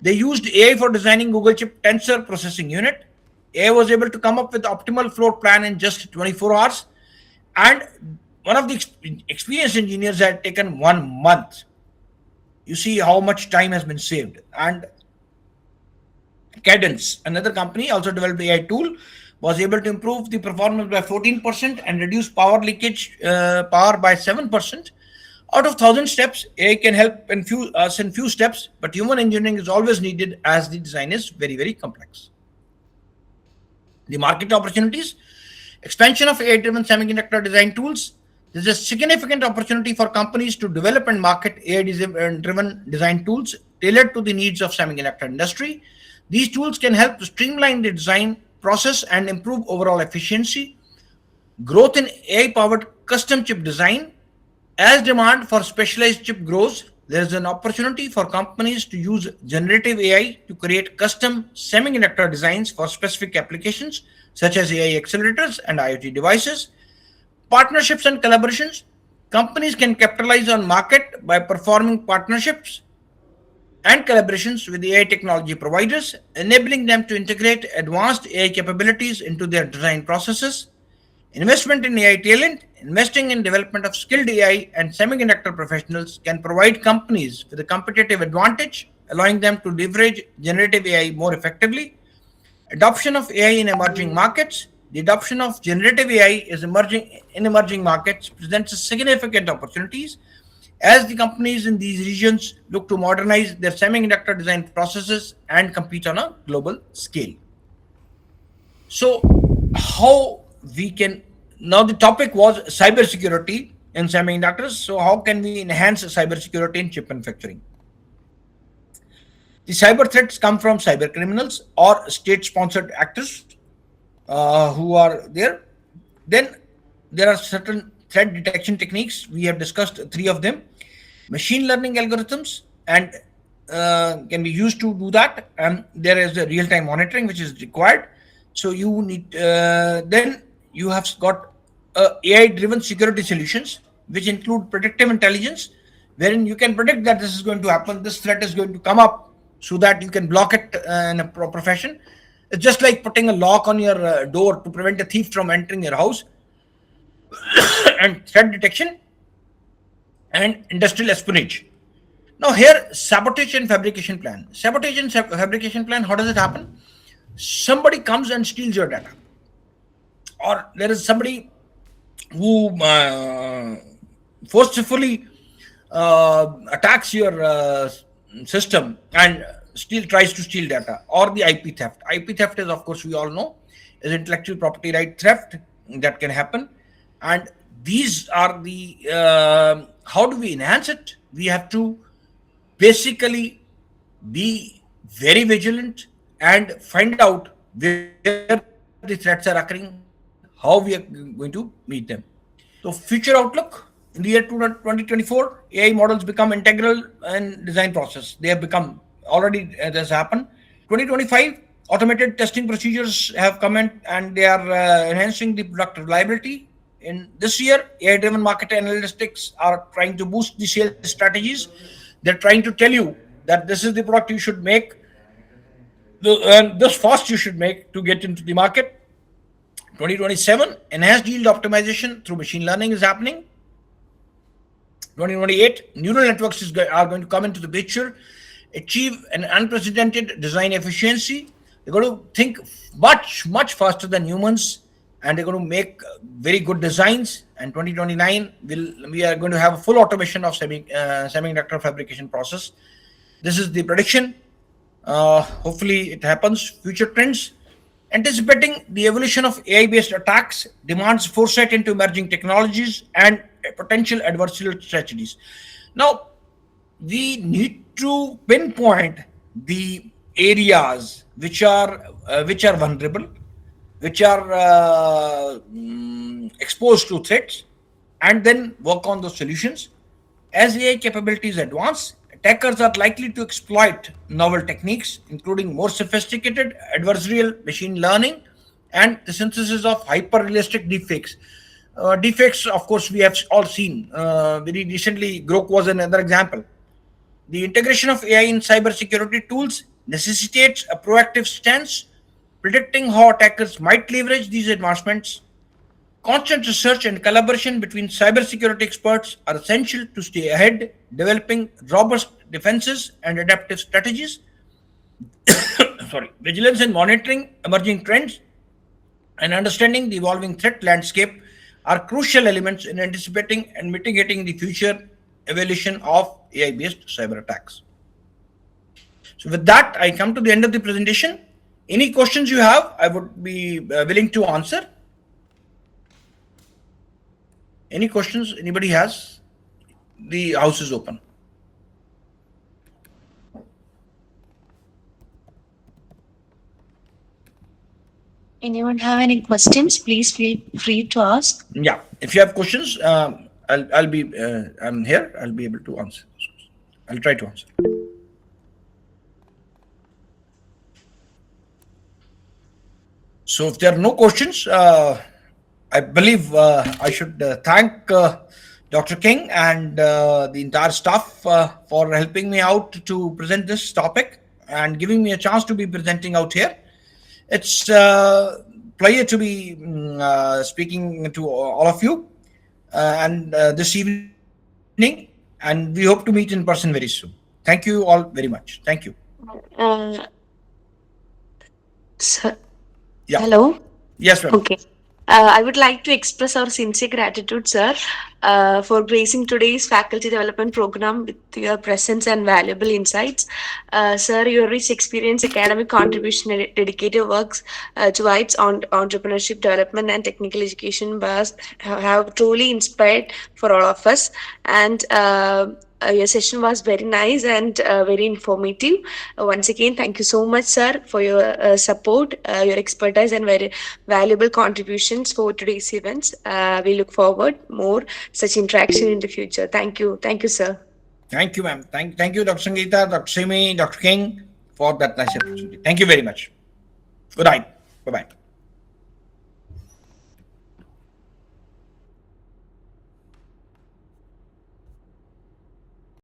They used AI for designing Google chip tensor processing unit. AI was able to come up with optimal floor plan in just 24 hours. And one of the experienced engineers had taken 1 month. You see how much time has been saved. And Cadence, another company, also developed AI tool, was able to improve the performance by 14% and reduce power leakage power by 7%. Out of 1,000 steps, AI can help in few steps, but human engineering is always needed as the design is very, very complex. The market opportunities, expansion of AI-driven semiconductor design tools. There's a significant opportunity for companies to develop and market AI-driven design tools tailored to the needs of semiconductor industry. These tools can help to streamline the design process and improve overall efficiency. Growth in AI-powered custom chip design. As demand for specialized chip grows, there is an opportunity for companies to use generative AI to create custom semiconductor designs for specific applications such as AI accelerators and IoT devices. Partnerships and collaborations. Companies can capitalize on market by performing partnerships and collaborations with AI technology providers, enabling them to integrate advanced AI capabilities into their design processes. Investment in AI talent, investing in development of skilled AI and semiconductor professionals can provide companies with a competitive advantage, allowing them to leverage generative AI more effectively. Adoption of AI in emerging markets. The adoption of generative AI is emerging markets presents significant opportunities as the companies in these regions look to modernize their semiconductor design processes and compete on a global scale. So, how we can now the topic was cybersecurity in semiconductors. So, how can we enhance cybersecurity in chip manufacturing? The cyber threats come from cyber criminals or state-sponsored actors who are there. Then there are certain threat detection techniques. We have discussed three of them. Machine learning algorithms and can be used to do that. And there is a real-time monitoring which is required. So you need then you have got AI-driven security solutions which include predictive intelligence, wherein you can predict that this is going to happen, this threat is going to come up, so that you can block it in a proper fashion. It's just like putting a lock on your door to prevent a thief from entering your house. And threat detection and industrial espionage. Now here, sabotage and fabrication plan. Sabotage and fabrication plan, how does it happen? Somebody comes and steals your data, or there is somebody who forcefully attacks your system and tries to steal data, or the IP theft. IP theft is, of course, we all know, is intellectual property right theft that can happen. And these are the how do we enhance it? We have to basically be very vigilant and find out where the threats are occurring, how we are going to meet them. So, future outlook in the year 2024, AI models become integral in design process. They have become already this happened. 2025, automated testing procedures have come in and they are enhancing the product reliability. In this year, AI-driven market analytics are trying to boost the sales strategies. They're trying to tell you that this is the product you should make, and this fast you should make to get into the market. 2027, enhanced yield optimization through machine learning is happening. 2028, neural networks are going to come into the picture, achieve an unprecedented design efficiency. They're going to think much faster than humans, and they're going to make very good designs. And 2029, we are going to have a full automation of semiconductor fabrication process. This is the prediction. Hopefully it happens. Future trends. Anticipating the evolution of AI-based attacks demands foresight into emerging technologies and potential adversarial strategies. Now, we need to pinpoint the areas which are vulnerable, which are exposed to threats, and then work on those solutions. As AI capabilities advance, attackers are likely to exploit novel techniques, including more sophisticated adversarial machine learning and the synthesis of hyper-realistic deepfakes. Deepfakes, of course, we have all seen. Very recently, Grok was another example. The integration of AI in cybersecurity tools necessitates a proactive stance, predicting how attackers might leverage these advancements. Constant research and collaboration between cybersecurity experts are essential to stay ahead, developing robust defenses and adaptive strategies. Vigilance in monitoring emerging trends and understanding the evolving threat landscape are crucial elements in anticipating and mitigating the future evolution of AI-based cyber attacks. So with that, I come to the end of the presentation. Any questions you have, I would be willing to answer. Any questions anybody has? The house is open. Anyone have any questions? Please feel free to ask. Yeah, if you have questions, I'll be I'm here. I'll be able to answer. I'll try to answer. So if there are no questions, I believe I should thank Dr. King and the entire staff for helping me out to present this topic and giving me a chance to be presenting out here. It's a pleasure to be speaking to all of you and this evening, and we hope to meet in person very soon. Thank you all very much. Thank you. Uh, sir, Yeah. hello. Yes, ma'am. Okay. I would like to express our sincere gratitude, sir, for gracing today's faculty development program with your presence and valuable insights. Sir, your rich experience, academic contribution, and dedicated works towards on entrepreneurship development and technical education have truly inspired for all of us. And your session was very nice and very informative. Once again, thank you so much, sir, for your support, your expertise, and very valuable contributions for today's events. We look forward more such interaction in the future. Thank you, sir. Thank you, ma'am. Thank you, Dr. Sangeeta, Dr. Simi, Dr. King, for that nice opportunity. Thank you very much. Good night. Bye bye.